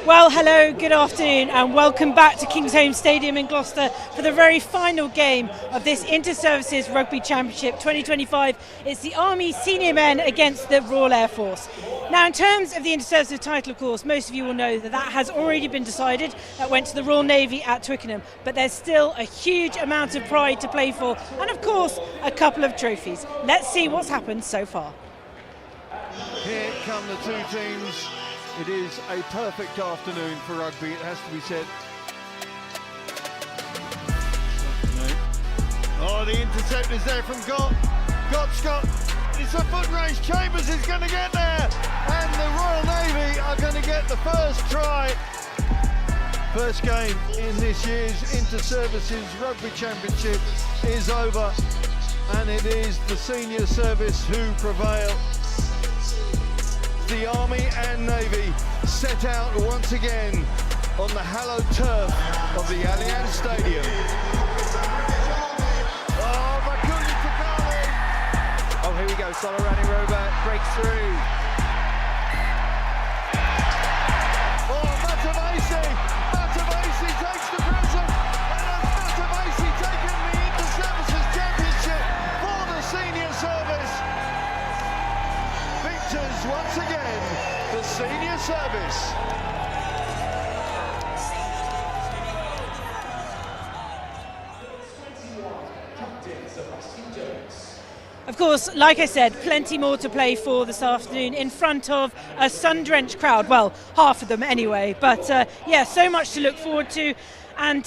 Well, hello, good afternoon, and welcome back to Kingsholm Stadium in Gloucester for the very final game of this Inter-Services Rugby Championship 2025. It's the Army Senior Men against the Royal Air Force. Now, in terms of the Inter-Services title, of course, most of you will know that that has already been decided. That went to the Royal Navy at Twickenham, but there's still a huge amount of pride to play for, and of course, a couple of trophies. Let's see what's happened so far. Here come the two teams. It is a perfect afternoon for rugby, it has to be said. Oh, the intercept is there from Scott. It's a foot race. Chambers is going to get there. And the Royal Navy are going to get the first try. First game in this year's Inter-Services Rugby Championship is over. And it is the senior service who prevail. The Army and Navy set out once again on the hallowed turf of the Allianz Stadium. Oh, Bakuli Takali! Oh, here we go, Solarani Robert breaks through. Oh, Matavasi takes the present, and Matavasi taking the Inter-Services Championship for the senior service. Victors once again, the senior service. Of course, like I said, plenty more to play for this afternoon in front of a sun-drenched crowd. Well, half of them anyway. But yeah, so much to look forward to. And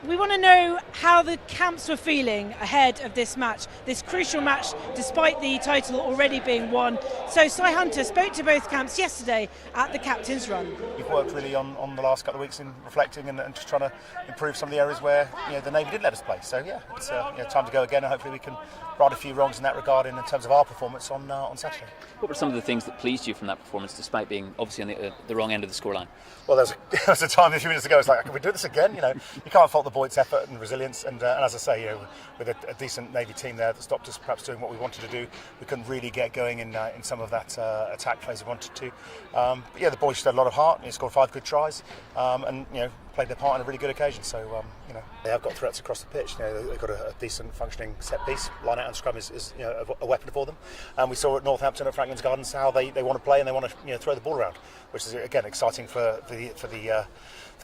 We want to know how the camps were feeling ahead of this match, this crucial match, despite the title already being won. So Si Hunter spoke to both camps yesterday at the captain's run. We've worked really on the last couple of weeks in reflecting and just trying to improve some of the areas where the Navy didn't let us play. So yeah, it's time to go again, and hopefully we can right a few wrongs in that regard in terms of our performance on Saturday. What were some of the things that pleased you from that performance, despite being obviously on the wrong end of the scoreline? Well, there was a time a few minutes ago. It's like, can we do this again? You can't fault the boys' effort and resilience. And as I say, with a decent Navy team there that stopped us perhaps doing what we wanted to do, we couldn't really get going in some of that attack phase we wanted to. But yeah, the boys showed a lot of heart. Scored 5 good tries, and played their part on a really good occasion. So they have got threats across the pitch. They've got a decent functioning set piece. Line out and scrum is a weapon for them. And we saw at Northampton at Franklin's Gardens how they want to play and they want to throw the ball around, which is again exciting for the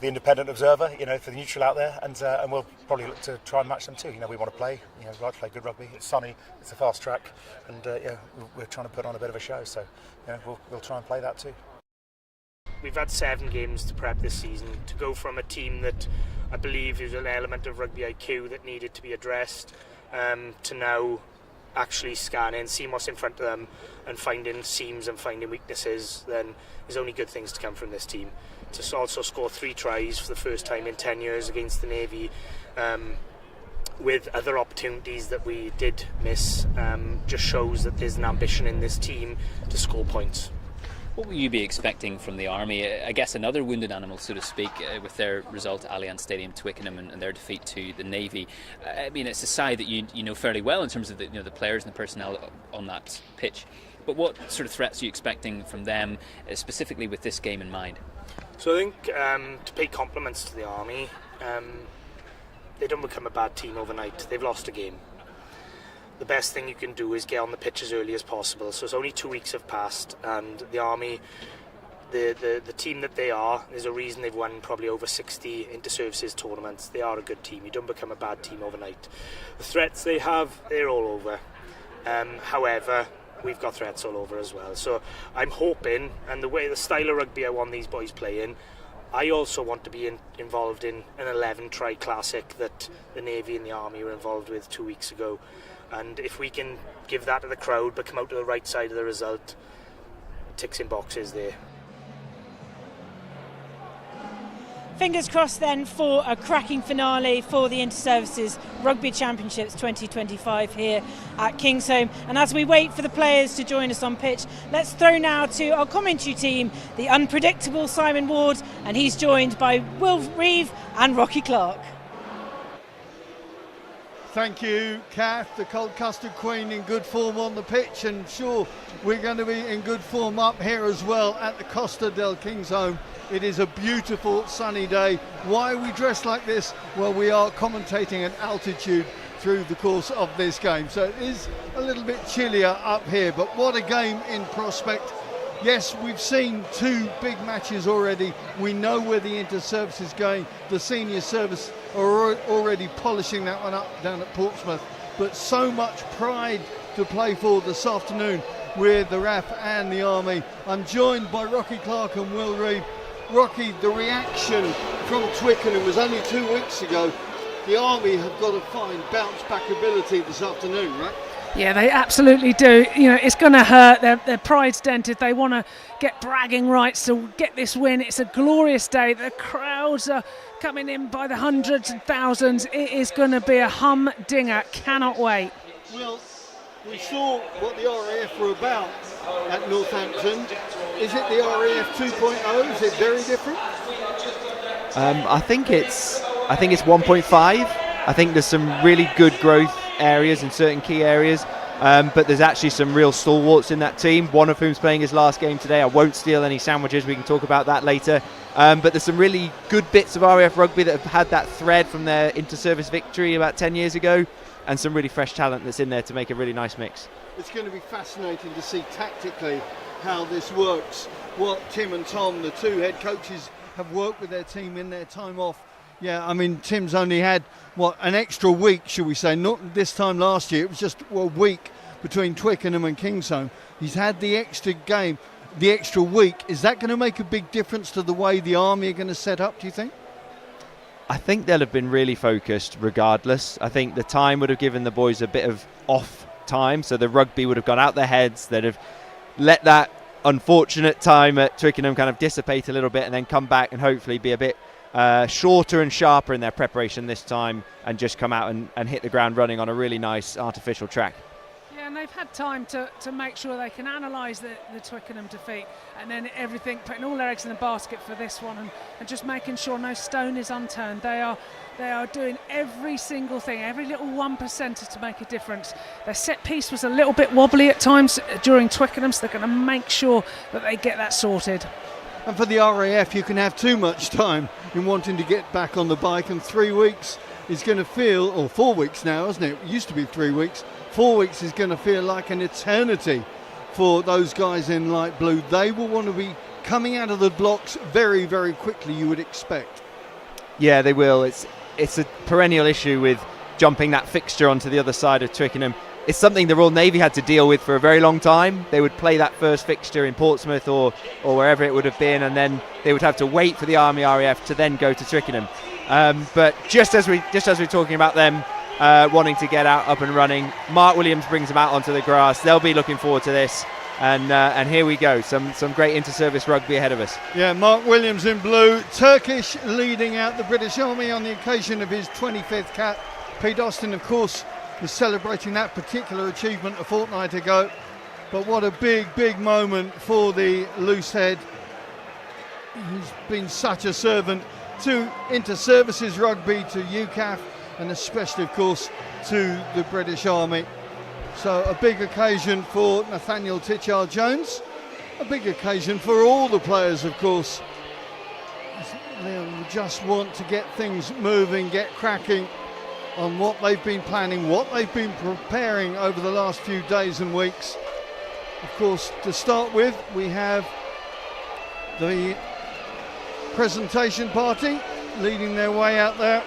independent observer, for the neutral out there, and we'll probably look to try and match them too. We want to play, like to play good rugby. It's sunny, it's a fast track, and we're trying to put on a bit of a show. So we'll try and play that too. We've had 7 games to prep this season. To go from a team that I believe is an element of rugby IQ that needed to be addressed, to now actually scanning, seeing what's in front of them and finding seams and finding weaknesses, then there's only good things to come from this team. To also score 3 tries for the first time in 10 years against the Navy, with other opportunities that we did miss, just shows that there's an ambition in this team to score points. What will you be expecting from the Army? I guess another wounded animal, so to speak, with their result at Allianz Stadium, Twickenham, and their defeat to the Navy. I mean, it's a side that you know fairly well in terms of the players and the personnel on that pitch. But what sort of threats are you expecting from them, specifically with this game in mind? So I think to pay compliments to the Army, they don't become a bad team overnight. They've lost a game. The best thing you can do is get on the pitch as early as possible. So it's only 2 weeks have passed, and the Army, the team that they are, there's a reason they've won probably over 60 inter-services tournaments. They are a good team. You don't become a bad team overnight. The threats they have, they're all over. However, we've got threats all over as well. So I'm hoping, and the style of rugby I want these boys playing, I also want to be involved in an 11-try classic that the Navy and the Army were involved with 2 weeks ago. And if we can give that to the crowd but come out to the right side of the result, ticks in boxes there. Fingers crossed then for a cracking finale for the Inter-Services Rugby Championships 2025 here at Kingsholm. And as we wait for the players to join us on pitch, let's throw now to our commentary team, the unpredictable Simon Ward, and he's joined by Will Reeve and Rocky Clark. Thank you, Kath, the cold custard queen, in good form on the pitch, and sure, we're going to be in good form up here as well at the Costa del Kingsholm. It is a beautiful sunny day. Why are we dressed like this? Well, we are commentating at altitude through the course of this game, so it is a little bit chillier up here, but what a game in prospect. Yes, we've seen 2 big matches already. We know where the inter-service is going. The senior service are already polishing that one up down at Portsmouth. But so much pride to play for this afternoon with the RAF and the Army. I'm joined by Rocky Clark and Will Reeve. Rocky, the reaction from Twickenham was only 2 weeks ago. The Army have got to find bounce-back ability this afternoon, right? Yeah, they absolutely do. It's going to hurt. Their pride's dented. They want to get bragging rights to get this win. It's a glorious day. The crowds are coming in by the hundreds and thousands. It is going to be a humdinger. Cannot wait. Well, we saw what the RAF were about at Northampton. Is it the RAF 2.0? Is it very different? I think it's 1.5. I think there's some really good growth areas in certain key areas, but there's actually some real stalwarts in that team, one of whom's playing his last game today. I won't steal any sandwiches, we can talk about that later, but there's some really good bits of RAF rugby that have had that thread from their inter-service victory about 10 years ago, and some really fresh talent that's in there to make a really nice mix. It's going to be fascinating to see tactically how this works, what Tim and Tom, the 2 head coaches, have worked with their team in their time off. Yeah, I mean, Tim's only had, an extra week, should we say, not this time last year. It was just a week between Twickenham and Kingsholm. He's had the extra game, the extra week. Is that going to make a big difference to the way the Army are going to set up, do you think? I think they'll have been really focused regardless. I think the time would have given the boys a bit of off time, so the rugby would have gone out their heads. They'd have let that unfortunate time at Twickenham kind of dissipate a little bit and then come back and hopefully be a bit shorter and sharper in their preparation this time and just come out and hit the ground running on a really nice artificial track. Yeah, and they've had time to make sure they can analyse the Twickenham defeat, and then everything, putting all their eggs in the basket for this one, and just making sure no stone is unturned. They are doing every single thing, every little 1%er to make a difference. Their set piece was a little bit wobbly at times during Twickenham, so they're going to make sure that they get that sorted. And for the RAF, you can have too much time in wanting to get back on the bike, and 3 weeks is going to feel, or 4 weeks now, isn't it? It used to be 3 weeks. 4 weeks is going to feel like an eternity for those guys in light blue. They will want to be coming out of the blocks very, very quickly, you would expect. Yeah, they will. It's a perennial issue with jumping that fixture onto the other side of Twickenham. It's something the Royal Navy had to deal with for a very long time. They would play that first fixture in Portsmouth or wherever it would have been, and then they would have to wait for the Army RAF to then go to Twickenham. But just as we're talking about them wanting to get out up and running, Mark Williams brings them out onto the grass. They'll be looking forward to this, and here we go. Some great inter-service rugby ahead of us. Yeah, Mark Williams in blue, Turkish leading out the British Army on the occasion of his 25th cap. Pete Austin, of course, was celebrating that particular achievement a fortnight ago. But what a big moment for the loose head. He's been such a servant to inter-services rugby, to UCAF, and especially, of course, to the British Army. So a big occasion for Nathaniel Titchard-Jones, a big occasion for all the players, of course. They just want to get things moving, get cracking on what they've been planning, what they've been preparing over the last few days and weeks. Of course, to start with, we have the presentation party leading their way out there.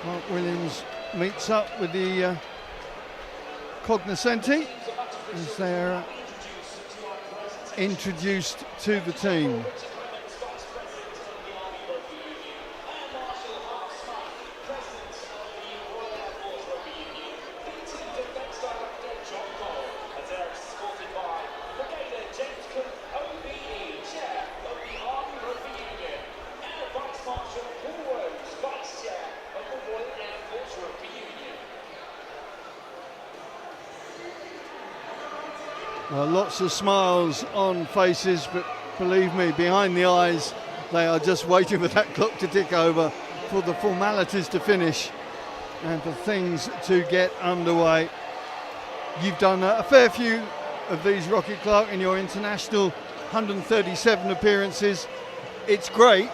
Mark Williams meets up with the cognoscenti as they're introduced to the team. Lots of smiles on faces, but believe me, behind the eyes, they are just waiting for that clock to tick over, for the formalities to finish and for things to get underway. You've done a fair few of these, Rocky Clark, in your international 137 appearances. It's great,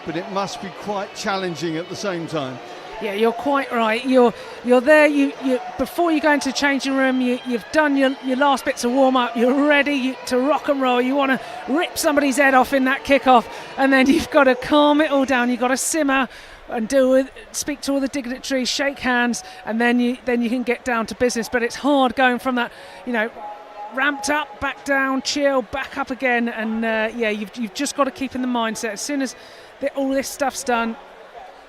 but it must be quite challenging at the same time. Yeah, you're quite right. You're there. You before you go into the changing room, you've done your last bits of warm up. You're ready to rock and roll. You want to rip somebody's head off in that kickoff, and then you've got to calm it all down. You've got to simmer and speak to all the dignitaries, shake hands, and then you can get down to business. But it's hard going from that, ramped up, back down, chill, back up again, and you've just got to keep in the mindset. As soon as all this stuff's done,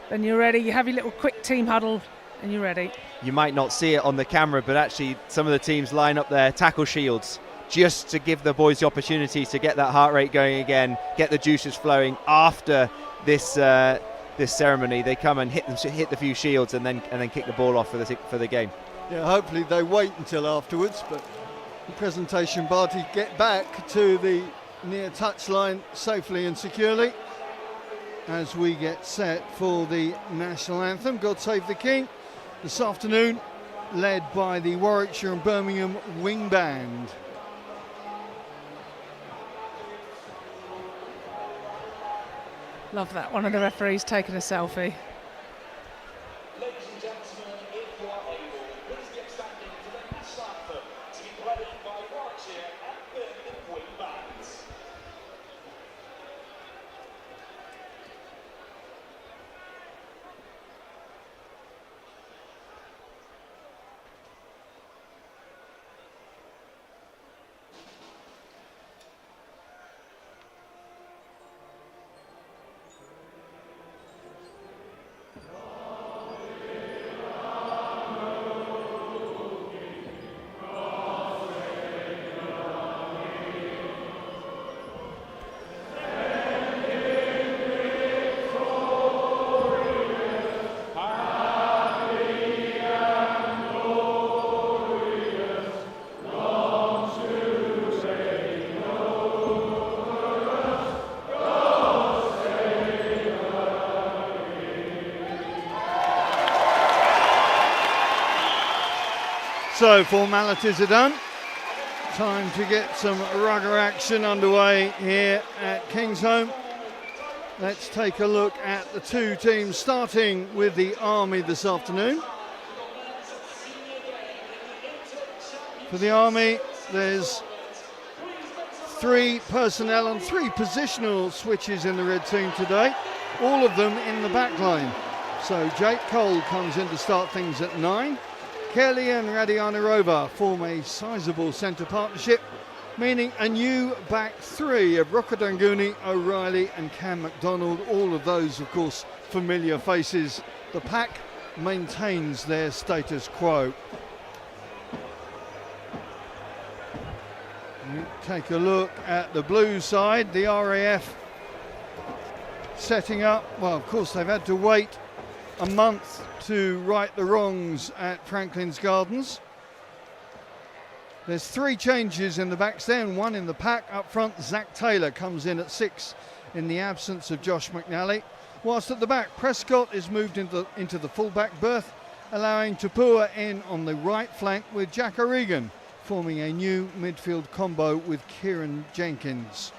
then you're ready. You have your little quick team huddle and you're ready. You might not see it on the camera, but actually some of the teams line up their tackle shields just to give the boys the opportunity to get that heart rate going again, get the juices flowing after this ceremony. They come and hit the few shields and then kick the ball off for the game. Yeah, hopefully they wait until afterwards, but the presentation party get back to the near touchline safely and securely as we get set for the national anthem, God Save the King, this afternoon, led by the Warwickshire and Birmingham Wing Band. Love that, one of the referees taking a selfie. Ladies and gentlemen, if you are able, please get standing for the national anthem to be played by Warwickshire and Birmingham Wing Bands. So formalities are done. Time to get some rugger action underway here at Kingsholm. Let's take a look at the two teams, starting with the Army this afternoon. For the Army, there's 3 personnel and 3 positional switches in the red team today, all of them in the back line. So Jake Cole comes in to start things at 9. Kelly and Radianarova form a sizable centre partnership, meaning a new back 3 of Rokadanguni, O'Reilly and Cam McDonald. All of those, of course, familiar faces. The pack maintains their status quo. We take a look at the blue side, the RAF setting up. Well, of course, they've had to wait a month to right the wrongs at Franklin's Gardens. There's 3 changes in the backs there and 1 in the pack. Up front, Zach Taylor comes in at 6 in the absence of Josh McNally. Whilst at the back, Prescott is moved into the full-back berth, allowing Tapua in on the right flank with Jack O'Regan, forming a new midfield combo with Kieran Jenkins.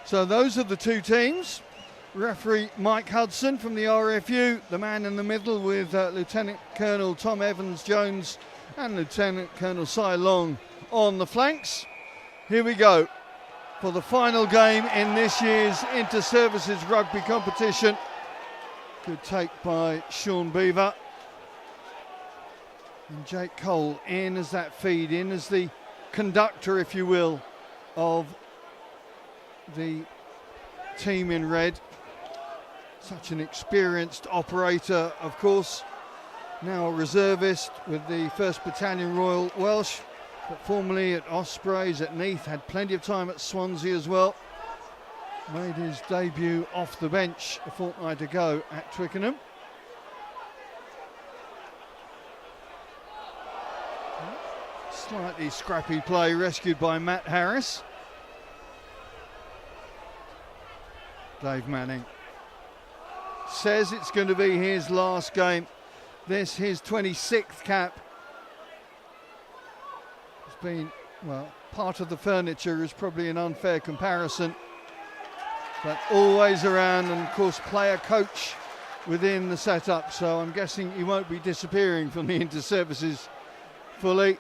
So those are the 2 teams. Referee Mike Hudson from the RFU, the man in the middle with Lieutenant Colonel Tom Evans-Jones and Lieutenant Colonel Cy Long on the flanks. Here we go for the final game in this year's Inter-Services Rugby competition. Good take by Sean Beaver. And Jake Cole in as that feed, in as the conductor, if you will, of the team in red. Such an experienced operator, of course. Now a reservist with the 1st Battalion Royal Welsh, but formerly at Ospreys, at Neath, had plenty of time at Swansea as well. Made his debut off the bench a fortnight ago at Twickenham. Slightly scrappy play rescued by Matt Harris. Dave Manning says it's going to be his last game. This, his 26th cap. It's been, well, part of the furniture is probably an unfair comparison, but always around, and of course player coach within the setup, so I'm guessing he won't be disappearing from the inter-services fully,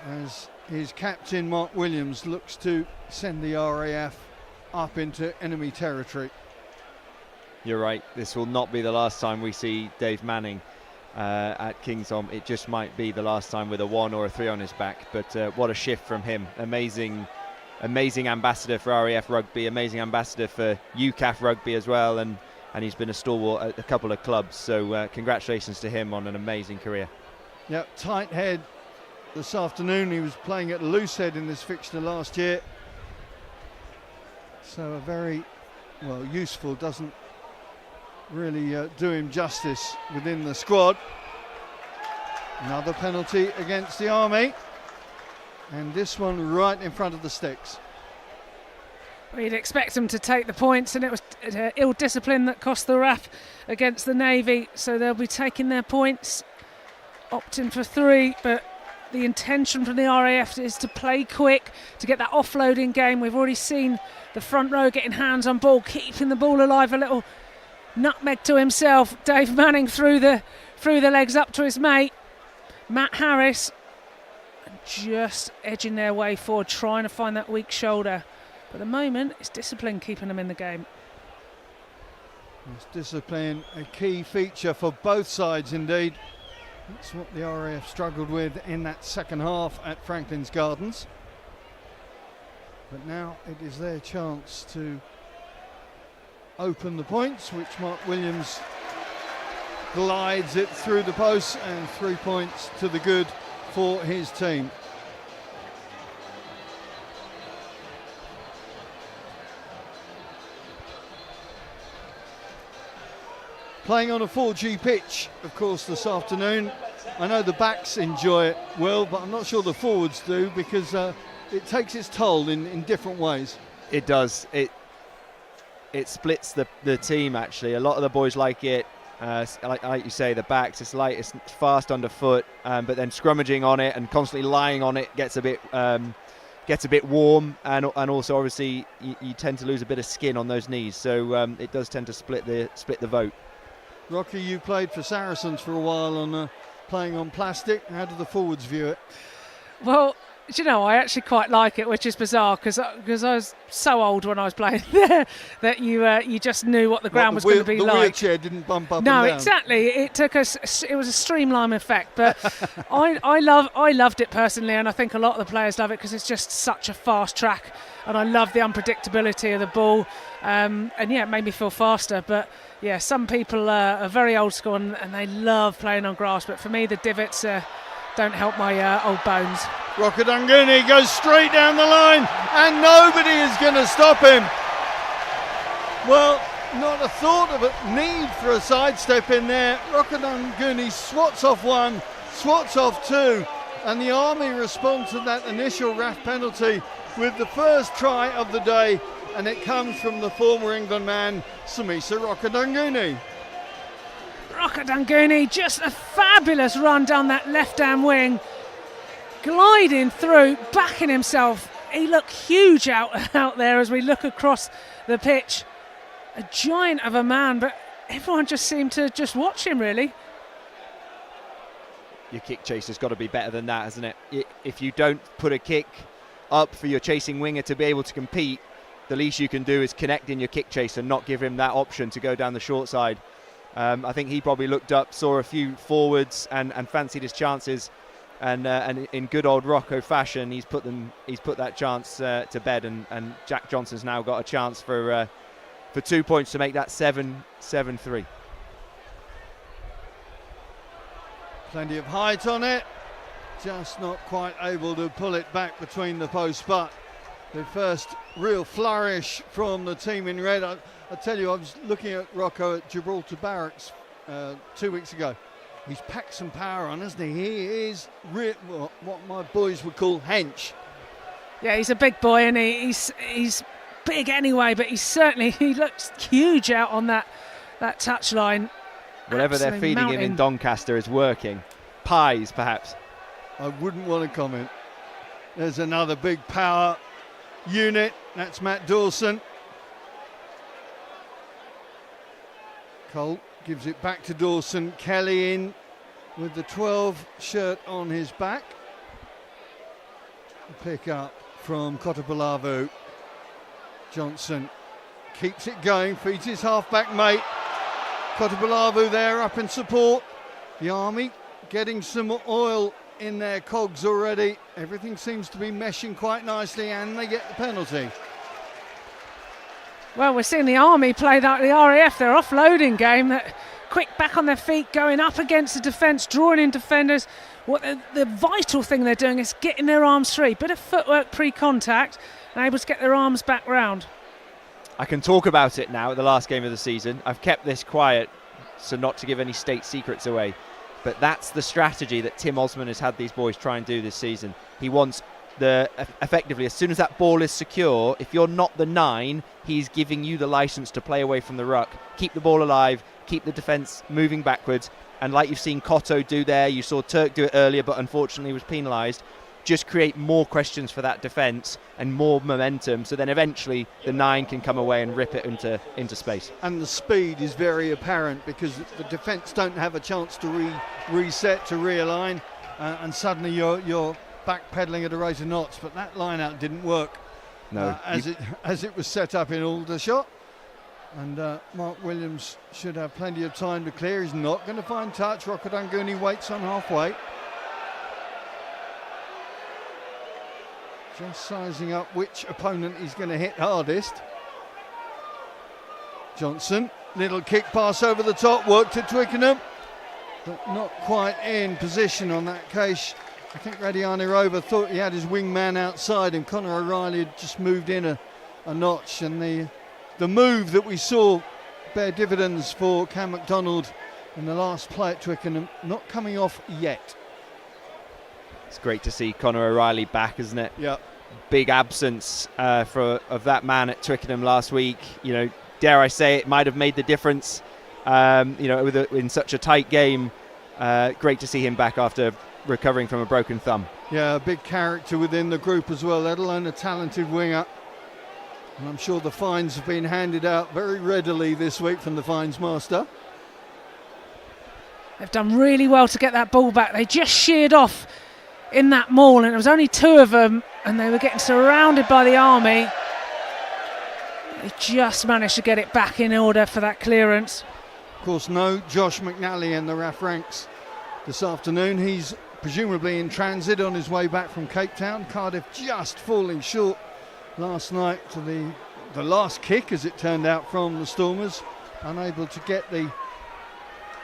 as his captain Mark Williams looks to send the RAF up into enemy territory. You're right, this will not be the last time we see Dave Manning at Kingsholm. It just might be the last time with a 1 or a 3 on his back, but what a shift from him. Amazing ambassador for RAF Rugby, amazing ambassador for UCAF Rugby as well, and he's been a stalwart at a couple of clubs, so congratulations to him on an amazing career. Yep, tight head this afternoon. He was playing at Loosehead in this fixture last year, so a very, well, useful, doesn't really do him justice within the squad. Another penalty against the Army, and this one right in front of the sticks. Well, you'd expect them to take the points, and it was ill discipline that cost the RAF against the Navy, so they'll be taking their points, opting for 3, but the intention from the RAF is to play quick, to get that offloading game. We've already seen the front row getting hands on ball, keeping the ball alive, a little nutmeg to himself. Dave Manning through the legs up to his mate Matt Harris, just edging their way forward, trying to find that weak shoulder. But at the moment, it's discipline keeping them in the game. It's discipline, a key feature for both sides indeed. That's what the RAF struggled with in that second half at Franklin's Gardens. But now it is their chance to open the points, which Mark Williams glides it through the posts, and 3 points to the good for his team. Playing on a 4G pitch, of course, this afternoon. I know the backs enjoy it well, but I'm not sure the forwards do, because it takes its toll in different ways. It does. It splits the team, actually. A lot of the boys like it. Like you say, the backs, it's light, it's fast underfoot, but then scrummaging on it and constantly lying on it gets a bit warm, and also obviously you tend to lose a bit of skin on those knees, so it does tend to split the vote. Rocky, you played for Saracens for a while on playing on plastic. How do the forwards view it? Well, do you know, I actually quite like it, which is bizarre because I was so old when I was playing there that you just knew what the ground was going to be the like. The wheelchair didn't bump up No, and down. exactly. It took us. It was a streamline effect, but I loved it personally, and I think a lot of the players love it because it's just such a fast track, and I love the unpredictability of the ball, and yeah, it made me feel faster. But yeah, some people are very old school and they love playing on grass, but for me, the divots don't help my old bones. Rokodunguni goes straight down the line and nobody is going to stop him. Well, not a thought of a need for a sidestep in there. Rokodunguni swats off one, swats off two, and the Army respond to that initial RAF penalty with the first try of the day, and it comes from the former England man, Samisa Rokodunguni. Rokodunguni, just a fabulous run down that left-hand wing, gliding through, backing himself. He looked huge out there as we look across the pitch. A giant of a man, but everyone just seemed to just watch him, really. Your kick chase has got to be better than that, hasn't it? If you don't put a kick up for your chasing winger to be able to compete, the least you can do is connect in your kick chase and not give him that option to go down the short side. I think he probably looked up, saw a few forwards and fancied his chances, and in good old Rocco fashion, he's put that chance to bed, and Jack Johnson's now got a chance for 2 points to make that 7-3. Plenty of height on it, just not quite able to pull it back between the posts, but the first real flourish from the team in red. I tell you, I was looking at Rocco at Gibraltar Barracks 2 weeks ago. He's packed some power on, hasn't he? He is what my boys would call hench. Yeah, he's a big boy, and he's big anyway, but he looks huge out on that touchline. Whatever they're feeding him in Doncaster is working. Pies, perhaps. I wouldn't want to comment. There's another big power unit. That's Matt Dawson. Colt gives it back to Dawson. Kelly in with the 12 shirt on his back. Pick up from Kotopalavu. Johnson keeps it going, feeds his half-back mate. Kotopalavu there up in support. The Army getting some oil in their cogs already. Everything seems to be meshing quite nicely, and they get the penalty. Well, we're seeing the Army play that the RAF, their offloading game, that quick back on their feet, going up against the defence, drawing in defenders. What the vital thing they're doing is getting their arms free. Bit of footwork pre-contact, and able to get their arms back round. I can talk about it now at the last game of the season. I've kept this quiet so not to give any state secrets away. But that's the strategy that Tim Osman has had these boys try and do this season. He wants effectively, as soon as that ball is secure, if you're not the 9, he's giving you the license to play away from the ruck, keep the ball alive, keep the defence moving backwards. And like you've seen Cotto do there, you saw Turk do it earlier, but unfortunately was penalised. Just create more questions for that defence and more momentum, so then eventually the 9 can come away and rip it into space. And the speed is very apparent because the defence don't have a chance to reset, to realign, and suddenly you're backpedaling at a rate of knots. But that line-out didn't work as it was set up in Aldershot. And Mark Williams should have plenty of time to clear. He's not going to find touch. Rokodunguni waits on halfway. Just sizing up which opponent he's going to hit hardest. Johnson, little kick pass over the top, worked at Twickenham, but not quite in position on that case. I think Radiani Rover thought he had his wingman outside him. Conor O'Reilly had just moved in a notch, and the move that we saw bear dividends for Cam MacDonald in the last play at Twickenham, not coming off yet. It's great to see Conor O'Reilly back, isn't it? Yeah. Big absence of that man at Twickenham last week. You know, dare I say it, might have made the difference In such a tight game. Great to see him back after recovering from a broken thumb. Yeah, a big character within the group as well, let alone a talented winger. And I'm sure the fines have been handed out very readily this week from the fines master. They've done really well to get that ball back. They just sheared off in that maul, and there was only 2 of them, and they were getting surrounded by the Army. They just managed to get it back in order for that clearance. Of course, no Josh McNally in the RAF ranks this afternoon. He's presumably in transit on his way back from Cape Town. Cardiff just falling short last night to the last kick, as it turned out, from the Stormers. Unable to get the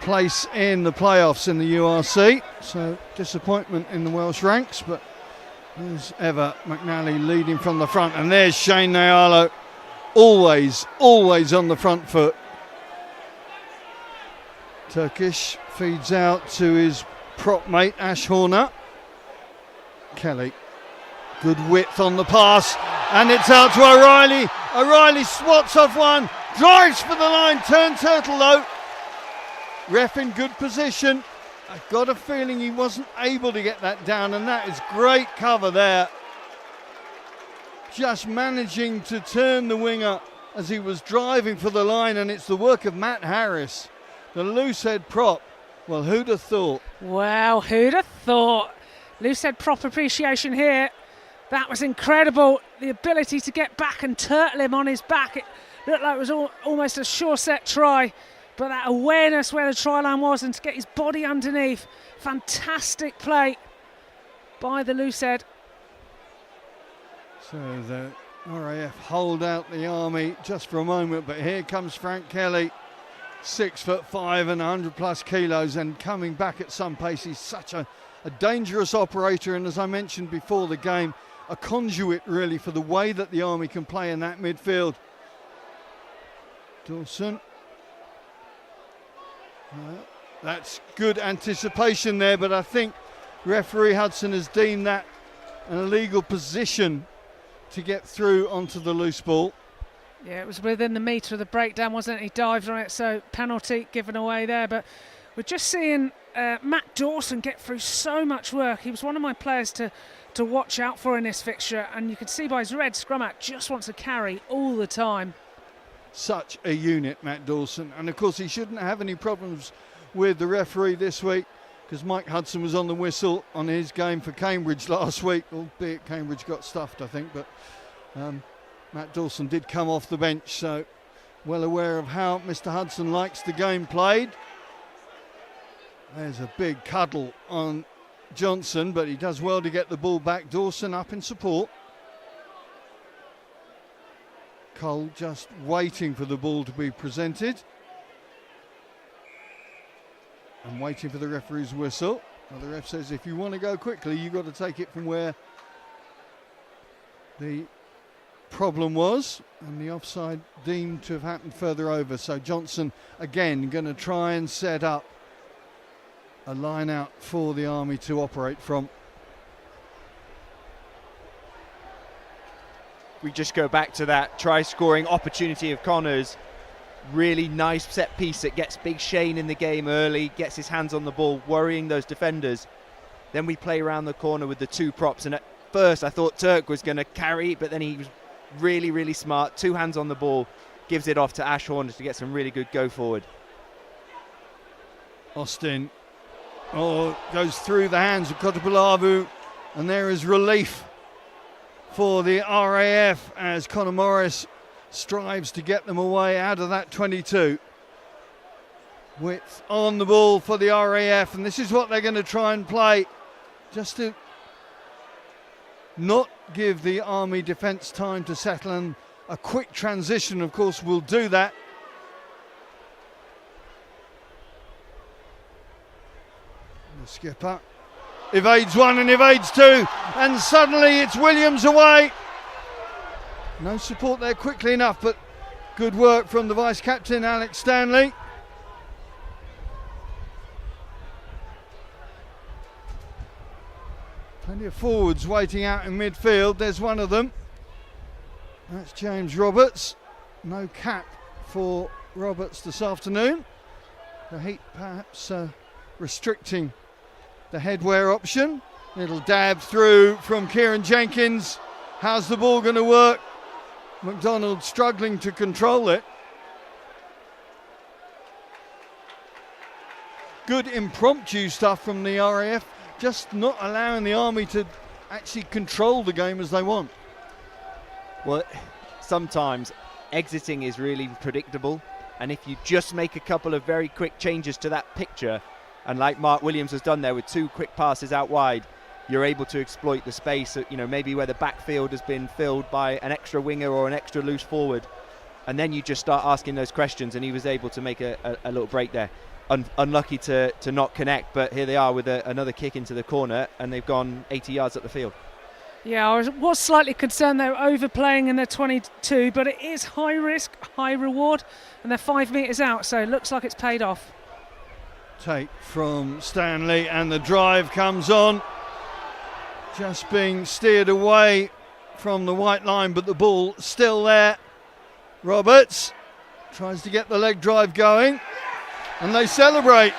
place in the playoffs in the URC. So disappointment in the Welsh ranks, but as ever, McNally leading from the front. And there's Shane Nyalo, always on the front foot. Turkish feeds out to his prop mate Ash Horner. Kelly, good width on the pass, and it's out to O'Reilly. O'Reilly swats off one, drives for the line, turn turtle though. Ref in good position. I've got a feeling he wasn't able to get that down, and that is great cover there. Just managing to turn the winger as he was driving for the line, and it's the work of Matt Harris, the loose head prop. Well, who'd have thought? Wow, who'd have thought? Loose head prop appreciation here. That was incredible. The ability to get back and turtle him on his back. It looked like it was almost a sure set try, but that awareness where the try line was and to get his body underneath. Fantastic play by the loose head. So the RAF hold out the Army just for a moment, but here comes Frank Kelly. 6'5" and 100 plus kilos, and coming back at some pace. He's such a dangerous operator, and as I mentioned before the game, a conduit really for the way that the Army can play in that midfield. Dawson. That's good anticipation there, but I think referee Hudson has deemed that an illegal position to get through onto the loose ball. Yeah, it was within the metre of the breakdown, wasn't it? He dived on it, so penalty given away there. But we're just seeing Matt Dawson get through so much work. He was one of my players to watch out for in this fixture, and you can see by his red scrum out, just wants to carry all the time. Such a unit, Matt Dawson. And of course, he shouldn't have any problems with the referee this week, because Mike Hudson was on the whistle on his game for Cambridge last week, albeit Cambridge got stuffed, I think. But Matt Dawson did come off the bench, so well aware of how Mr. Hudson likes the game played. There's a big cuddle on Johnson, but he does well to get the ball back. Dawson up in support. Cole just waiting for the ball to be presented and waiting for the referee's whistle. Well, the ref says if you want to go quickly, you've got to take it from where the problem was, and the offside deemed to have happened further over. So Johnson again going to try and set up a line out for the Army to operate from. We just go back to that try scoring opportunity of Connors. Really nice set piece that gets Big Shane in the game early, gets his hands on the ball, worrying those defenders. Then we play around the corner with the 2 props, and at first I thought Turk was going to carry, but then he was really smart, 2 hands on the ball, gives it off to Ash Horner to get some really good go forward. Austin goes through the hands of Kotopulavu, and there is relief for the RAF as Conor Morris strives to get them away out of that 22. Width on the ball for the RAF, and this is what they're going to try and play, just to not give the Army defence time to settle, and a quick transition of course will do that. The skipper evades one and evades 2, and suddenly it's Williams away. No support there quickly enough, but good work from the vice captain Alex Stanley. Plenty of forwards waiting out in midfield. There's one of them. That's James Roberts. No cap for Roberts this afternoon. The heat perhaps restricting the headwear option. Little dab through from Kieran Jenkins. How's the ball going to work? McDonald struggling to control it. Good impromptu stuff from the RAF, just not allowing the Army to actually control the game as they want. Well, sometimes exiting is really predictable, and if you just make a couple of very quick changes to that picture, and like Mark Williams has done there with 2 quick passes out wide, you're able to exploit the space, maybe where the backfield has been filled by an extra winger or an extra loose forward, and then you just start asking those questions, and he was able to make a little break there. Unlucky to not connect, but here they are with another kick into the corner, and they've gone 80 yards up the field. Yeah, I was slightly concerned they were overplaying in their 22, but it is high risk, high reward, and they're 5 metres out, so it looks like it's paid off. Take from Stanley, and the drive comes on. Just being steered away from the white line, but the ball still there. Roberts tries to get the leg drive going, and they celebrate.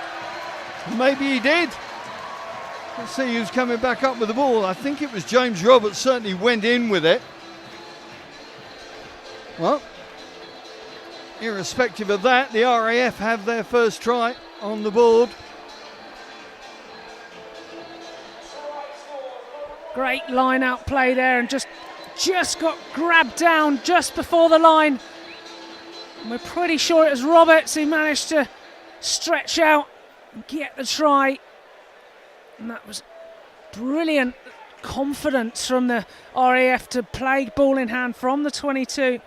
Maybe he did. Let's see who's coming back up with the ball. I think it was James Roberts, certainly went in with it. Well, irrespective of that, the RAF have their first try on the board. Great line out play there, and just got grabbed down just before the line. And we're pretty sure it was Roberts who managed to stretch out and get the try. And that was brilliant confidence from the RAF to play ball in hand from the 22,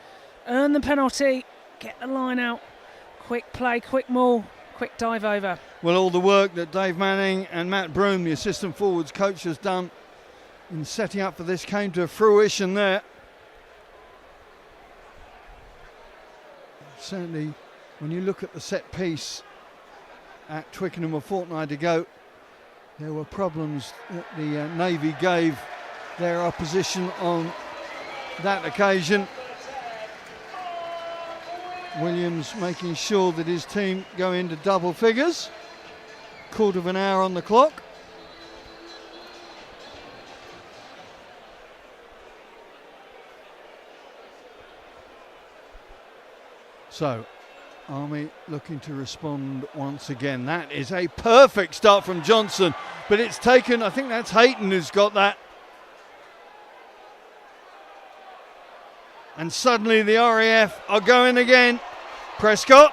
earn the penalty, get the line out, quick play, quick maul, quick dive over. Well, all the work that Dave Manning and Matt Broom, the assistant forwards coach, has done in setting up for this came to fruition there. Certainly, when you look at the set piece at Twickenham a fortnight ago, there were problems that the Navy gave their opposition on that occasion. Williams making sure that his team go into double figures. Quarter of an hour on the clock. So, Army looking to respond once again. That is a perfect start from Johnson, but it's taken, I think that's Hayton who's got that. And suddenly the RAF are going again. Prescott,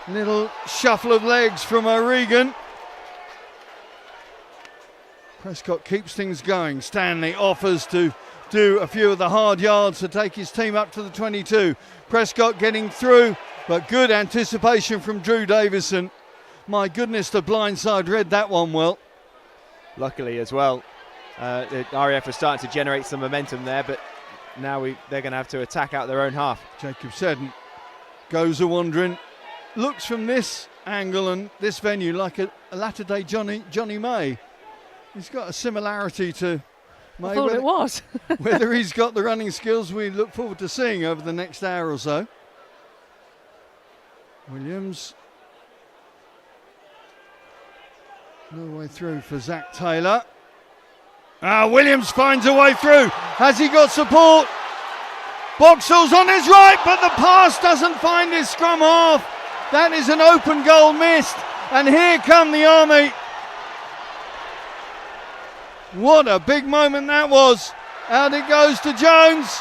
little shuffle of legs from O'Regan. Prescott keeps things going. Stanley offers to do a few of the hard yards to take his team up to the 22. Prescott getting through, but good anticipation from Drew Davison. My goodness, the blindside read that one well. Luckily as well, the RAF are starting to generate some momentum there, but now they're going to have to attack out their own half. Jacob Seddon goes a-wandering. Looks from this angle and this venue like a latter-day Johnny May. He's got a similarity to May. I thought it was. Whether he's got the running skills we look forward to seeing over the next hour or so. Williams. No way through for Zach Taylor. Williams finds a way through. Has he got support? Boxall's on his right, but the pass doesn't find his scrum half. That is an open goal missed. And here come the Army. What a big moment that was. Out it goes to Jones.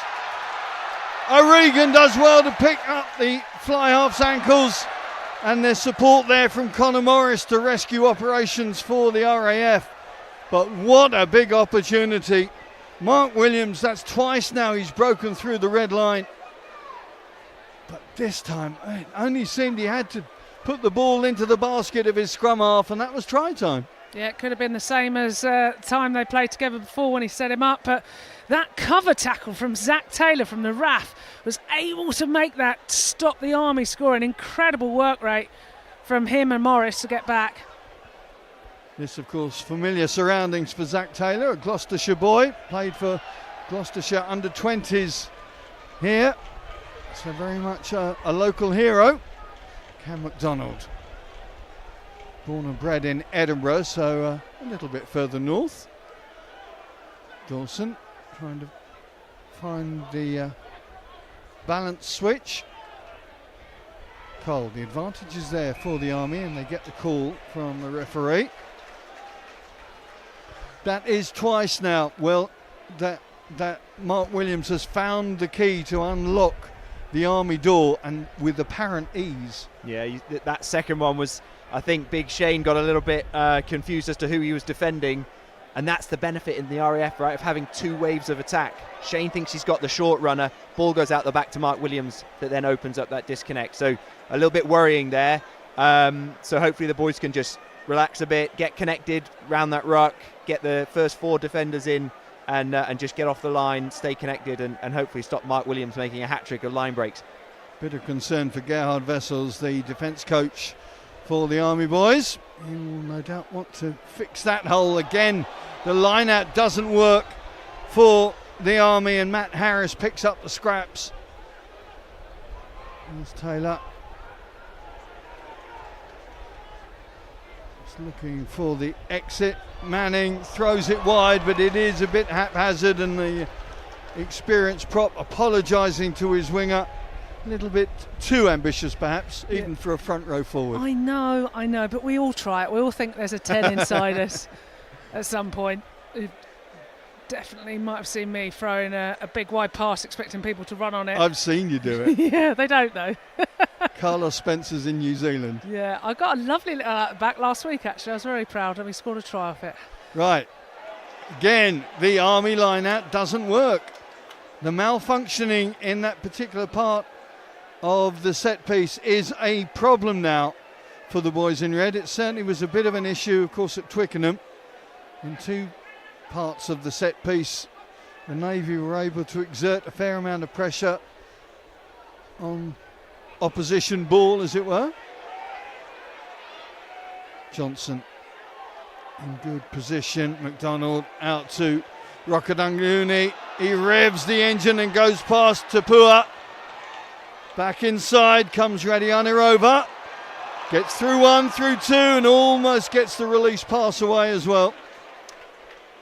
O'Regan does well to pick up the fly half's ankles. And there's support there from Conor Morris to rescue operations for the RAF. But what a big opportunity. Mark Williams, that's twice now he's broken through the red line. But this time, it only seemed he had to put the ball into the basket of his scrum half, and that was try time. Yeah, it could have been the same as time they played together before when he set him up, but that cover tackle from Zach Taylor from the RAF was able to make that stop the Army scoring. Incredible work rate from him and Morris to get back. This, of course, familiar surroundings for Zach Taylor, a Gloucestershire boy, played for Gloucestershire under-20s here. So very much a local hero. Cam MacDonald born and bred in Edinburgh, so a little bit further north. Dawson trying to find the balance switch. Cole, the advantage is there for the Army, and they get the call from the referee. That is twice now. Well, that Mark Williams has found the key to unlock the Army door, and with apparent ease. Yeah, that second one was, I think Big Shane got a little bit confused as to who he was defending, and that's the benefit in the RAF, right, of having two waves of attack. Shane thinks he's got the short runner, ball goes out the back to Mark Williams, that then opens up that disconnect. So a little bit worrying there. So hopefully the boys can just relax a bit, get connected round that ruck, get the first four defenders in, and just get off the line, stay connected, and hopefully stop Mark Williams making a hat-trick of line breaks. Bit of concern for Gerhard Wessels, the defence coach for the Army boys. He will no doubt want to fix that hole again. The line-out doesn't work for the Army, and Matt Harris picks up the scraps. Here's Taylor. Just looking for the exit. Manning throws it wide, but it is a bit haphazard, and the experienced prop apologising to his winger. A little bit too ambitious, perhaps, even for a front row forward. I know, but we all try it. We all think there's a 10 inside us at some point. You definitely might have seen me throwing a big wide pass, expecting people to run on it. I've seen you do it. Yeah, they don't though. Carlos Spencer's in New Zealand. Yeah, I got a lovely little back last week, actually. I was very proud, and we scored a try off it. Right. Again, the Army line-out doesn't work. The malfunctioning in that particular part of the set piece is a problem now for the boys in red. It certainly was a bit of an issue, of course, at Twickenham. In two parts of the set piece, the Navy were able to exert a fair amount of pressure on opposition ball, as it were. Johnson in good position. McDonald out to Rokadanguni. He revs the engine and goes past Tapua. Back inside comes Radianirova. Gets through one, through two, and almost gets the release pass away as well.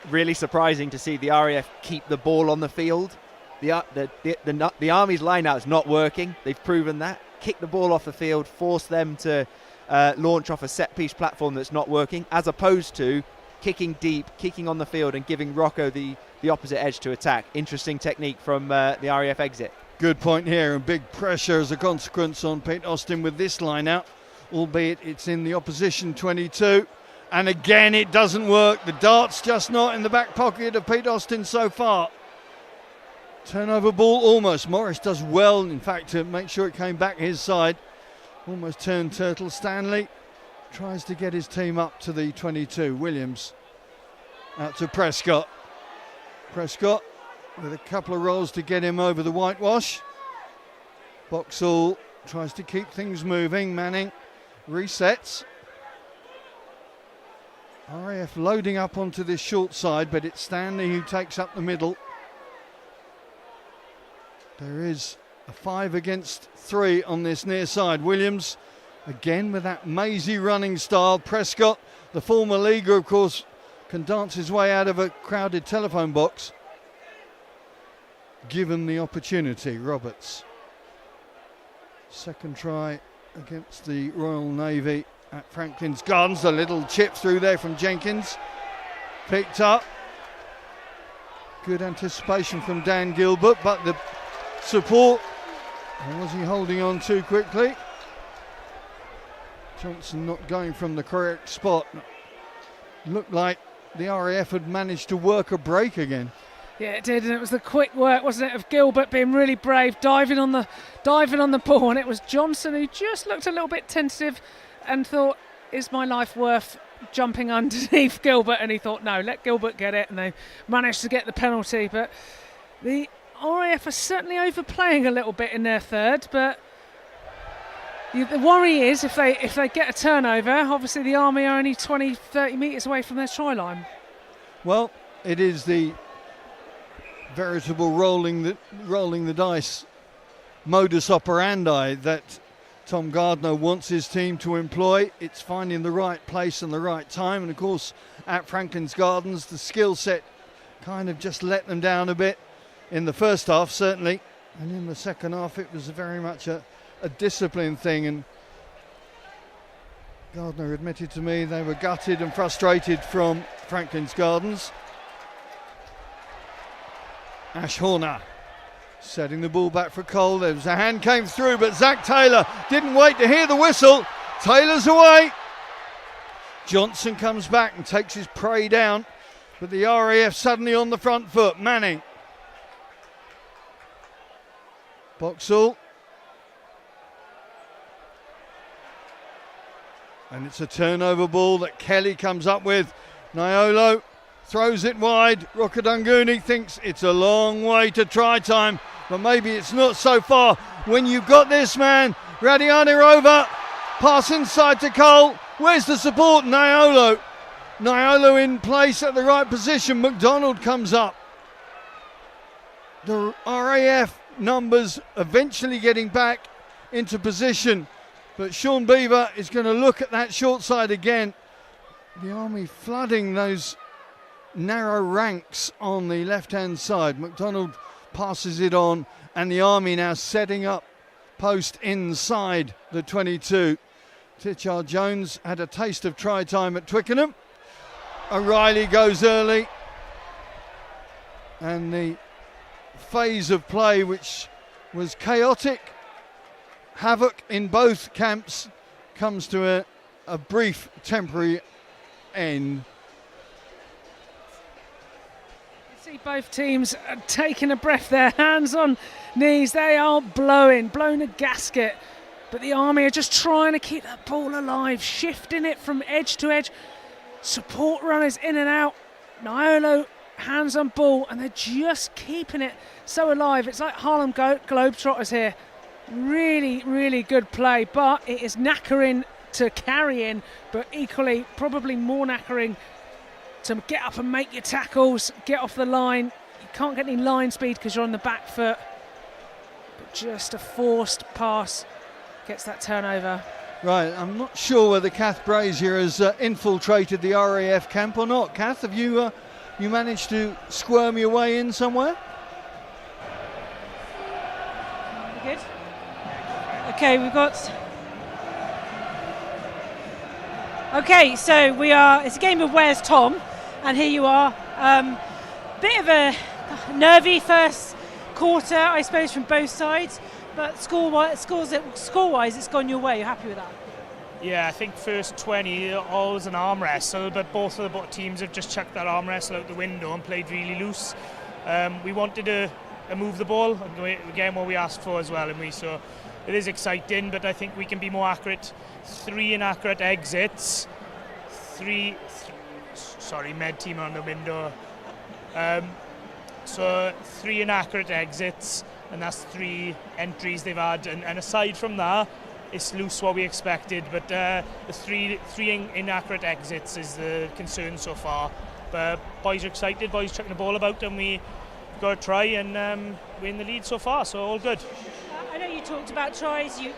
Really surprising to see the RAF keep the ball on the field. The Army's line-out is not working. They've proven that. Kick the ball off the field, force them to launch off a set-piece platform that's not working, as opposed to kicking deep, kicking on the field, and giving Rocco the opposite edge to attack. Interesting technique from the RAF exit. Good point here, and big pressure as a consequence on Pete Austin with this line-out, albeit it's in the opposition 22. And again, it doesn't work. The dart's just not in the back pocket of Pete Austin so far. Turnover ball almost. Morris does well, in fact, to make sure it came back his side. Almost turned turtle. Stanley tries to get his team up to the 22. Williams out to Prescott. Prescott with a couple of rolls to get him over the whitewash. Boxall tries to keep things moving. Manning resets. RAF loading up onto this short side, but it's Stanley who takes up the middle. There is a 5 against 3 on this near side. Williams again with that mazy running style. Prescott, the former leaguer, of course, can dance his way out of a crowded telephone box given the opportunity. Roberts, second try against the Royal Navy at Franklin's Gardens. A little chip through there from Jenkins, picked up. Good anticipation from Dan Gilbert, but the support, or was he holding on too quickly? Johnson not going from the correct spot. Looked like the RAF had managed to work a break again. Yeah, it did, and it was the quick work, wasn't it, of Gilbert being really brave, diving on the ball, and it was Johnson who just looked a little bit tentative and thought, is my life worth jumping underneath Gilbert? And he thought, no, let Gilbert get it, and they managed to get the penalty. But the RAF are certainly overplaying a little bit in their third, but the worry is if they get a turnover, obviously the Army are only 20-30 metres away from their try line. Well, it is the veritable rolling the dice modus operandi that Tom Gardner wants his team to employ. It's finding the right place and the right time. And of course, at Franklin's Gardens, the skill set kind of just let them down a bit in the first half, certainly. And in the second half, it was very much a discipline thing. And Gardner admitted to me they were gutted and frustrated from Franklin's Gardens. Ash Horner setting the ball back for Cole. There was a hand came through, but Zach Taylor didn't wait to hear the whistle. Taylor's away. Johnson comes back and takes his prey down, but the RAF suddenly on the front foot. Manning. Boxall. And it's a turnover ball that Kelly comes up with. Nyolo throws it wide. Rokadunguni thinks it's a long way to try time, but maybe it's not so far when you've got this man, Radianirova, pass inside to Cole. Where's the support? Nyolo. Nyolo in place at the right position. McDonald comes up. The RAF numbers eventually getting back into position, but Sean Beaver is going to look at that short side again. The Army flooding those narrow ranks on the left-hand side. McDonald passes it on, and the Army now setting up post inside the 22. Titchard Jones had a taste of try time at Twickenham. O'Reilly goes early, and the phase of play, which was chaotic, havoc in both camps, comes to a brief temporary end. See both teams taking a breath there, hands on knees. They are blowing a gasket, but the Army are just trying to keep that ball alive, shifting it from edge to edge. Support runners in and out. Nyolo hands on ball, and they're just keeping it so alive. It's like Harlem Globetrotters here. Really, really good play, but it is knackering to carry in, but equally probably more knackering to get up and make your tackles, get off the line. You can't get any line speed because you're on the back foot, but just a forced pass gets that turnover. Right, I'm not sure whether Kath Brazier has infiltrated the RAF camp or not. Kath, have you managed to squirm your way in somewhere? Good. Okay, we've got. Okay, so it's a game of Where's Tom, and here you are. Bit of a nervy first quarter, I suppose, from both sides, but score-wise, it's gone your way. You're happy with that? Yeah, I think first 20, always an arm wrestle, but both of the teams have just chucked that arm wrestle out the window and played really loose. We wanted to move the ball, and again what we asked for as well, and so it is exciting, but I think we can be more accurate. 3 inaccurate exits, med team on the window. So 3 inaccurate exits, and that's 3 entries they've had, and aside from that, it's loose what we expected, but the three inaccurate exits is the concern so far. But boys are excited, boys chucking the ball about, and we got a try, and we're in the lead so far, so all good. I know you talked about tries. You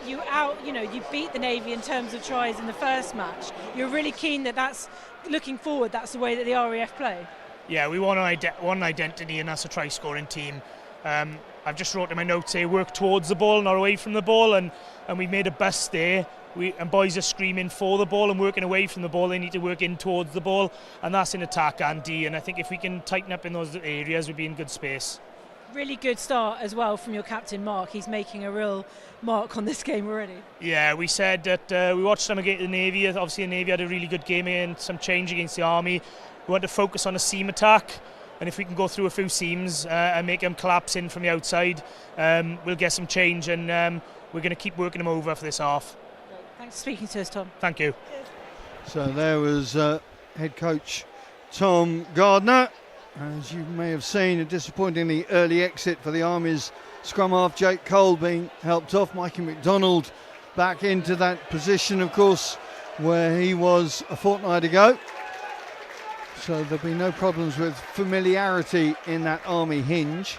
beat the Navy in terms of tries in the first match. You're really keen that's looking forward. That's the way that the RAF play. Yeah, we want one identity, and that's a try-scoring team. I've just wrote in my notes here, work towards the ball, not away from the ball, and we made a bust there. And boys are screaming for the ball and working away from the ball. They need to work in towards the ball, and that's in attack and D. And I think if we can tighten up in those areas, we'll be in good space. Really good start as well from your captain, Mark. He's making a real mark on this game already. Yeah, we said that we watched them against the Navy. Obviously, the Navy had a really good game and some change against the Army. We want to focus on a seam attack, and if we can go through a few seams and make them collapse in from the outside, we'll get some change, and we're going to keep working them over for this half. Thanks for speaking to us, Tom. Thank you. So there was head coach Tom Gardner. As you may have seen, a disappointingly early exit for the Army's scrum half. Jake Cole being helped off. Mikey McDonald back into that position, of course, where he was a fortnight ago. So there'll be no problems with familiarity in that Army hinge.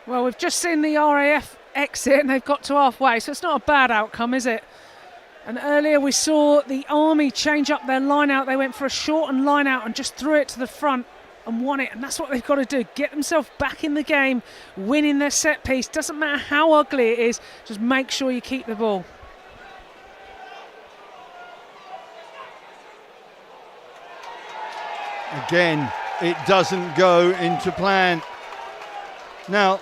Well, we've just seen the RAF exit and they've got to halfway, so it's not a bad outcome, is it? And earlier we saw the Army change up their line out. They went for a shortened line out and just threw it to the front and won it, and that's what they've got to do, get themselves back in the game, winning their set piece. Doesn't matter how ugly it is, just make sure you keep the ball. Again, it doesn't go into plan. Now,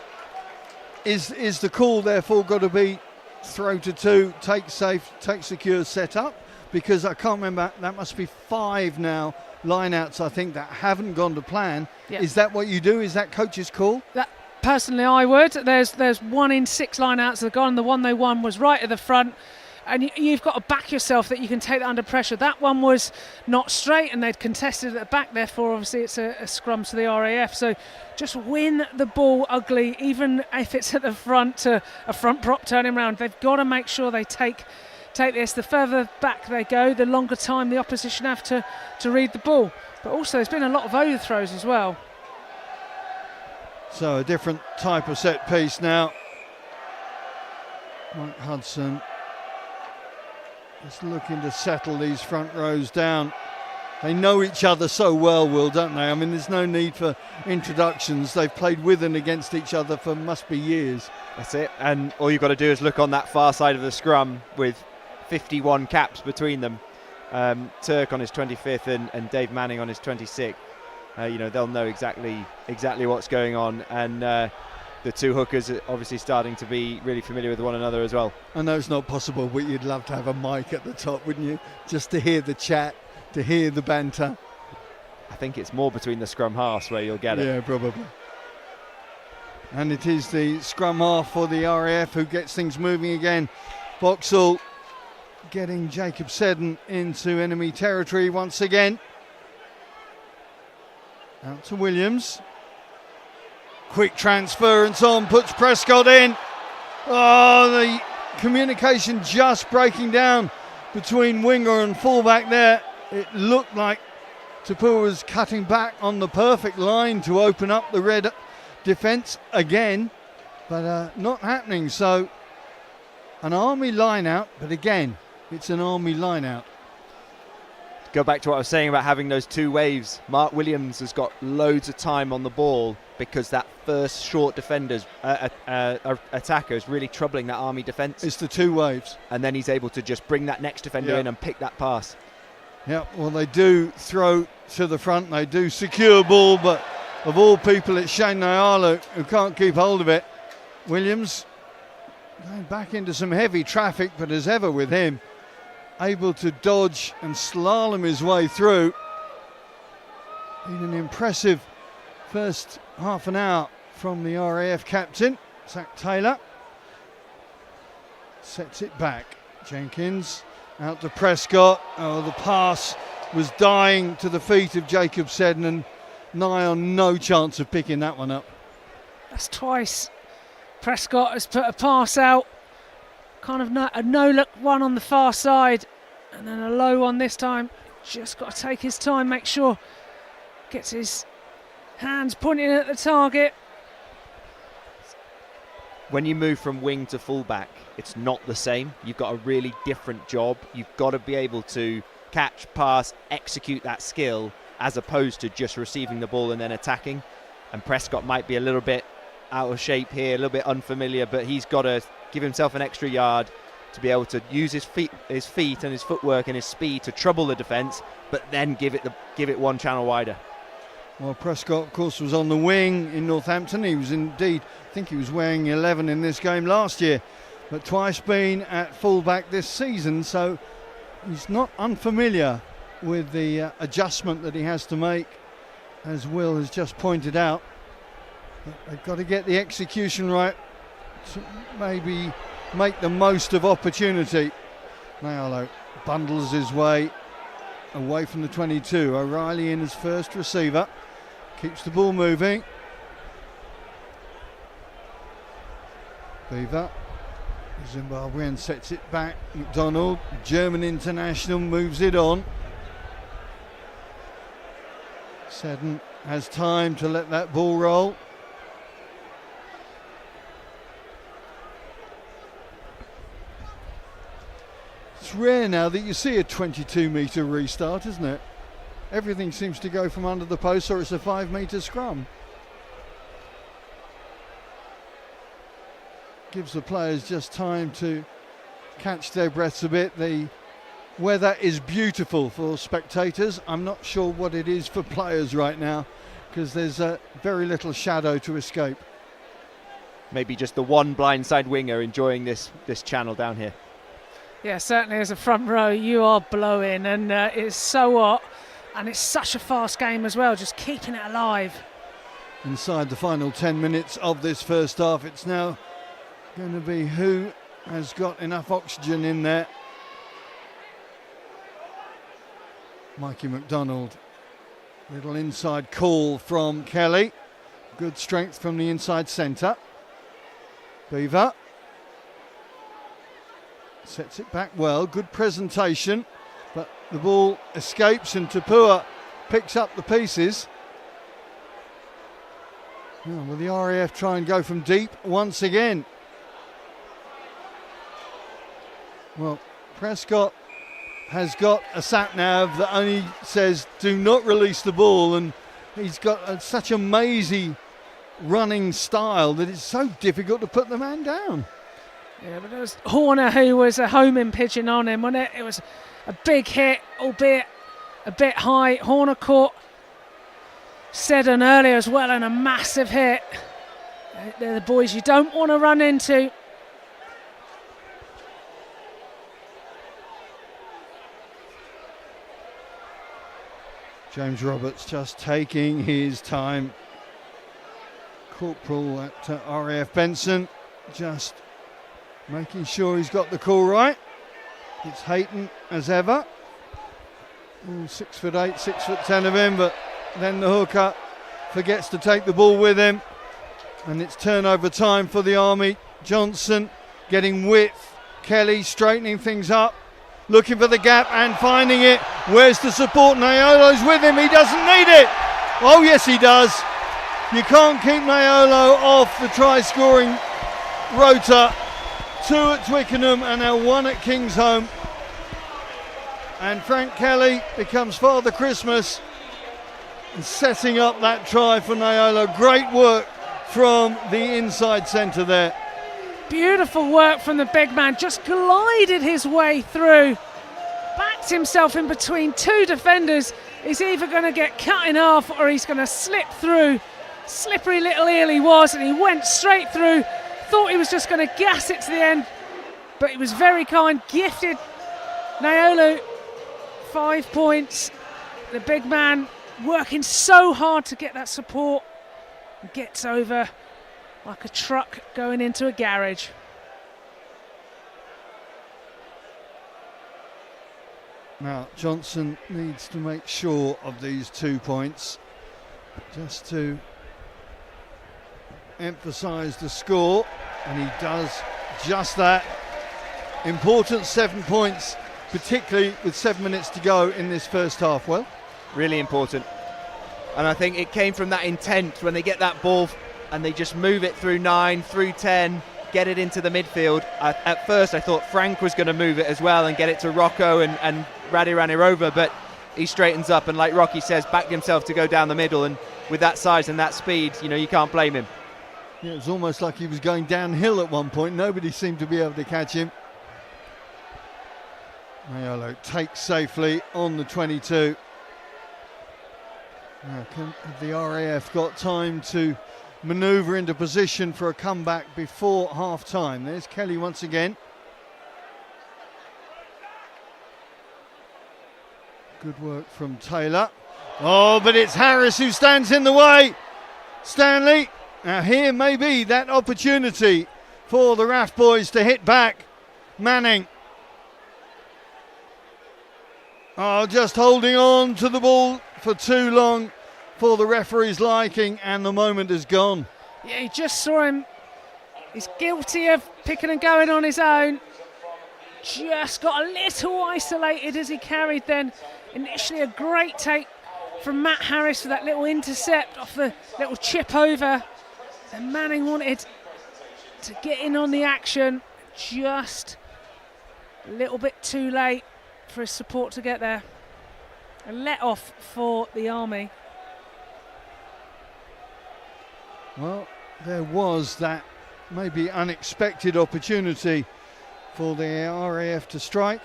is the call therefore got to be throw to 2, take safe, take secure, set up? Because I can't remember, that must be 5 now line-outs, I think, that haven't gone to plan. Yeah. Is that what you do? Is that coach's call? That, personally, I would. There's 1 in 6 line-outs that have gone. The one they won was right at the front. And you've got to back yourself that you can take that under pressure. That one was not straight and they'd contested at the back, therefore obviously it's a scrum to the RAF. So just win the ball ugly, even if it's at the front to a front prop turning around. They've got to make sure they take this. The further back they go, the longer time the opposition have to read the ball. But also there's been a lot of overthrows as well. So a different type of set piece now. Mike Hudson just looking to settle these front rows down. They know each other so well, Will, don't they? I mean, there's no need for introductions. They've played with and against each other for must be years. That's it. And all you've got to do is look on that far side of the scrum with 51 caps between them. Turk on his 25th and Dave Manning on his 26th. They'll know exactly what's going on. And the 2 hookers are obviously starting to be really familiar with one another as well. I know it's not possible, but you'd love to have a mic at the top, wouldn't you? Just to hear the chat, to hear the banter. I think it's more between the scrum halves where you'll get it. Yeah, probably. And it is the scrum half for the RAF who gets things moving again. Vauxhall getting Jacob Seddon into enemy territory once again. Out to Williams. Quick transference on, puts Prescott in. Oh, the communication just breaking down between winger and fullback there. It looked like Tapua was cutting back on the perfect line to open up the red defence again, but not happening. So an Army line out, but again, it's an Army line out. Go back to what I was saying about having those 2 waves. Mark Williams has got loads of time on the ball because that first short attacker is really troubling that Army defence. It's the 2 waves. And then he's able to just bring that next defender in and pick that pass. Yeah, well, they do throw to the front. They do secure ball, but of all people, it's Shane Nyala who can't keep hold of it. Williams going back into some heavy traffic, but as ever with him, able to dodge and slalom his way through. Been an impressive first half an hour from the RAF captain, Zach Taylor. Sets it back. Jenkins out to Prescott. Oh, the pass was dying to the feet of Jacob Seddon and nigh on no chance of picking that one up. That's twice. Prescott has put a pass out. Kind of a no-look one on the far side and then a low one this time. Just got to take his time, make sure gets his hands pointing at the target. When you move from wing to fullback, it's not the same. You've got a really different job. You've got to be able to catch, pass, execute that skill as opposed to just receiving the ball and then attacking. And Prescott might be a little bit out of shape here, a little bit unfamiliar, but he's got to give himself an extra yard to be able to use his feet and his footwork and his speed to trouble the defence, but then give it one channel wider. Well, Prescott, of course, was on the wing in Northampton. He was indeed, I think he was wearing 11 in this game last year, but twice been at fullback this season, so he's not unfamiliar with the adjustment that he has to make, as Will has just pointed out. But they've got to get the execution right to maybe make the most of opportunity. Nyalo bundles his way away from the 22. O'Reilly in as first receiver. Keeps the ball moving. Beaver, Zimbabwean, sets it back. McDonald, German international, moves it on. Seddon has time to let that ball roll. It's rare now that you see a 22-metre restart, isn't it? Everything seems to go from under the post, or it's a 5-metre scrum. Gives the players just time to catch their breaths a bit. The weather is beautiful for spectators. I'm not sure what it is for players right now, because there's very little shadow to escape. Maybe just the one blindside winger enjoying this channel down here. Yeah, certainly as a front row, you are blowing, and it's so hot, and it's such a fast game as well, just keeping it alive. Inside the final 10 minutes of this first half, it's now going to be who has got enough oxygen in there. Mikey McDonald, little inside call from Kelly, good strength from the inside centre. Beaver sets it back well, good presentation, but the ball escapes and Tapua picks up the pieces. Now, will the RAF try and go from deep once again? Well, Prescott has got a sat-nav that only says do not release the ball, and he's got such a mazy running style that it's so difficult to put the man down. Yeah, but it was Horner who was a homing pigeon on him, wasn't it? It was a big hit, albeit a bit high. Horner caught Seddon earlier as well, and a massive hit. They're the boys you don't want to run into. James Roberts just taking his time. Corporal at RAF Benson just making sure he's got the call right. It's Hayton as ever. 6'8", 6'10" of him, but then the hooker forgets to take the ball with him, and it's turnover time for the Army. Johnson getting width. Kelly straightening things up, looking for the gap and finding it. Where's the support? Naiolo's with him. He doesn't need it. Oh yes, he does. You can't keep Naiolo off the try-scoring rota. 2 at Twickenham and now 1 at Kingsholm. And Frank Kelly becomes Father Christmas and setting up that try for Naiolo. Great work from the inside centre there. Beautiful work from the big man, just glided his way through, backed himself in between 2 defenders. He's either going to get cut in half or he's going to slip through. Slippery little eel he was, and he went straight through. Thought he was just going to gas it to the end, but he was very kind, gifted Naiolo 5 points. The big man working so hard to get that support, and gets over like a truck going into a garage. Now Johnson needs to make sure of these 2 points just to emphasise the score, and he does just that. Important 7 points, particularly with 7 minutes to go in this first half. Well, really important, and I think it came from that intent when they get that ball and they just move it through 9, through 10, get it into the midfield. At first I thought Frank was going to move it as well and get it to Rocco and Radiranirova, but he straightens up and, like Rocky says, backed himself to go down the middle, and with that size and that speed, you can't blame him. Yeah, it was almost like he was going downhill at one point. Nobody seemed to be able to catch him. Naiolo takes safely on the 22. Now, have the RAF got time to manoeuvre into position for a comeback before half-time? There's Kelly once again. Good work from Taylor. Oh, but it's Harris who stands in the way. Stanley. Now here may be that opportunity for the RAF boys to hit back. Manning. Oh, just holding on to the ball for too long for the referee's liking, and the moment is gone. Yeah, you just saw him. He's guilty of picking and going on his own. Just got a little isolated as he carried then. Initially a great take from Matt Harris for that little intercept off the little chip over. And Manning wanted to get in on the action. Just A little bit too late for his support to get there. A let off for the Army. Well, there was that maybe unexpected opportunity for the RAF to strike.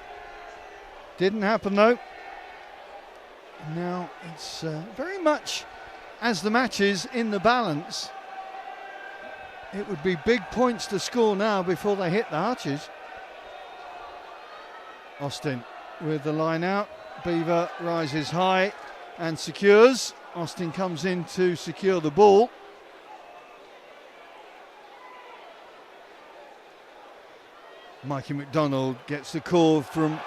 Didn't happen though. Now it's very much as the match is in the balance. It would be big points to score now before they hit the hutches. Austin with the line out. Beaver rises high and secures. Austin comes in to secure the ball. Mikey McDonald gets the call from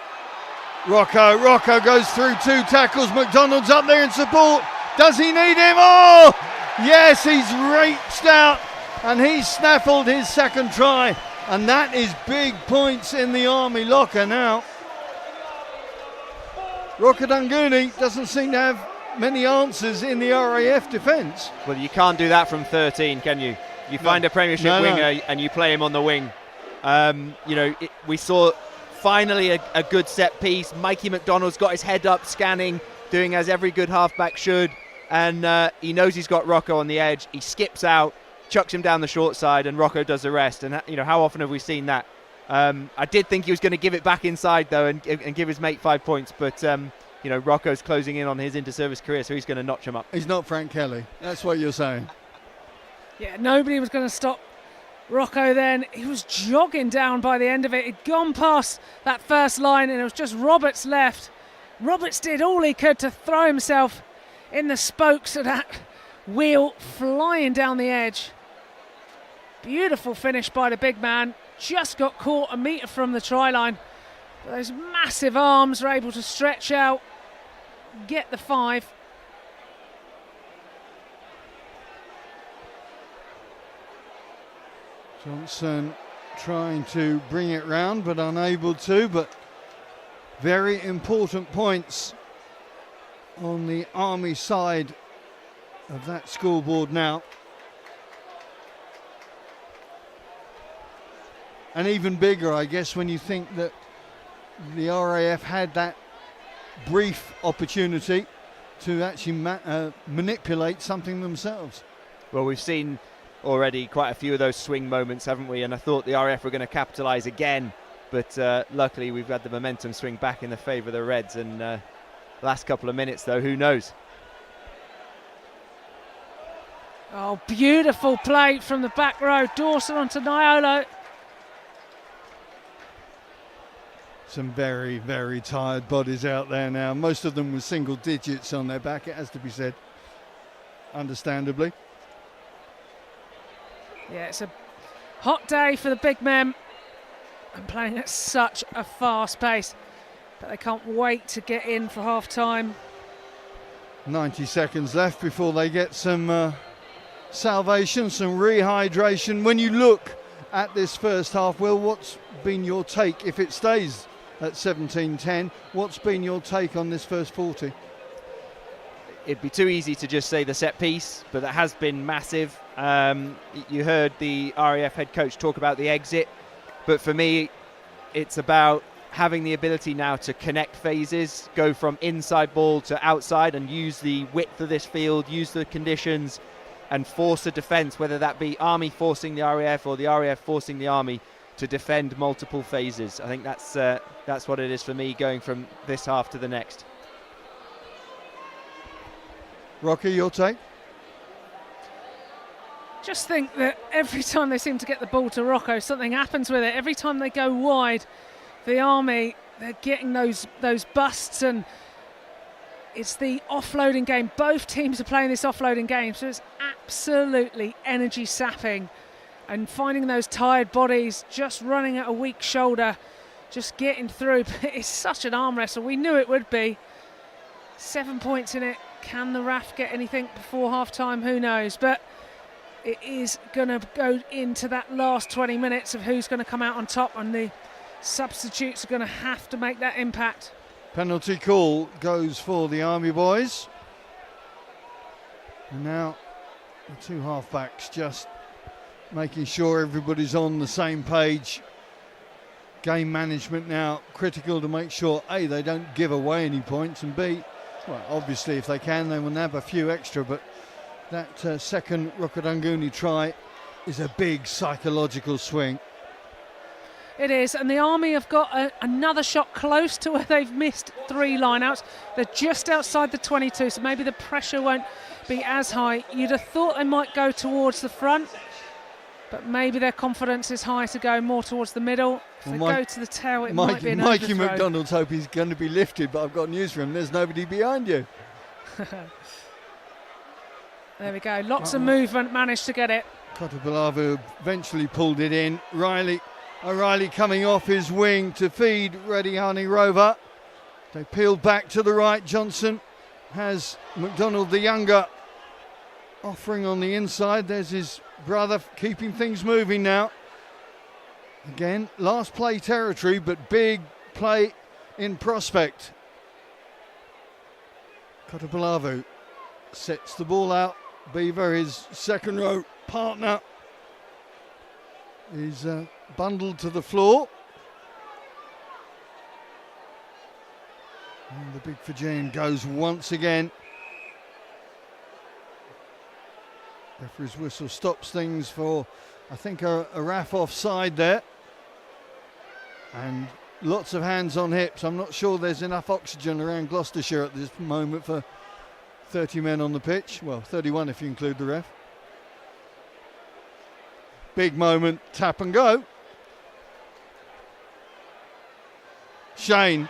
Rocco. Rocco goes through 2 tackles. McDonald's up there in support. Does he need him? Oh, yes, he's reached out and he's snaffled his second try. And that is big points in the Army locker now. Rocco Dunguni doesn't seem to have many answers in the RAF defence. Well, you can't do that from 13, can you? You find a Premiership winger and you play him on the wing. We saw finally a good set piece. Mikey McDonald's got his head up, scanning, doing as every good halfback should. And he knows he's got Rocco on the edge. He skips out, chucks him down the short side, and Rocco does the rest. And, how often have we seen that? I did think he was going to give it back inside, though, and give his mate 5 points. But, Rocco's closing in on his inter-service career, so he's going to notch him up. He's not Frank Kelly. That's what you're saying. Yeah, nobody was going to stop Rocco then. He was jogging down by the end of it. He'd gone past that first line, and it was just Roberts left. Roberts did all he could to throw himself in the spokes of that wheel, flying down the edge. Beautiful finish by the big man. Just got caught a metre from the try line. But those massive arms were able to stretch out, get the 5. Johnson trying to bring it round but unable to, but very important points on the Army side of that scoreboard now. And even bigger, I guess, when you think that the RAF had that brief opportunity to actually manipulate something themselves. Well, we've seen already quite a few of those swing moments, haven't we? And I thought the RAF were going to capitalise again, but luckily we've had the momentum swing back in the favour of the Reds. And last couple of minutes, though, who knows? Oh, beautiful play from the back row. Dawson onto Nyolo. Some very, very tired bodies out there now. Most of them with single digits on their back, it has to be said, understandably. Yeah, it's a hot day for the big men and playing at such a fast pace. But they can't wait to get in for half time. 90 seconds left before they get some salvation, some rehydration. When you look at this first half, Will, what's been your take if it stays at 17-10? What's been your take on this first 40? It'd be too easy to just say the set piece, but that has been massive. You heard the RAF head coach talk about the exit, but for me, it's about having the ability now to connect phases, go from inside ball to outside and use the width of this field, use the conditions and force a defence, whether that be Army forcing the RAF or the RAF forcing the Army to defend multiple phases. I think that's what it is for me going from this half to the next. Rocky, your take? Just think that every time they seem to get the ball to Rocco, something happens with it. Every time they go wide, the Army, they're getting those busts, and it's the offloading game. Both teams are playing this offloading game, so it's absolutely energy sapping. And finding those tired bodies, just running at a weak shoulder, just getting through. But it's such an arm wrestle. We knew it would be. 7 points in it. Can the RAF get anything before half-time? Who knows? But it is going to go into that last 20 minutes of who's going to come out on top, and the substitutes are going to have to make that impact. Penalty call goes for the Army boys. And now the two halfbacks just making sure everybody's on the same page game management now critical to make sure A, they don't give away any points, and B, well, obviously if they can they will nab a few extra, but that second Rokadanguni try is a big psychological swing. It is, and the Army have got another shot close to where they've missed 3 lineouts. They're just outside the 22, so maybe the pressure won't be as high. You'd have thought they might go towards the front, but maybe their confidence is high to go more towards the middle. If they go to the tail, it might be an Mikey overthrow. McDonald's hope he's going to be lifted, but I've got news for him. There's nobody behind you. There we go. Lots of movement, managed to get it. Kotopalavu eventually pulled it in. O'Reilly coming off his wing to feed Redihani Rover. They peeled back to the right. Johnson has McDonald the younger offering on the inside. There's his brother keeping things moving now. Again, last play territory, but big play in prospect. Kotopalavu sets the ball out. Beaver, his second row partner, is bundled to the floor. And the big Fijian goes once again. Referee's whistle stops things for, I think, a RAF offside there. And lots of hands on hips. I'm not sure there's enough oxygen around Gloucestershire at this moment for 30 men on the pitch. Well, 31 if you include the ref. Big moment, tap and go. Shane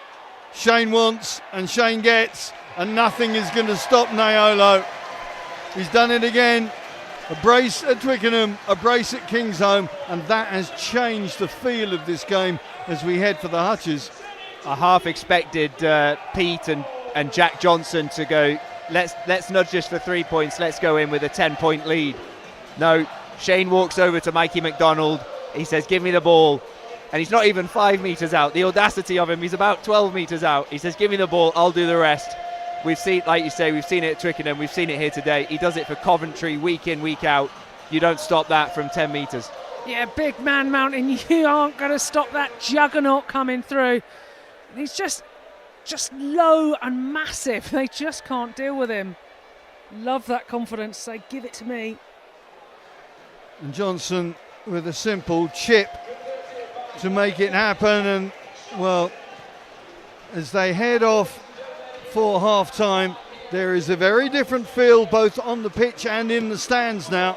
wants and Shane gets, and nothing is going to stop Naiolo. He's done it again. A brace at Twickenham, a brace at Kingsholm, and that has changed the feel of this game as we head for the hutches. I half expected Pete and Jack Johnson to go, let's nudge this for 3 points, let's go in with a 10-point lead. No, Shane walks over to Mikey McDonald, he says, give me the ball, and he's not even 5 metres out. The audacity of him, he's about 12 metres out. He says, give me the ball, I'll do the rest. We've seen, like you say, we've seen it at Twickenham, we've seen it here today. He does it for Coventry week in, week out. You don't stop that from 10 metres. Yeah, big man mountain, you aren't going to stop that juggernaut coming through. He's just low and massive. They just can't deal with him. Love that confidence. Say, give it to me. And Johnson with a simple chip to make it happen. And, well, as they head off for half-time, there is a very different feel both on the pitch and in the stands now,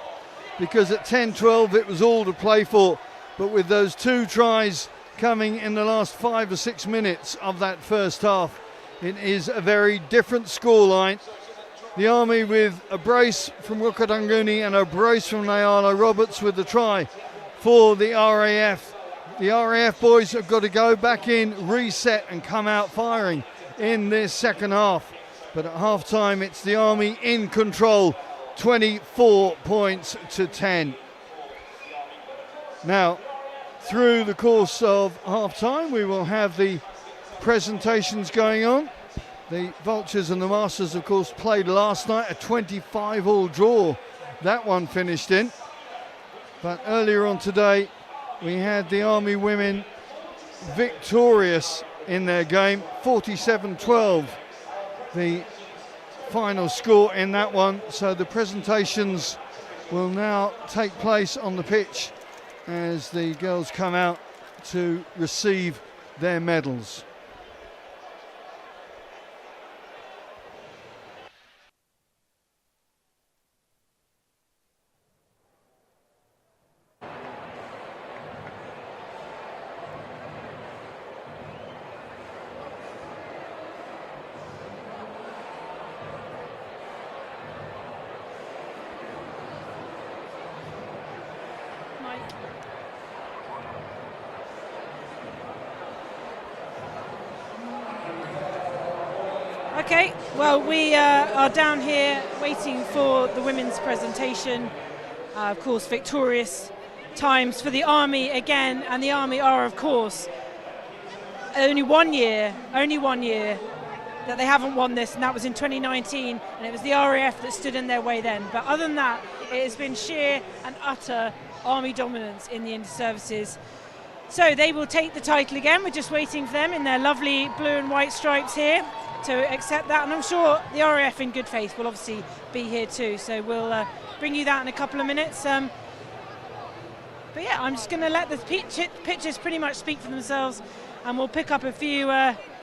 because at 10-12 it was all to play for. But with those 2 tries coming in the last 5 or 6 minutes of that first half, it is a very different scoreline. The Army with a brace from Rukadanguni and a brace from Nayala Roberts with the try for the RAF. The RAF boys have got to go back in, reset and come out firing in this second half. But at half-time it's the Army in control, 24 points to 10. Now, through the course of half-time, we will have the presentations going on. The Vultures and the Masters, of course, played last night, a 25-all draw. That one finished in. But earlier on today, we had the Army women victorious in their game, 47-12. The final score in that one. So the presentations will now take place on the pitch as the girls come out to receive their medals. Okay, well, we are down here waiting for the women's presentation. Of course, victorious times for the Army again, and the Army are, of course, only one year that they haven't won this, and that was in 2019, and it was the RAF that stood in their way then. But other than that, it has been sheer and utter Army dominance in the inter-services. So they will take the title again. We're just waiting for them in their lovely blue and white stripes here to accept that, and I'm sure the RAF in good faith will obviously be here too, so we'll bring you that in a couple of minutes. But yeah, I'm just going to let the pictures pretty much speak for themselves, and we'll pick up a few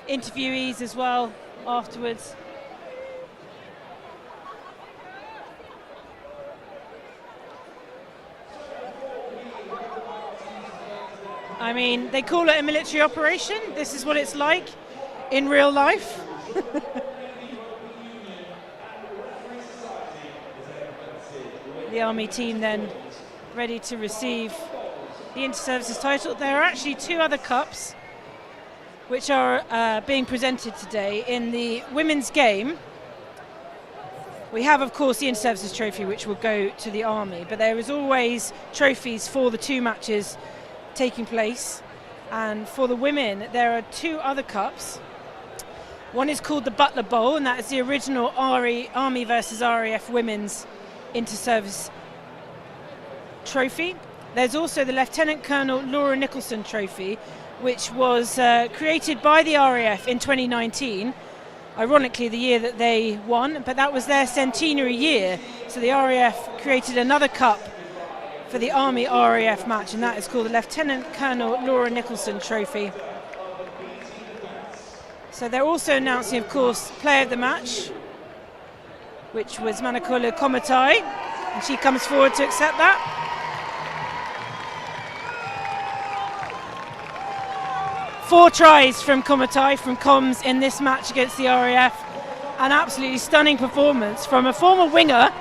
interviewees as well afterwards. I mean, they call it a military operation. This is what it's like in real life. The Army team then ready to receive the Inter-Services title. There are actually 2 other cups which are being presented today in the women's game. We have, of course, the Inter-Services trophy, which will go to the Army, but there is always trophies for the 2 matches taking place. And for the women, there are 2 other cups. One is called the Butler Bowl, and that is the original Army versus RAF women's inter-service trophy. There's also the Lieutenant Colonel Laura Nicholson trophy, which was created by the RAF in 2019, ironically the year that they won, but that was their centenary year, so the RAF created another cup for the Army RAF match, and that is called the Lieutenant Colonel Laura Nicholson trophy. So they're also announcing, of course, player of the match, which was Manakolo Komatai, and she comes forward to accept that. Four tries from Komatai, from Coms, in this match against the RAF. An absolutely stunning performance from a former winger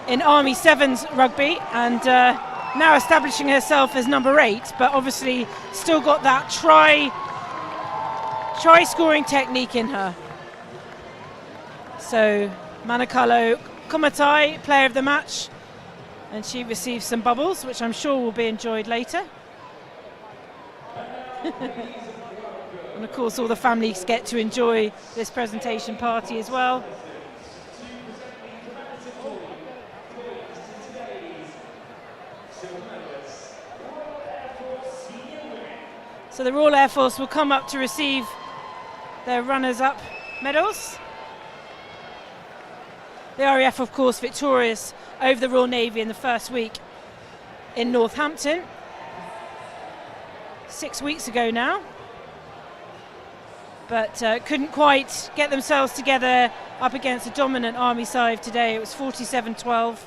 in Army 7's rugby, and now establishing herself as number 8, but obviously still got that try scoring technique in her. So Manakolo Komatai, player of the match, and she receives some bubbles, which I'm sure will be enjoyed later. And of course all the families get to enjoy this presentation party as well. So the Royal Air Force will come up to receive their runners-up medals. The RAF, of course, victorious over the Royal Navy in the first week in Northampton 6 weeks ago now, but couldn't quite get themselves together up against a dominant Army side today. It was 47-12.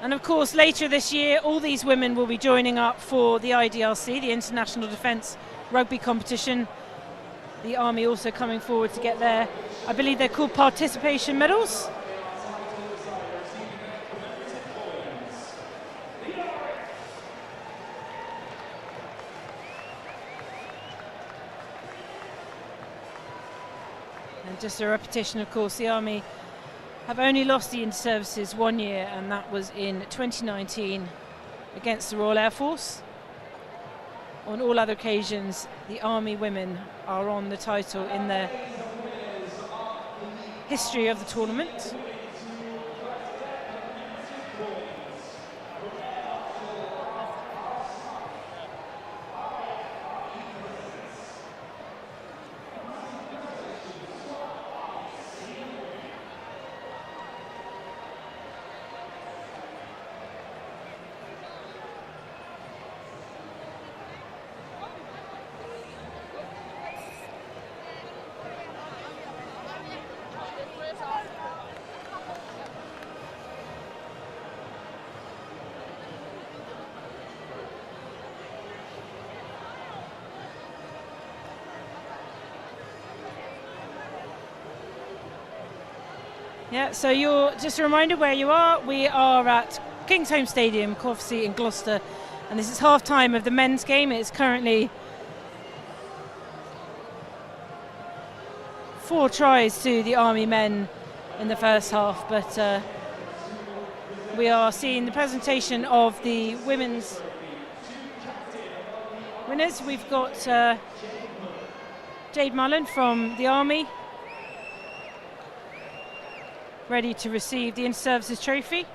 And of course, later this year, all these women will be joining up for the IDRC, the International Defence Rugby Competition. The Army also coming forward to get their, I believe they're called participation medals. And just a repetition, of course, the Army have only lost the Inter-Services 1 year, and that was in 2019 against the Royal Air Force. On all other occasions, the Army women are on the title in the history of the tournament. Yeah, so you're just a reminder where you are. We are at Kingsholm Stadium, obviously in Gloucester, and this is half time of the men's game. It's currently 4 tries to the Army men in the first half, but we are seeing the presentation of the women's winners. We've got Jade Mullen from the Army, ready to receive the Inter-Services Trophy.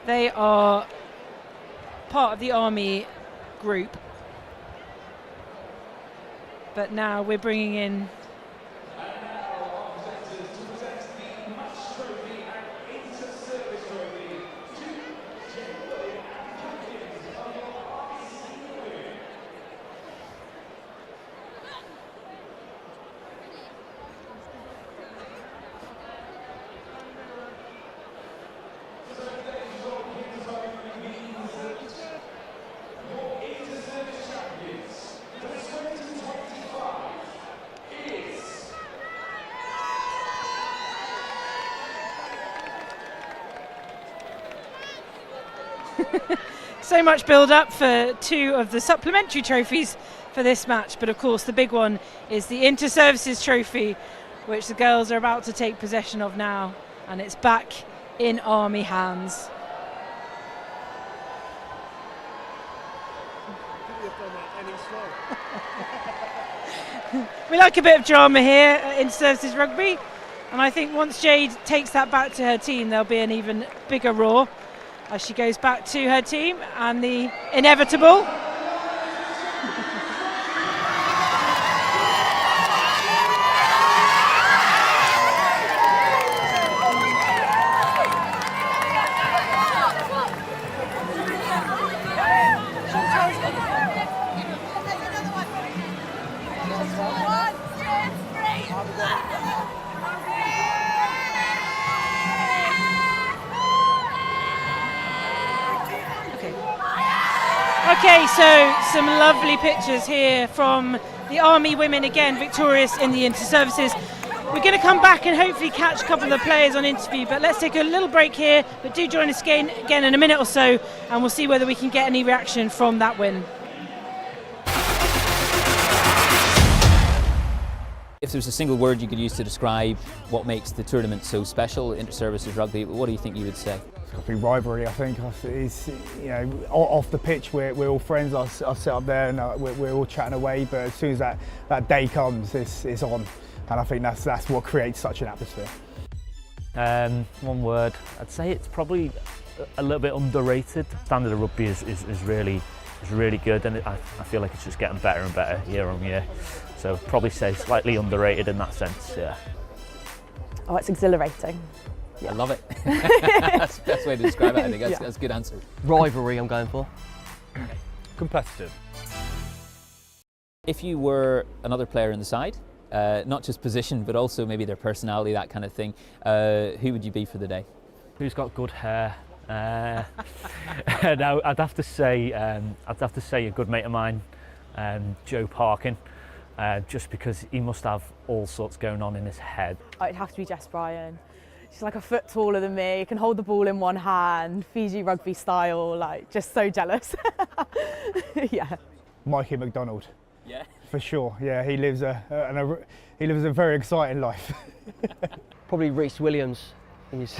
They are part of the Army group, but now we're bringing in so much build up for two of the supplementary trophies for this match, but of course the big one is the Inter-Services Trophy, which the girls are about to take possession of now, and it's back in Army hands. We like a bit of drama here at Inter-Services Rugby, and I think once Jade takes that back to her team, there'll be an even bigger roar as she goes back to her team, and the inevitable. Okay, so some lovely pictures here from the Army women, again victorious in the Inter-Services. We're going to come back and hopefully catch a couple of the players on interview, but let's take a little break here, but do join us again in a minute or so, and we'll see whether we can get any reaction from that win. If there's a single word you could use to describe what makes the tournament so special, Inter-Services Rugby, what do you think you would say? It's got to be rivalry, I think. It's, you know, off the pitch we're all friends. I sit up there and we're all chatting away, but as soon as that day comes, it's on, and I think that's what creates such an atmosphere. One word, I'd say it's probably a little bit underrated. Standard of rugby is really good, and I feel like it's just getting better and better year on year. So probably say slightly underrated in that sense, yeah. Oh, it's exhilarating. Yeah. I love it. That's the best way to describe it, I think. That's a good answer. Rivalry I'm going for. Competitive. If you were another player in the side, not just position, but also maybe their personality, that kind of thing, who would you be for the day? Who's got good hair? No, I'd have to say a good mate of mine, Joe Parkin, just because he must have all sorts going on in his head. It'd have to be Jess Bryan. She's like a foot taller than me, can hold the ball in one hand, Fiji rugby style, like just so jealous. Yeah. Mikey McDonald. Yeah. For sure. Yeah, he lives a very exciting life. Probably Reece Williams. He's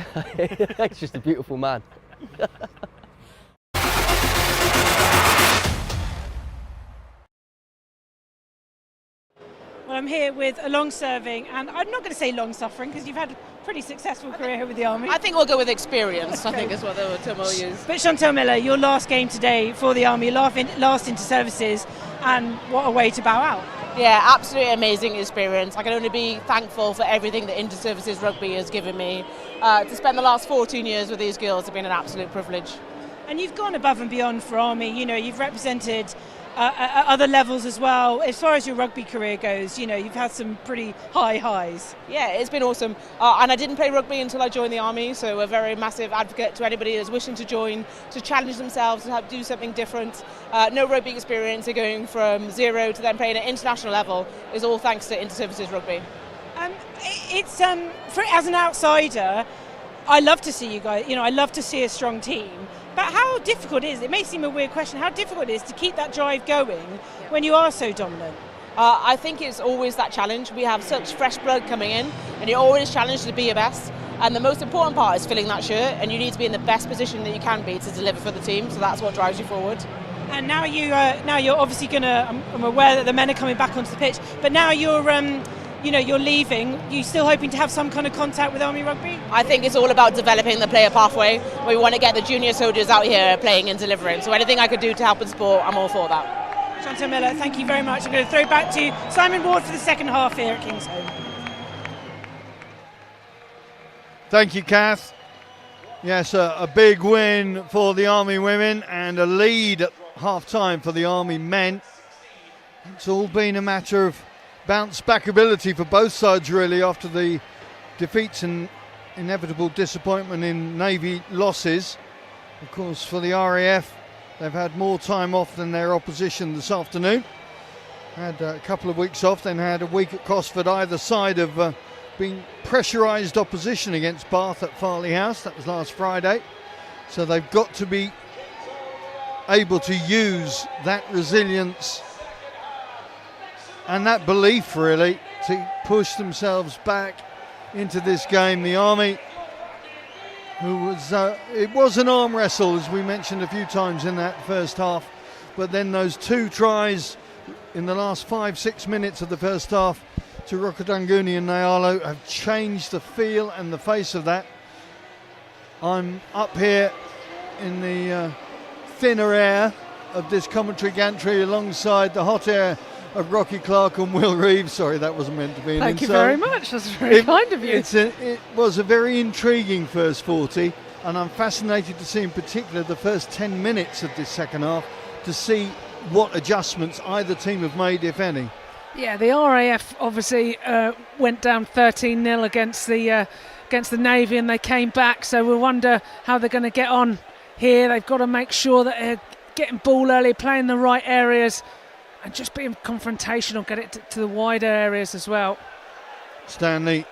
just a beautiful man. Well, I'm here with a long-serving, and I'm not going to say long-suffering because you've had a pretty successful career here with the Army. I think we'll go with experience, I think is what the term we'll use. But Chantal Miller, your last game today for the Army, last Inter-Services, and what a way to bow out. Yeah, absolutely amazing experience. I can only be thankful for everything that Inter-Services Rugby has given me. To spend the last 14 years with these girls has been an absolute privilege. And you've gone above and beyond for Army, you know, you've represented at other levels as well. As far as your rugby career goes, you know, you've had some pretty high highs. Yeah, it's been awesome. And I didn't play rugby until I joined the Army, so a very massive advocate to anybody who's wishing to join, to challenge themselves, to do something different. No rugby experience, they're going from zero to then playing at international level, is all thanks to Inter-Services Rugby. It's as an outsider, I love to see you guys, you know, I love to see a strong team. But how difficult is it? It may seem a weird question, how difficult it is to keep that drive going when you are so dominant? I think it's always that challenge. We have such fresh blood coming in, and you're always challenged to be your best. And the most important part is filling that shirt, and you need to be in the best position that you can be to deliver for the team. So that's what drives you forward. And now you're obviously I'm aware that the men are coming back onto the pitch, but now you're leaving. You're still hoping to have some kind of contact with Army Rugby? I think it's all about developing the player pathway. We want to get the junior soldiers out here playing and delivering. So anything I could do to help and support, I'm all for that. Chantal Miller, thank you very much. I'm going to throw back to Simon Ward for the second half here at Kingsholm. Thank you, Kath. Yes, a big win for the Army women and a lead at half-time for the Army men. It's all been a matter of bounce-back ability for both sides, really, after the defeats and inevitable disappointment in Navy losses. Of course, for the RAF, they've had more time off than their opposition this afternoon. Had a couple of weeks off, then had a week at Cosford, either side of being pressurised opposition against Bath at Farley House. That was last Friday. So they've got to be able to use that resilience and that belief, really, to push themselves back into this game. The Army, it was an arm wrestle, as we mentioned a few times in that first half, but then those two tries in the last 5-6 minutes of the first half to Rokodunguni and Nyalo have changed the feel and the face of that. I'm up here in the thinner air of this commentary gantry alongside the hot air of Rocky Clark and Will Reeves. Sorry, that wasn't meant to be an Thank you insult. very much. That's very kind of you. It was a very intriguing first 40, and I'm fascinated to see in particular the first 10 minutes of this second half to see what adjustments either team have made, if any. Yeah, the RAF obviously went down 13-0 against the Navy, and they came back. So we'll wonder how they're going to get on here. They've got to make sure that they're getting ball early, playing the right areas, and just being confrontational, get it to the wider areas as well. Stanley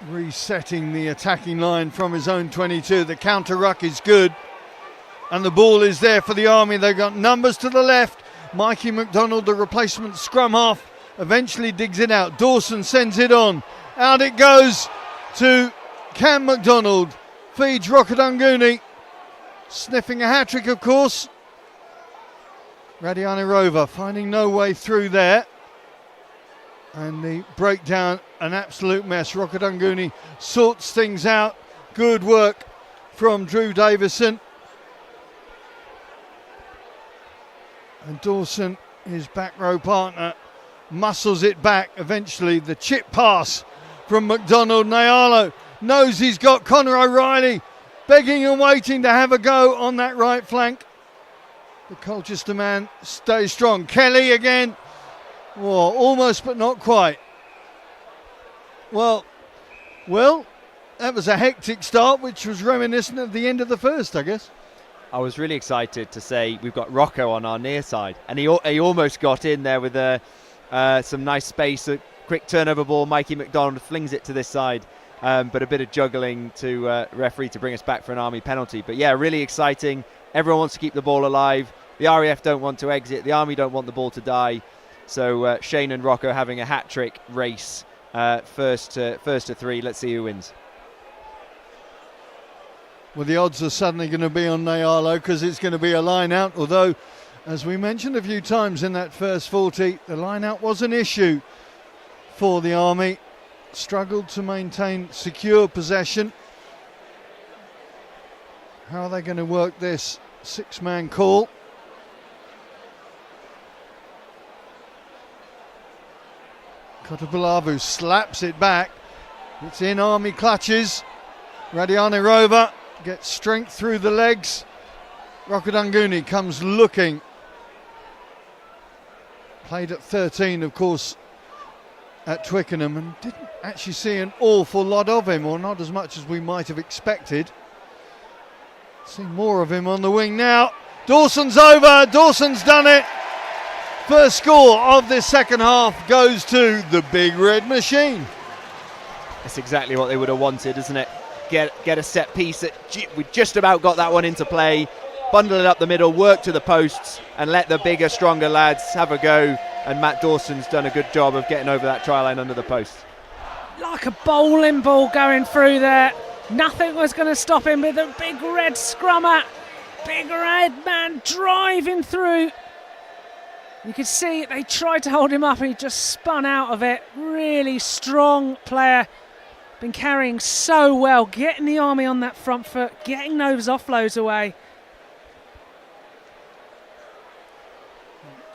resetting the attacking line from his own 22. The counter ruck is good, and the ball is there for the Army. They've got numbers to the left. Mikey McDonald, the replacement scrum half, eventually digs it out. Dawson sends it on. Out it goes to Cam McDonald. Feeds Rokodunguni. Sniffing a hat-trick, of course. Radiani Rover finding no way through there. And the breakdown, an absolute mess. Rokodunguni sorts things out. Good work from Drew Davison. And Dawson, his back row partner, muscles it back. Eventually, the chip pass from McDonald. Nyalo knows he's got Connor O'Reilly begging and waiting to have a go on that right flank. The Colchester man stays strong. Kelly again. Oh, almost but not quite. Well, that was a hectic start, which was reminiscent of the end of the first, I guess. I was really excited to say we've got Rocco on our near side, and he almost got in there with some nice space, a quick turnover ball. Mikey McDonald flings it to this side, but a bit of juggling to referee to bring us back for an Army penalty. But yeah, really exciting. Everyone wants to keep the ball alive. The RAF don't want to exit. The Army don't want the ball to die. So Shane and Rocco having a hat-trick race, first to three. Let's see who wins. Well, the odds are suddenly going to be on Nyalo because it's going to be a line out. Although, as we mentioned a few times in that first 40, the line out was an issue for the Army. Struggled to maintain secure possession. How are they going to work this six-man call? Kotopulavu slaps it back. It's in Army clutches. Radiani Rover gets strength through the legs. Rokodunguni comes looking. Played at 13, of course, at Twickenham, and didn't actually see an awful lot of him, or not as much as we might have expected. See more of him on the wing now. Dawson's over. Dawson's done it. First score of this second half goes to the Big Red Machine. That's exactly what they would have wanted, isn't it? Get a set piece. We just about got that one into play. Bundle it up the middle, work to the posts, and let the bigger, stronger lads have a go. And Matt Dawson's done a good job of getting over that try line under the post. like a bowling ball going through there. Nothing was going to stop him with a big red scrummer. Big red man driving through. You could see they tried to hold him up and he just spun out of it. Really strong player. Been carrying so well, getting the Army on that front foot, getting those offloads away.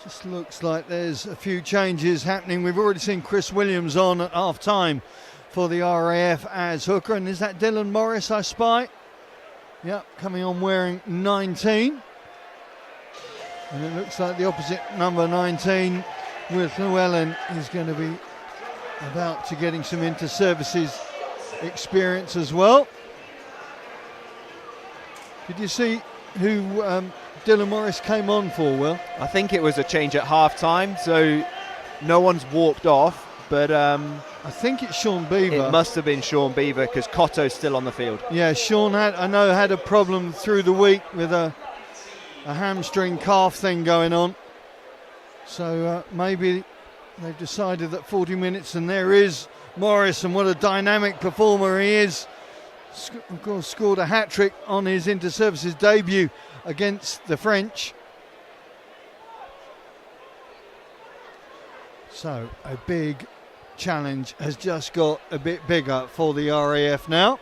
Just looks like there's a few changes happening. We've already seen Chris Williams on at half time for the RAF as hooker. And is that Dylan Morris I spy? Yep, coming on wearing 19. And it looks like the opposite number 19 with Llewellyn is going to be about to getting some inter-services experience as well. Did you see who Dylan Morris came on for, Will? I think it was a change at half-time, so no one's walked off, but I think it's Sean Beaver. It must have been Sean Beaver because Cotto's still on the field. Yeah, Sean had a problem through the week with a hamstring calf thing going on. So maybe they've decided that 40 minutes, and there is Morris, and what a dynamic performer he is. Of course, scored a hat-trick on his inter-services debut against the French. So a big challenge has just got a bit bigger for the RAF now.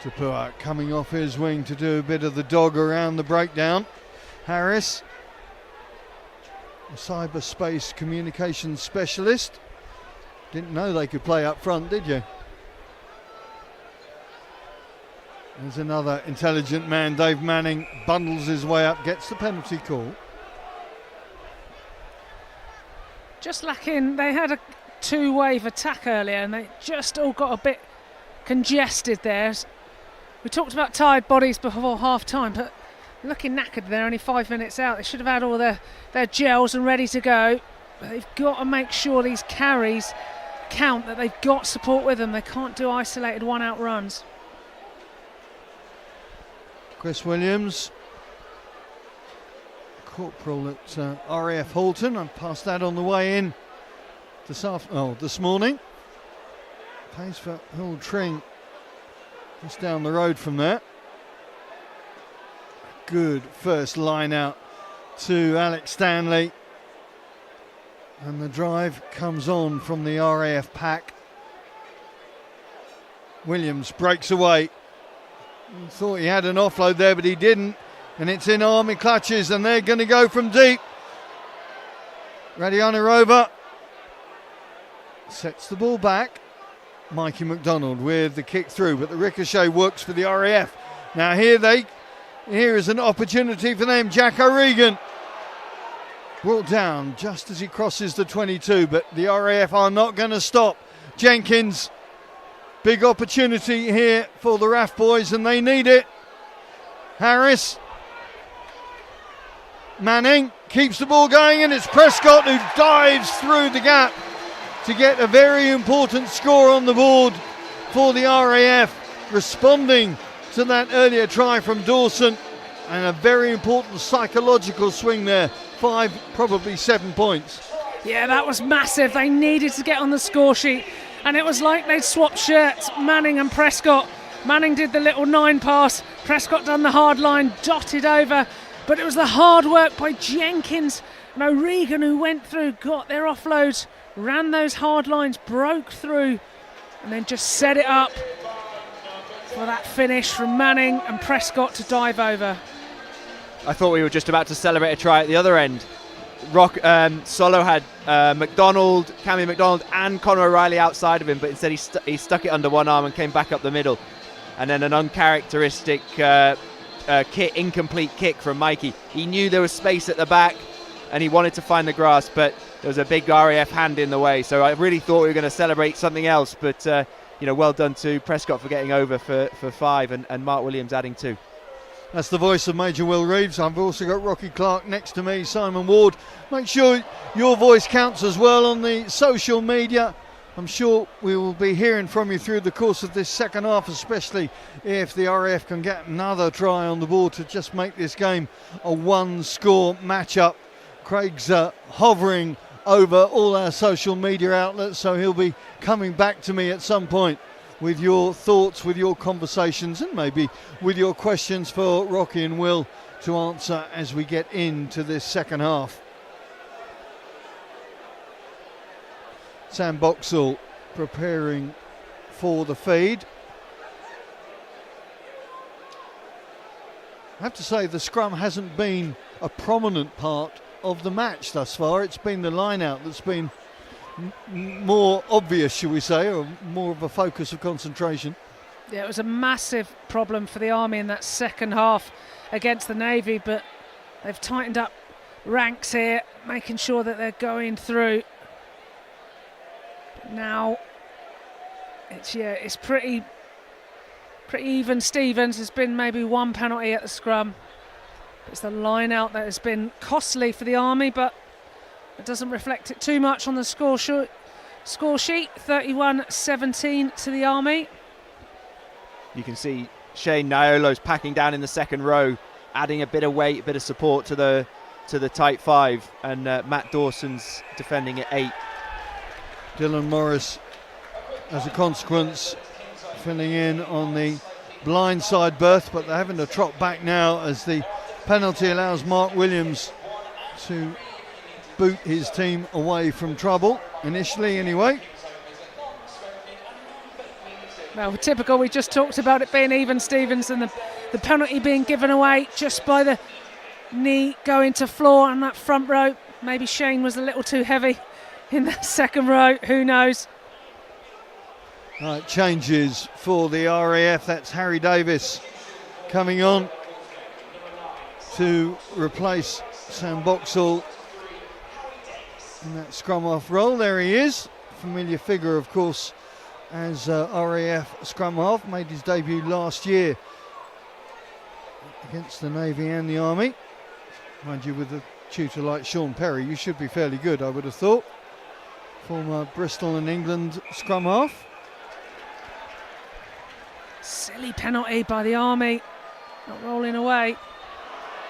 Tapua coming off his wing to do a bit of the dog around the breakdown. Harris, a cyberspace communications specialist. Didn't know they could play up front, did you? There's another intelligent man, Dave Manning, bundles his way up, gets the penalty call. Just lacking, they had a two-wave attack earlier and they just all got a bit congested there. We talked about tired bodies before half-time, but looking knackered, they're only 5 minutes out. They should have had all their gels and ready to go. But they've got to make sure these carries count, that they've got support with them. They can't do isolated one-out runs. Chris Williams, corporal at RAF Halton. I passed that on the way in this morning. Pays for Hull Tring, just down the road from there. Good first line out to Alex Stanley. And the drive comes on from the RAF pack. Williams breaks away. He thought he had an offload there, but he didn't. And it's in Army clutches, and they're going to go from deep. Radianarova sets the ball back. Mikey McDonald with the kick through, but the ricochet works for the RAF. Now here is an opportunity for them. Jack O'Regan brought down just as he crosses the 22, but the RAF are not going to stop. Jenkins, big opportunity here for the RAF boys, and they need it. Harris, Manning keeps the ball going, and it's Prescott who dives through the gap to get a very important score on the board for the RAF, responding to that earlier try from Dawson, and a very important psychological swing there. 5, probably 7 points. Yeah, that was massive. They needed to get on the score sheet, and it was like they'd swapped shirts, Manning and Prescott. Manning did the little 9 pass, Prescott done the hard line, dotted over, but it was the hard work by Jenkins and O'Regan who went through, got their offloads, ran those hard lines, broke through, and then just set it up for that finish from Manning and Prescott to dive over. I thought we were just about to celebrate a try at the other end. Solo had Cammy McDonald and Conor O'Reilly outside of him, but instead he stuck it under one arm and came back up the middle. And then an uncharacteristic incomplete kick from Mikey. He knew there was space at the back and he wanted to find the grass, but there was a big RAF hand in the way. So I really thought we were going to celebrate something else, but well done to Prescott for getting over for 5 and Mark Williams adding 2. That's the voice of Major Will Reeves. I've also got Rocky Clark next to me, Simon Ward. Make sure your voice counts as well on the social media. I'm sure we will be hearing from you through the course of this second half, especially if the RAF can get another try on the board to just make this game a one-score matchup. Craig's hovering over all our social media outlets, so he'll be coming back to me at some point with your thoughts, with your conversations, and maybe with your questions for Rocky and Will to answer as we get into this second half. Sam Boxall preparing for the feed. I have to say the scrum hasn't been a prominent part of the match thus far. It's been the line out that's been more obvious, shall we say, or more of a focus of concentration. Yeah, it was a massive problem for the Army in that second half against the Navy, but they've tightened up ranks here, making sure that they're going through. Now it's pretty even Stevens. There's been maybe one penalty at the scrum. It's the line out that has been costly for the Army, but it doesn't reflect it too much on the score sheet. 31-17 to the Army. You can see Shane Nyolo's packing down in the second row, adding a bit of weight, a bit of support to the tight five, and Matt Dawson's defending at 8. Dylan Morris, as a consequence, filling in on the blindside berth, but they're having to trot back now as the penalty allows Mark Williams to boot his team away from trouble, initially anyway. Well, typical, we just talked about it being even Stevens and the penalty being given away just by the knee going to floor on that front row. Maybe Shane was a little too heavy in that second row, who knows. Right, changes for the RAF. That's Harry Davis coming on to replace Sam Boxall in that scrum half role. There he is, familiar figure of course as RAF scrum half, made his debut last year against the Navy and the Army. Mind you, with a tutor like Sean Perry, you should be fairly good, I would have thought. Former Bristol and England scrum half. Silly penalty by the Army, not rolling away.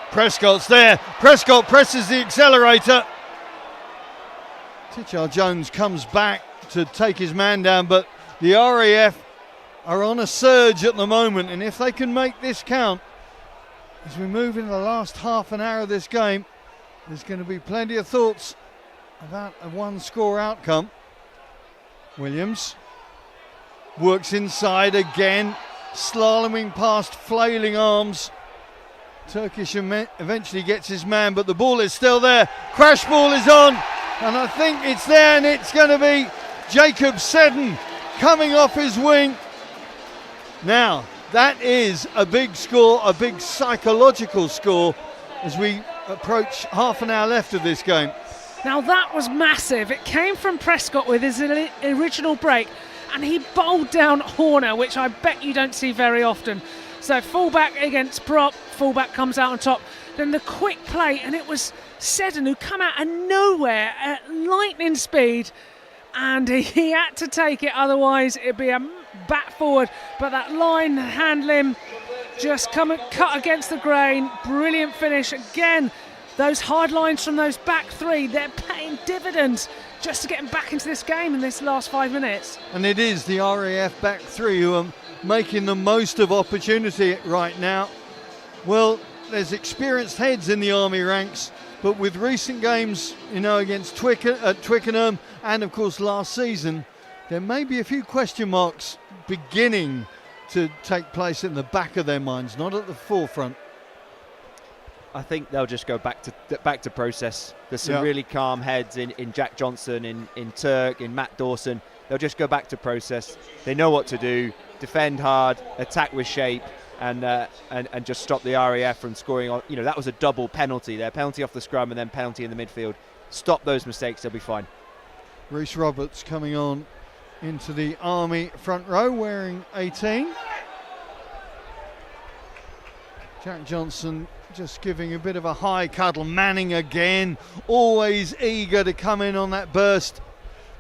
Prescott's there. Prescott presses the accelerator. Tichar Jones comes back to take his man down, but the RAF are on a surge at the moment, and if they can make this count as we move into the last half an hour of this game, there's going to be plenty of thoughts about a one-score outcome. Williams works inside again, slaloming past flailing arms. Turkish eventually gets his man, but the ball is still there. Crash ball is on, and I think it's there, and it's going to be Jacob Seddon coming off his wing. Now, that is a big score, a big psychological score as we approach half an hour left of this game. Now that was massive. It came from Prescott with his original break, and he bowled down Horner, which I bet you don't see very often. So fullback against prop, fullback comes out on top. Then the quick play, and it was Seddon who come out of nowhere at lightning speed, and he had to take it, otherwise it'd be a bat forward. But that line handling just cut against the grain. Brilliant finish again. Those hard lines from those back three, they're paying dividends just to get them back into this game in this last 5 minutes. And it is the RAF back three who are making the most of opportunity right now. Well, there's experienced heads in the Army ranks, but with recent games, against Twickenham and of course last season, there may be a few question marks beginning to take place in the back of their minds, not at the forefront. I think they'll just go back to process. There's some really calm heads in Jack Johnson, in Turk, in Matt Dawson. They'll just go back to process. They know what to do: defend hard, attack with shape, and just stop the RAF from scoring. That was a double penalty there: penalty off the scrum and then penalty in the midfield. Stop those mistakes; they'll be fine. Rhys Roberts coming on into the Army front row, wearing 18. Jack Johnson just giving a bit of a high cuddle. Manning again, always eager to come in on that burst.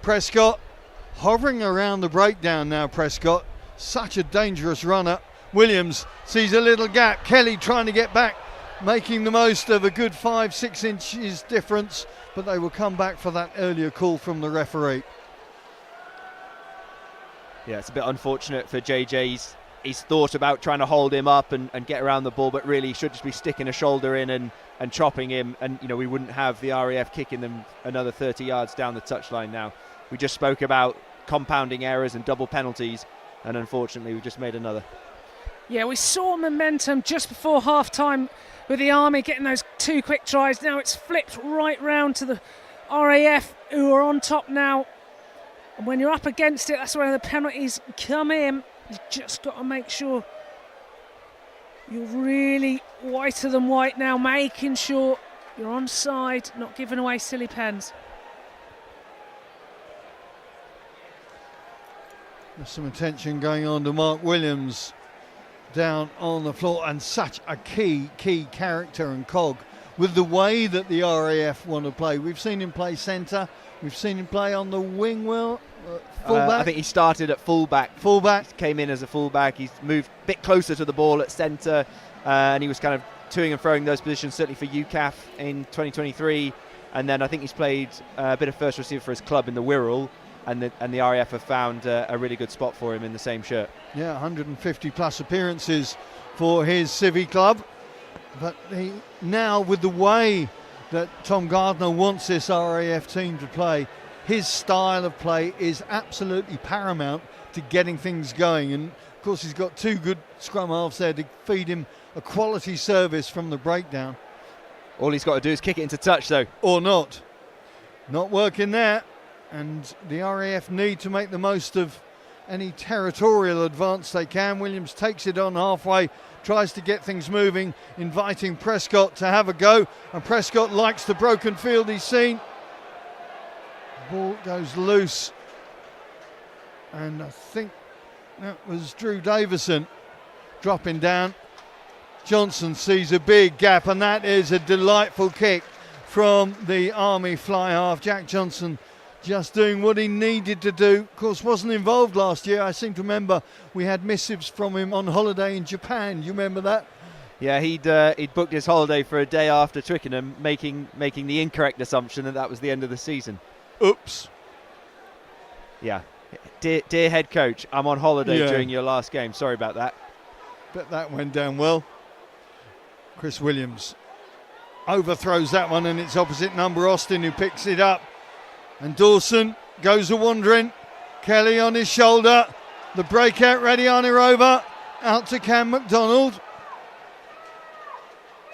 Prescott hovering around the breakdown now, Prescott. Such a dangerous runner. Williams sees a little gap. Kelly trying to get back, making the most of a good 5-6 inches difference, but they will come back for that earlier call from the referee. Yeah, it's a bit unfortunate for JJ. He's thought about trying to hold him up and get around the ball, but really he should just be sticking a shoulder in and chopping him, and we wouldn't have the RAF kicking them another 30 yards down the touchline now. We just spoke about compounding errors and double penalties, and unfortunately we just made another. Yeah, we saw momentum just before half-time with the Army getting those 2 quick tries. Now it's flipped right round to the RAF, who are on top now. And when you're up against it, that's where the penalties come in. You've just got to make sure you're really whiter than white now, making sure you're on side, not giving away silly pens. There's some attention going on to Mark Williams down on the floor, and such a key character and cog with the way that the RAF want to play. We've seen him play centre, we've seen him play on the wing, fullback. I think he started at fullback. Came in as a fullback. He's moved a bit closer to the ball at centre, and he was kind of toing and throwing those positions, certainly for UCAF in 2023. And then I think he's played a bit of first receiver for his club in the Wirral, and the RAF have found a really good spot for him in the same shirt. Yeah, 150 plus appearances for his civvy club. But now with the way that Tom Gardner wants this RAF team to play, his style of play is absolutely paramount to getting things going. And of course he's got 2 good scrum halves there to feed him a quality service from the breakdown. All he's got to do is kick it into touch though. Or not. Not working there. And the RAF need to make the most of any territorial advance they can. Williams takes it on halfway, tries to get things moving, inviting Prescott to have a go. And Prescott likes the broken field he's seen. Ball goes loose. And I think that was Drew Davison dropping down. Johnson sees a big gap, and that is a delightful kick from the Army fly half. Jack Johnson just doing what he needed to do. Of course, wasn't involved last year. I seem to remember we had missives from him on holiday in Japan. You remember that? Yeah, he'd booked his holiday for a day after Twickenham, making the incorrect assumption that was the end of the season. Oops. Yeah. Dear head coach, I'm on holiday during your last game. Sorry about that. Bet that went down well. Chris Williams overthrows that one, and it's opposite number Austin who picks it up. And Dawson goes a-wandering. Kelly on his shoulder. The breakout ready on Irova. Out to Cam McDonald.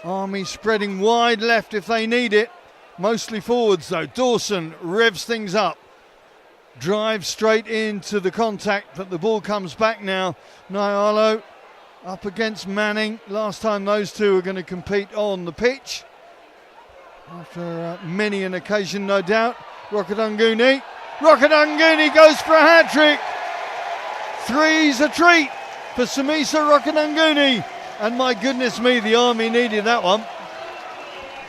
Army spreading wide left if they need it. Mostly forwards though. Dawson revs things up. Drives straight into the contact, but the ball comes back now. Nyalo up against Manning. Last time those two are going to compete on the pitch. After many an occasion, no doubt. Rocketunguni goes for a hat-trick. 3's a treat for Samisa Rocketunguni. And my goodness me, the Army needed that one.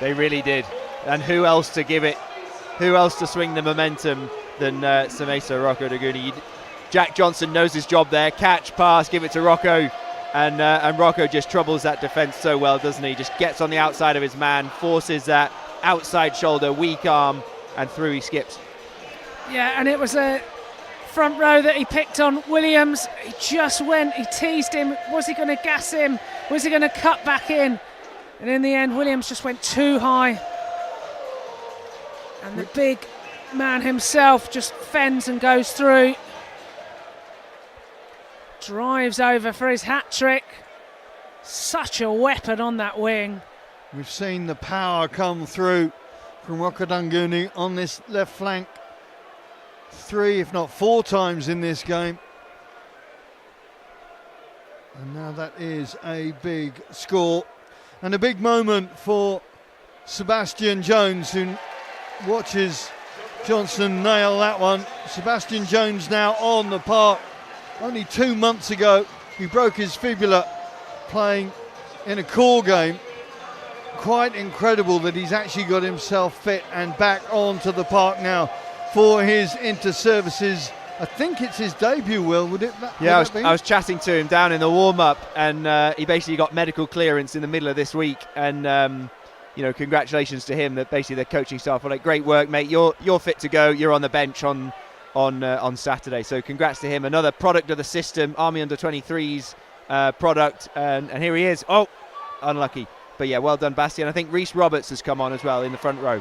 They really did. And who else to give it? Who else to swing the momentum than Samisa Rocketunguni? Jack Johnson knows his job there. Catch, pass, give it to Rocco. And Rocco just troubles that defence so well, doesn't he? Just gets on the outside of his man, forces that outside shoulder, weak arm, and through he skips. Yeah, and it was a front row that he picked on Williams. He just went, he teased him. Was he going to gas him? Was he going to cut back in? And in the end, Williams just went too high. And the big man himself just fends and goes through. Drives over for his hat-trick. Such a weapon on that wing. We've seen the power come through from Rocketunguni on this left flank 3, if not 4 times in this game. And now that is a big score and a big moment for Sebastian Jones, who watches Johnson nail that one. Sebastian Jones now on the park. Only 2 months ago he broke his fibula playing in a core game. Quite incredible that he's actually got himself fit and back onto the park now for his inter-services I think it's his debut, Will, would it? Yeah, I was chatting to him down in the warm-up, and he basically got medical clearance in the middle of this week, and congratulations to him. That basically the coaching staff were like, "Great work, mate. You're fit to go. You're on the bench on Saturday." So congrats to him. Another product of the system, Army Under-23s product, and here he is. Oh, unlucky, but yeah, well done, Bastian. I think Rhys Roberts has come on as well in the front row.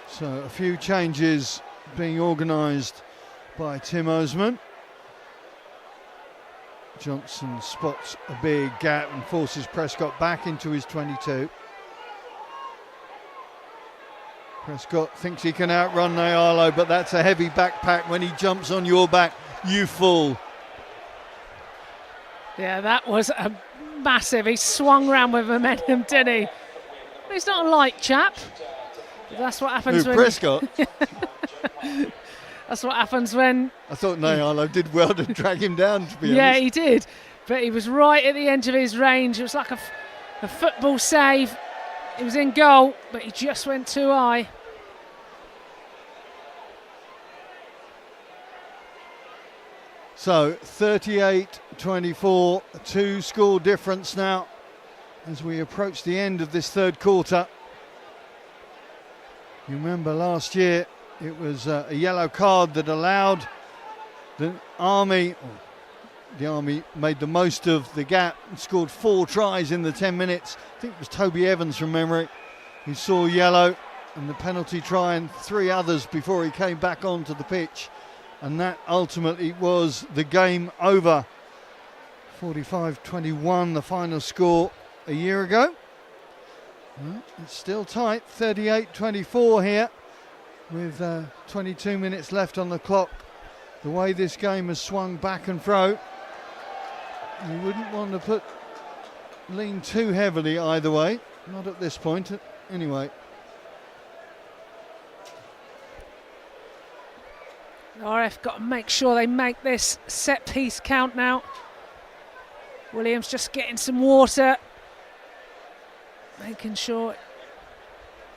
So a few changes being organised by Tim Osman. Johnson spots a big gap and forces Prescott back into his 22. Prescott thinks he can outrun Nyalo, but that's a heavy backpack. When he jumps on your back, you fall. Yeah, that was a massive. He swung round with momentum, didn't he? He's not a light chap. That's what happens when Prescott? That's what happens when... I thought Nyalo did well to drag him down, to be honest. Yeah, he did. But he was right at the edge of his range. It was like a football save. He was in goal, but he just went too high. So 38-24, 2-score difference now as we approach the end of this third quarter. You remember last year it was a yellow card that allowed the Army made the most of the gap and scored 4 tries in the 10 minutes. I think it was Toby Evans from memory who saw yellow, and the penalty try and 3 others before he came back onto the pitch, and that ultimately was the game over. 45-21 the final score a year ago. It's still tight, 38-24 here with 22 minutes left on the clock. The way this game has swung back and fro, you wouldn't want to lean too heavily either way, not at this point anyway. The RAF got to make sure they make this set piece count now. Williams just getting some water, making sure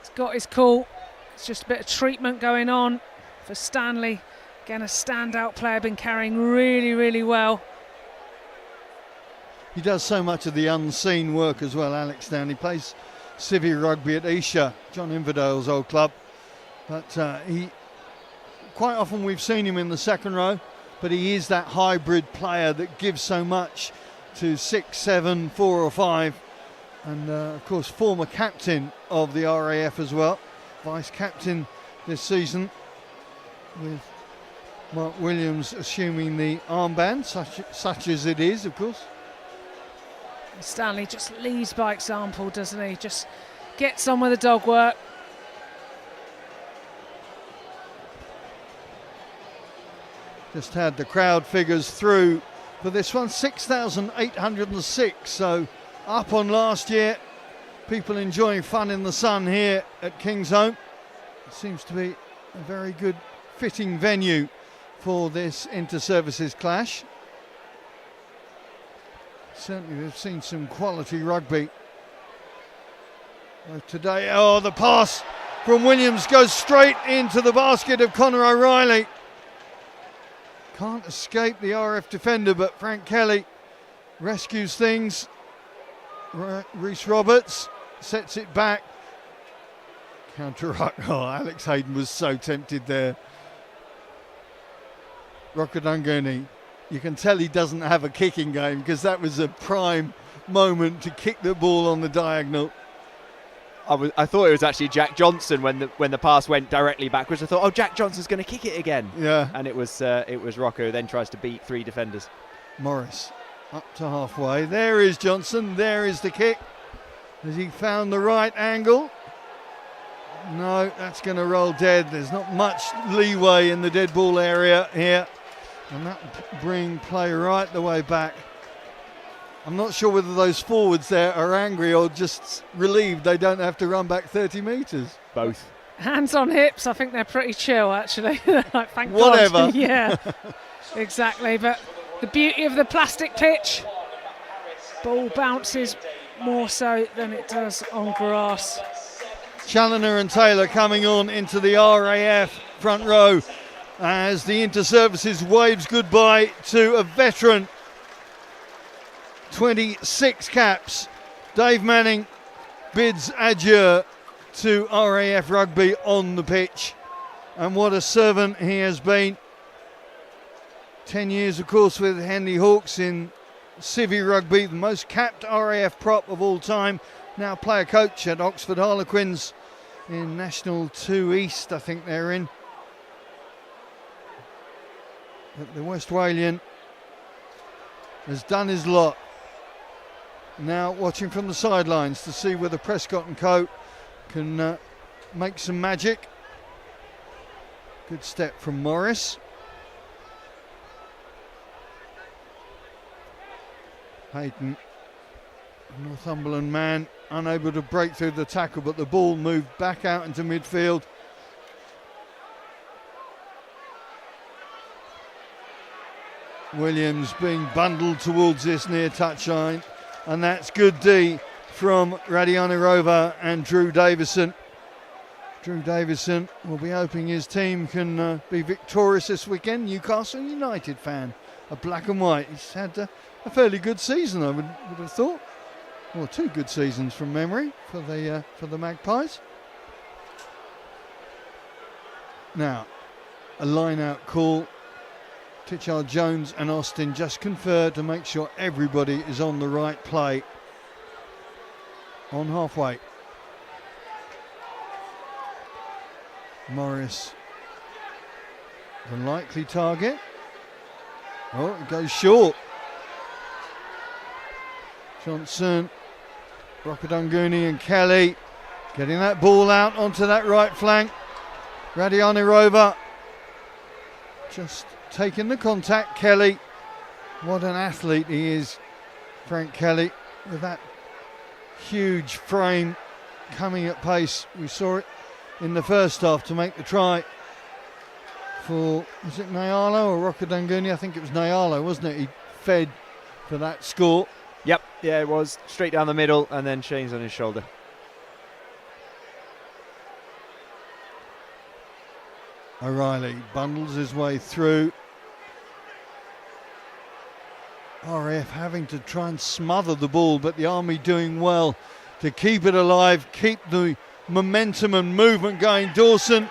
he's got his cool. It's just a bit of treatment going on for Stanley. Again, a standout player, been carrying really, really well. He does so much of the unseen work as well, Alex Stanley. Plays civvy rugby at Esher, John Inverdale's old club. But quite often we've seen him in the second row, but he is that hybrid player that gives so much to 6, 7, 4 or 5. And of course former captain of the RAF as well, vice captain this season, with Mark Williams assuming the armband, such as it is, of course. Stanley just leads by example, doesn't he? Just gets on with the dog work. Just had the crowd figures through for this one, 6,806, so up on last year. People enjoying fun in the sun here at Kingsholm. It seems to be a very good fitting venue for this inter-services clash. Certainly we've seen some quality rugby today. Oh, the pass from Williams goes straight into the basket of Conor O'Reilly. Can't escape the RF defender, but Frank Kelly rescues things. Rhys Roberts sets it back. Counter-ruck. Oh, Alex Hayden was so tempted there. Rokadungani, you can tell he doesn't have a kicking game, because that was a prime moment to kick the ball on the diagonal. I thought it was actually Jack Johnson when the pass went directly backwards. I thought, oh, Jack Johnson's going to kick it again. Yeah. And it was Rocco who then tries to beat 3 defenders. Morris up to halfway. There is Johnson. There is the kick. Has he found the right angle? No, that's going to roll dead. There's not much leeway in the dead ball area here. And that will bring play right the way back. I'm not sure whether those forwards there are angry or just relieved they don't have to run back 30 metres. Both. Hands on hips, I think they're pretty chill actually. Like, thank Whatever. God. Yeah, exactly. But the beauty of the plastic pitch, ball bounces more so than it does on grass. Challoner and Taylor coming on into the RAF front row. as the Inter-Services waves goodbye to a veteran. 26 caps. Dave Manning bids adieu to RAF Rugby on the pitch. And what a servant he has been. 10 years, of course, with Henley Hawks in Civvy Rugby, the most capped RAF prop of all time. Now player coach at Oxford Harlequins in National 2 East, I think they're in. But the West Walian has done his lot. Now watching from the sidelines to see whether Prescott and Co can make some magic. Good step from Morris. Hayden, Northumberland man, unable to break through the tackle, but the ball moved back out into midfield. Williams being bundled towards this near touchline, and that's good D from Radianirova and Drew Davison. Drew Davison will be hoping his team can be victorious this weekend. Newcastle United fan, a black and white. He's had a fairly good season, I would have thought. Well, 2 good seasons from memory for the Magpies. Now, a line-out call. Tichard Jones and Austin just confer to make sure everybody is on the right play. On halfway. Morris, the likely target. Oh, it goes short. Johnson, Rokadunguni and Kelly getting that ball out onto that right flank. Radianirova just taking the contact. Kelly, what an athlete he is, Frank Kelly, with that huge frame coming at pace. We saw it in the first half to make the try for, was it Nyala or Rokadunguni? I think it was Nyala, wasn't it? He fed for that score. Yep, yeah, it was straight down the middle, and then Shane's on his shoulder. O'Reilly bundles his way through. RAF having to try and smother the ball, but the Army doing well to keep it alive, keep the momentum and movement going. Dawson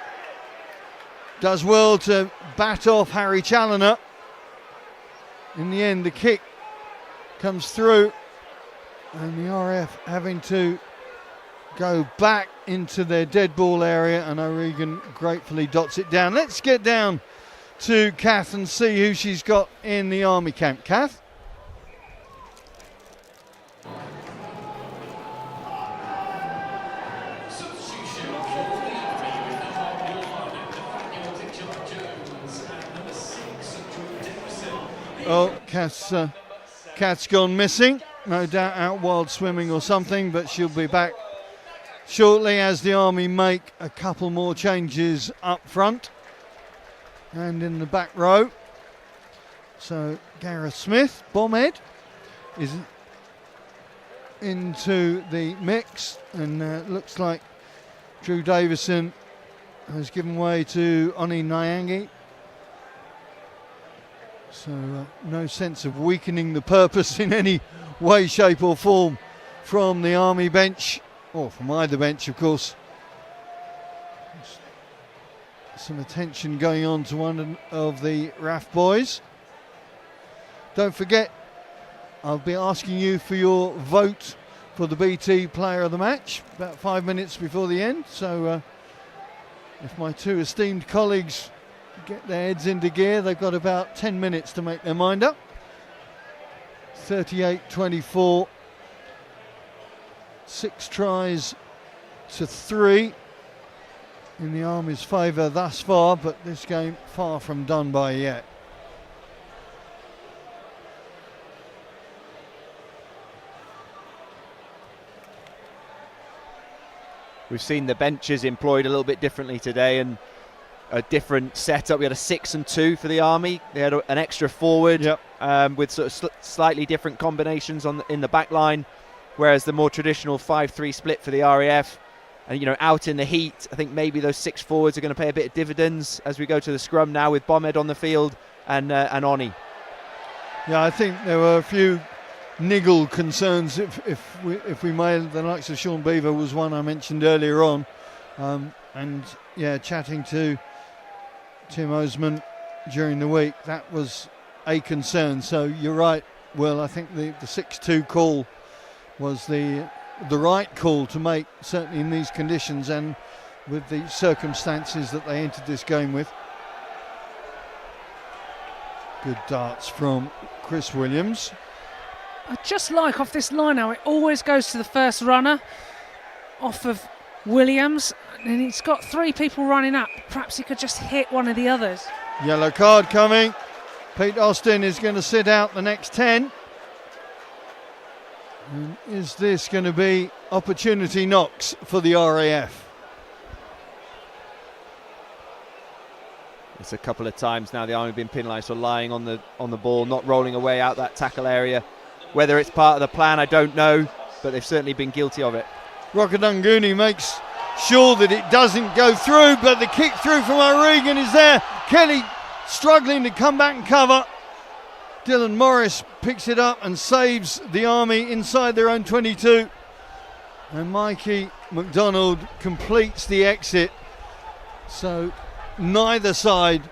does well to bat off Harry Challoner. In the end, the kick comes through, and the RAF having to go back into their dead ball area, and O'Regan gratefully dots it down. Let's get down to Kath and see who she's got in the Army camp. Kath? Oh, Kath's gone missing, no doubt out wild swimming or something, but she'll be back shortly as the Army make a couple more changes up front and in the back row. So Gareth Smith, bombhead, is into the mix, and looks like Drew Davison has given way to Oni Nyangi. So no sense of weakening the purpose in any way, shape or form from the Army bench, or from either bench of course. Some attention going on to one of the RAF boys. Don't forget, I'll be asking you for your vote for the BT player of the match about 5 minutes before the end. So if my 2 esteemed colleagues get their heads into gear, they've got about 10 minutes to make their mind up. 38-24, 6 tries to 3 in the Army's favour thus far, but this game far from done by yet. We've seen the benches employed a little bit differently today, and a different setup. We had a 6 and 2 for the Army. They had an extra forward, yep, with sort of slightly different combinations in the back line, whereas the more traditional 5-3 split for the RAF And, out in the heat, I think maybe those 6 forwards are going to pay a bit of dividends as we go to the scrum now with Bomed on the field and Oni. Yeah, I think there were a few niggle concerns, if we may. The likes of Sean Beaver was one I mentioned earlier on. And yeah, chatting to Tim Osman during the week, that was a concern. So you're right, Will. I think the 6-2 call was the right call to make, certainly in these conditions and with the circumstances that they entered this game with. Good darts from Chris Williams. I just like off this line now, it always goes to the first runner off of Williams, and he's got 3 people running up. Perhaps he could just hit one of the others. Yellow card coming. Pete Austin is going to sit out the next 10. And is this going to be opportunity knocks for the RAF? It's a couple of times now the Army have been penalised for lying on the ball, not rolling away out that tackle area. Whether it's part of the plan, I don't know, but they've certainly been guilty of it. Rockadunguni makes sure that it doesn't go through, but the kick through from O'Regan is there. Kelly struggling to come back and cover. Dylan Morris picks it up and saves the Army inside their own 22. And Mikey McDonald completes the exit. So neither side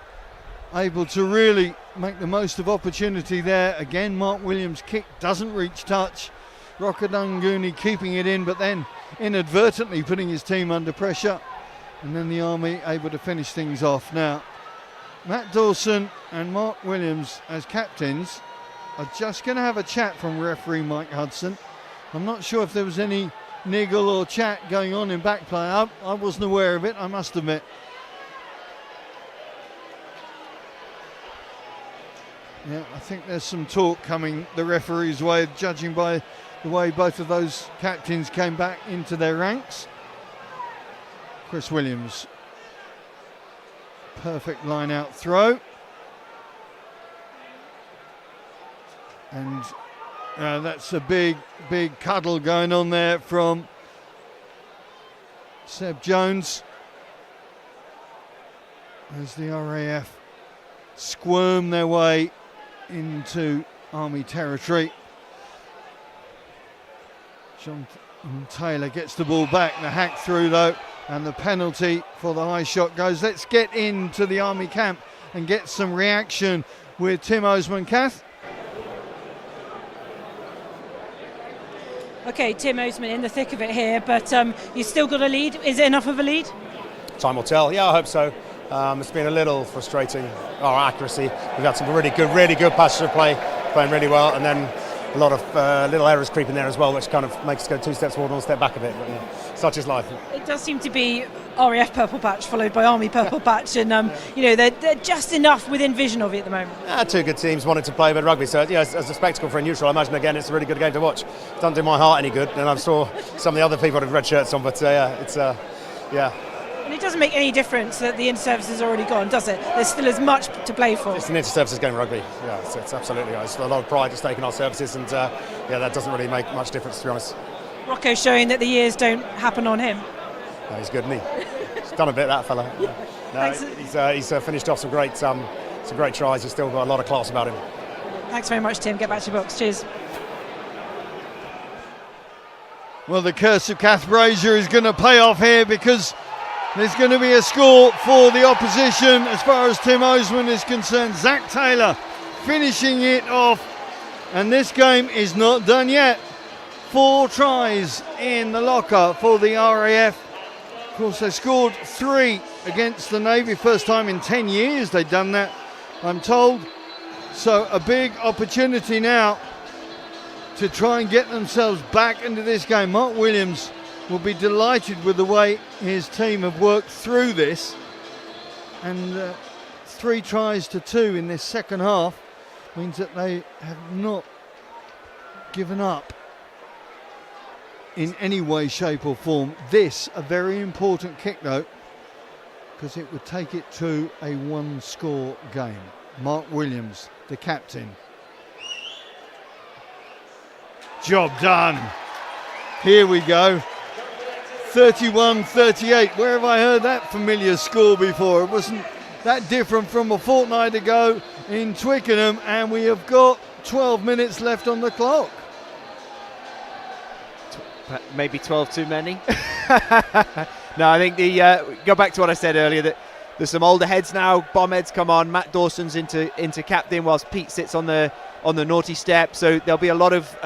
able to really make the most of opportunity there. Again, Mark Williams' kick doesn't reach touch. Rockadunguni keeping it in, but then inadvertently putting his team under pressure. And then the Army able to finish things off. Now, Matt Dawson and Mark Williams as captains are just going to have a chat from referee Mike Hudson. I'm not sure if there was any niggle or chat going on in back play. I wasn't aware of it, I must admit. Yeah, I think there's some talk coming the referee's way, judging by the way both of those captains came back into their ranks. Chris Williams. Perfect line out throw. And that's a big cuddle going on there from Seb Jones as the RAF squirm their way into Army territory. John Taylor gets the ball back, the hack through though, and the penalty for the high shot goes. Let's get into the Army camp and get some reaction with Tim Osman. Kath? Okay, Tim Osman in the thick of it here, but you still got a lead. Is it enough of a lead? Time will tell. Yeah, I hope so. It's been a little frustrating, our accuracy. We've had some really good passes of play, playing really well, and then a lot of little errors creeping there as well, which kind of makes us go 2 steps forward, 1 step back a bit. But, yeah, such is life. It does seem to be RAF purple patch followed by Army purple patch, and they're just enough within vision of it at the moment. 2 good teams wanted to play a bit of rugby, so as a spectacle for a neutral, I imagine again it's a really good game to watch. It doesn't do my heart any good, and I saw some of the other people with red shirts on, but yeah. And it doesn't make any difference that the inter-service is already gone, does it? There's still as much to play for. It's an inter-services game of rugby. Yeah, it's absolutely. It's a lot of pride at stake in our services, and that doesn't really make much difference, to be honest. Rocco's showing that the years don't happen on him. No, he's good, isn't he? He's done a bit, that fella. No, he's finished off some great tries. He's still got a lot of class about him. Thanks very much, Tim. Get back to your box. Cheers. Well, the curse of Kath Brazier is going to pay off here, because there's going to be a score for the opposition as far as Tim Osman is concerned. Zach Taylor finishing it off, and this game is not done yet. 4 tries in the locker for the RAF. Of course, they scored 3 against the Navy, first time in 10 years they've done that, I'm told. So a big opportunity now to try and get themselves back into this game. Mark Williams will be delighted with the way his team have worked through this, and 3 tries to 2 in this second half means that they have not given up in any way, shape or form. This a very important kick though, because it would take it to a 1-score game. Mark Williams, the captain. Job done. Here we go. 31-38. Where have I heard that familiar score before? It wasn't that different from a fortnight ago in Twickenham, and we have got 12 minutes left on the clock. Maybe 12 too many. No, I think go back to what I said earlier, that there's some older heads now. Bomb heads come on. Matt Dawson's into captain, whilst Pete sits on the naughty step. So there'll be a lot of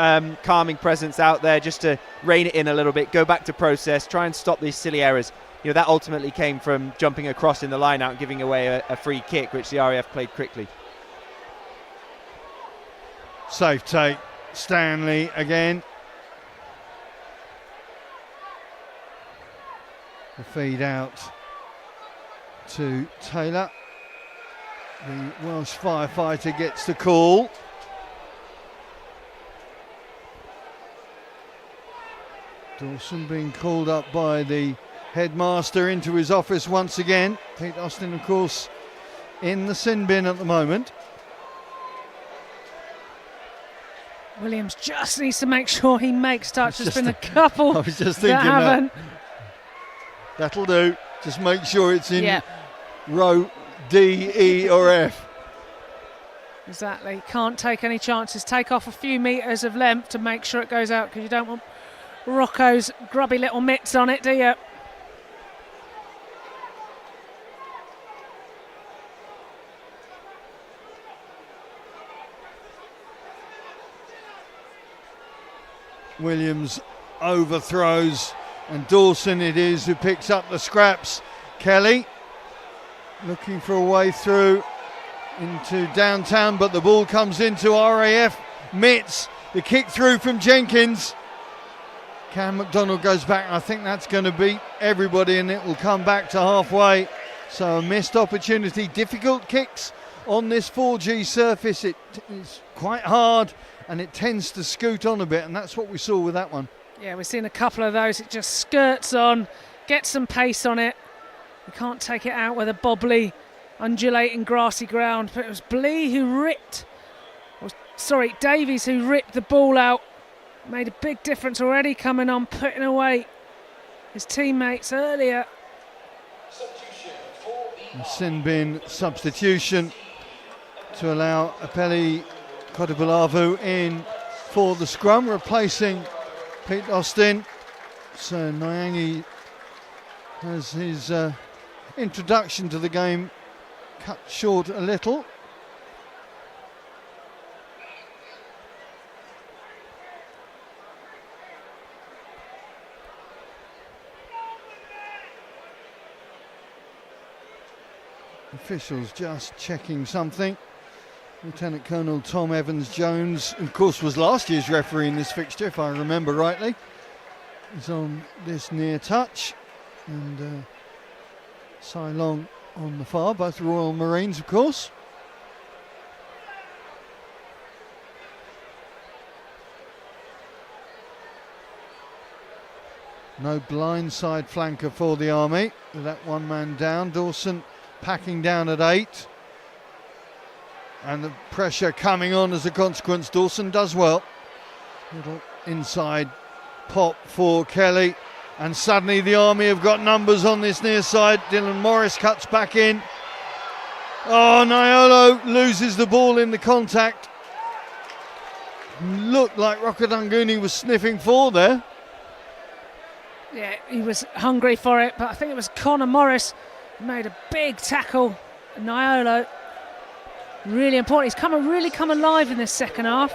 calming presence out there just to rein it in a little bit. Go back to process. Try and stop these silly errors. That ultimately came from jumping across in the line out and giving away a free kick, which the RAF played quickly. Safe take. Stanley again. The feed out to Taylor. The Welsh firefighter gets the call. Dawson being called up by the headmaster into his office once again. Pete Austin, of course, in the sin bin at the moment. Williams just needs to make sure he makes touch. There's been a couple I was just that thinking haven't. That'll do. Just make sure it's in row D, E or F. Exactly. Can't take any chances. Take off a few metres of length to make sure it goes out, because you don't want Rocco's grubby little mitts on it, do you? Williams overthrows, and Dawson it is who picks up the scraps. Kelly looking for a way through into downtown, but the ball comes into RAF mitts. The kick through from Jenkins. Cam McDonald goes back. I think that's going to beat everybody, and it will come back to halfway. So a missed opportunity. Difficult kicks on this 4G surface. It is quite hard, and it tends to scoot on a bit, and that's what we saw with that one. Yeah, we've seen a couple of those. It just skirts on, gets some pace on it. You can't take it out with a bobbly, undulating, grassy ground. But it was Davies who ripped the ball out. Made a big difference already coming on, putting away his teammates earlier. A sin bin substitution to allow Apeli Kodibulavu in for the scrum, replacing Pete Austin. So Nyangi has his introduction to the game cut short a little. Officials just checking something. Lieutenant Colonel Tom Evans-Jones, of course, was last year's referee in this fixture, if I remember rightly. He's on this near touch, and Sai Long on the far, both Royal Marines, of course. No blindside flanker for the Army. With that one man down, Dawson packing down at 8. And the pressure coming on as a consequence. Dawson does well. Little inside pop for Kelly. And suddenly the Army have got numbers on this near side. Dylan Morris cuts back in. Oh, Nyolo loses the ball in the contact. Looked like Rokodunguni was sniffing for there. Yeah, he was hungry for it, but I think it was Connor Morris who made a big tackle. Nyolo, really important. He's really come alive in this second half.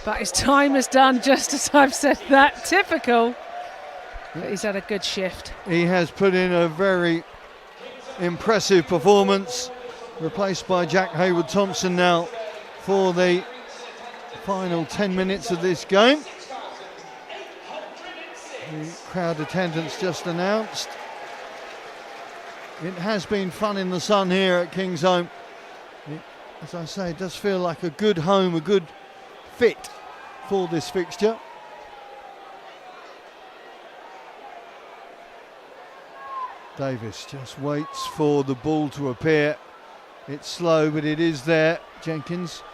But his time is done, just as I've said that. Typical. But he's had a good shift. He has put in a very impressive performance. Replaced by Jack Hayward-Thompson now for the final 10 minutes of this game. The crowd attendance just announced. It has been fun in the sun here at Kingsholm. As I say, it does feel like a good home, a good fit for this fixture. Davis just waits for the ball to appear. It's slow, but it is there. Jenkins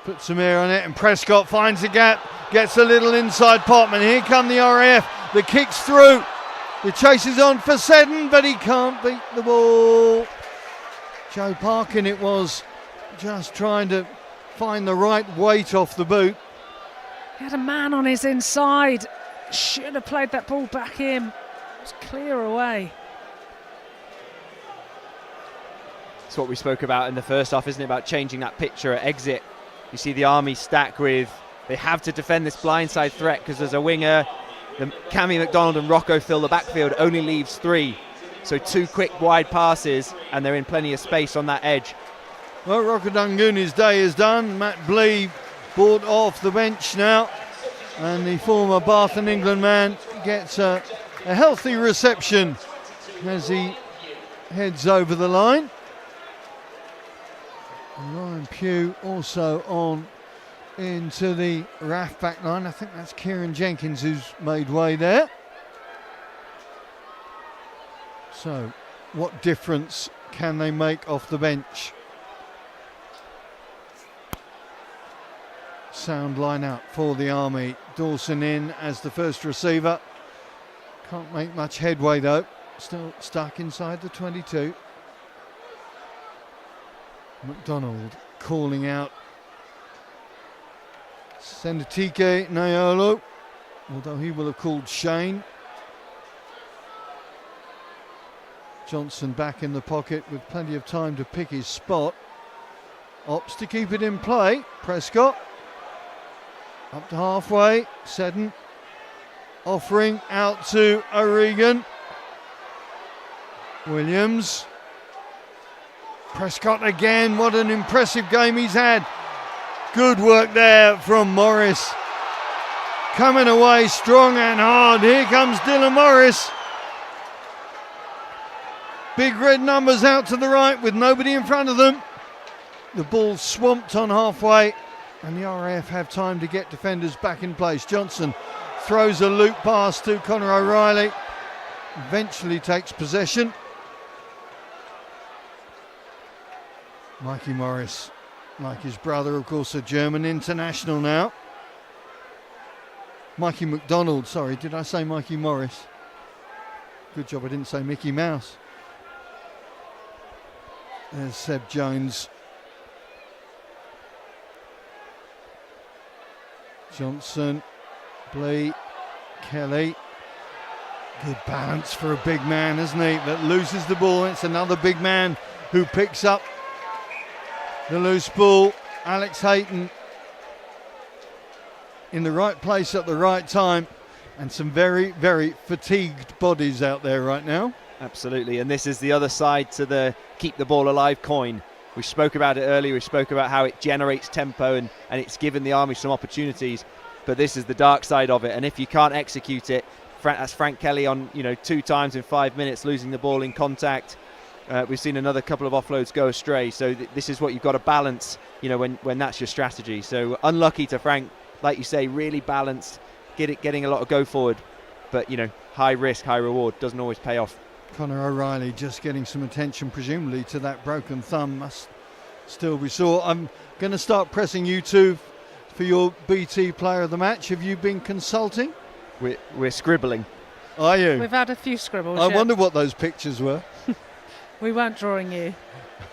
Puts some air on it, and Prescott finds a gap, gets a little inside Potman. Here come the RAF. The kick's through. The chase is on for Seddon, but he can't beat the ball. Joe Parkin it was, just trying to find the right weight off the boot. He had a man on his inside. Should have played that ball back in. It was clear away. It's what we spoke about in the first half, isn't it? About changing that picture at exit. You see the Army stack with, they have to defend this blindside threat because there's a winger. Cammy McDonald and Rocco fill the backfield, only leaves 3. So 2 quick wide passes and they're in plenty of space on that edge. Well, Rocco Dungooney's day is done. Matt Blee brought off the bench now. And the former Bath and England man gets a healthy reception as he heads over the line. And Ryan Pugh also on into the RAF back line. I think that's Kieran Jenkins who's made way there. So, what difference can they make off the bench? Sound line out for the Army. Dawson in as the first receiver. Can't make much headway though. Still stuck inside the 22. McDonald calling out Senatike Nayolo, although he will have called Shane. Johnson back in the pocket with plenty of time to pick his spot. Opts to keep it in play. Prescott up to halfway. Seddon offering out to O'Regan. Williams. Prescott again. What an impressive game he's had. Good work there from Morris. Coming away strong and hard. Here comes Dylan Morris. Big red numbers out to the right with nobody in front of them. The ball swamped on halfway and the RAF have time to get defenders back in place. Johnson throws a loop pass to Connor O'Reilly. Eventually takes possession. Mikey Morris, like his brother, of course, a German international now. Mikey McDonald, sorry, did I say Mikey Morris? Good job I didn't say Mickey Mouse. There's Seb Jones. Johnson, Blee, Kelly. Good balance for a big man, isn't he? That loses the ball. It's another big man who picks up the loose ball. Alex Hayton in the right place at the right time, and some very, very fatigued bodies out there right now. Absolutely, and this is the other side to the keep the ball alive coin. We spoke about it earlier, we spoke about how it generates tempo and it's given the Army some opportunities, but this is the dark side of it, and if you can't execute it, that's Frank Kelly on 2 times in 5 minutes losing the ball in contact. We've seen another couple of offloads go astray, so this is what you've got to balance, when that's your strategy. So unlucky to Frank, like you say, really balanced, getting a lot of go forward, but high risk, high reward, doesn't always pay off. Connor O'Reilly just getting some attention, presumably to that broken thumb, must still be sore. I'm going to start pressing you two for your BT player of the match. Have you been consulting? We're scribbling. Are you? We've had a few scribbles. I wonder what those pictures were. We weren't drawing you.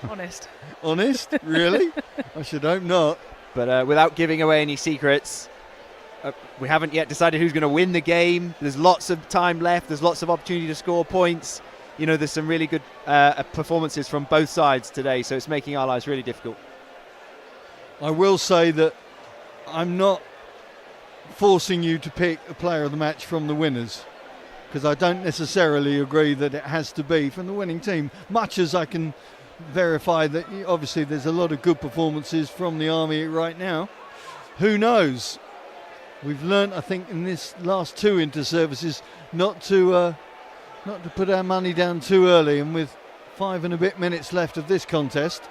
Honest. Honest? Really? I should hope not. But without giving away any secrets, we haven't yet decided who's going to win the game. There's lots of time left. There's lots of opportunity to score points. There's some really good performances from both sides today, so it's making our lives really difficult. I will say that I'm not forcing you to pick a player of the match from the winners, because I don't necessarily agree that it has to be from the winning team, much as I can verify that obviously there's a lot of good performances from the Army right now. Who knows? We've learnt, I think, in this last 2 inter-services not to put our money down too early, and with 5 and a bit minutes left of this contest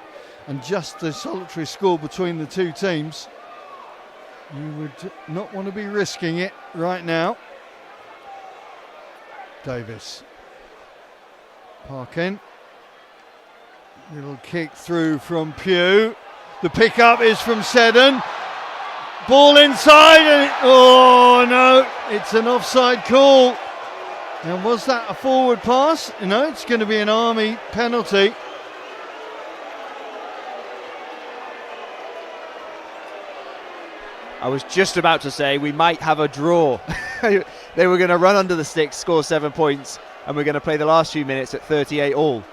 and just the solitary score between the 2 teams, you would not want to be risking it right now. Davis. Parkin. Little kick through from Pugh. The pickup is from Seddon. Ball inside, and oh no, it's an offside call. And was that a forward pass? No, it's going to be an Army penalty. I was just about to say we might have a draw. They were going to run under the sticks, score 7 points, and we're going to play the last few minutes at 38 all.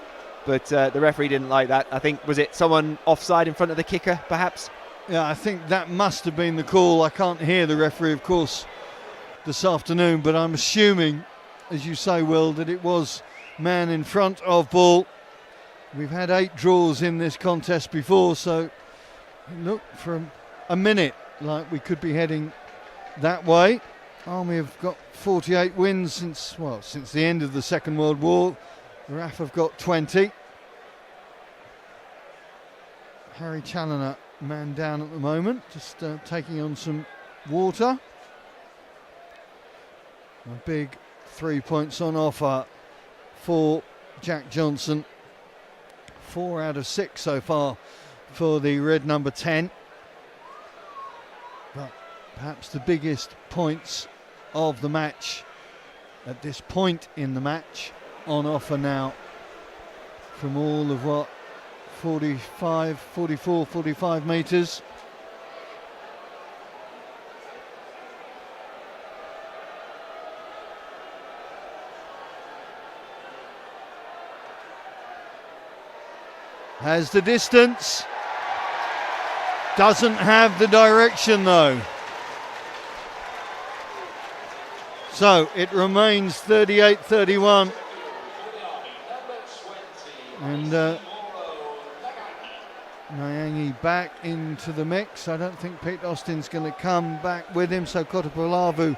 But the referee didn't like that. I think, was it someone offside in front of the kicker, perhaps? Yeah, I think that must have been the call. I can't hear the referee, of course, this afternoon, but I'm assuming, as you say, Will, that it was man in front of ball. We've had 8 draws in this contest before, so look, for a minute like we could be heading that way. Army have got 48 wins since the end of the Second World War. The RAF have got 20. Harry Challoner, man down at the moment, just taking on some water. A big 3 points on offer for Jack Johnson. 4 out of 6 so far for the red number 10. But perhaps the biggest points of the match at this point in the match on offer now from all of 45 metres. Has the distance, doesn't have the direction though. So it remains 38-31. And Nyangi back into the mix. I don't think Pete Austin's going to come back with him, so Kotopolavu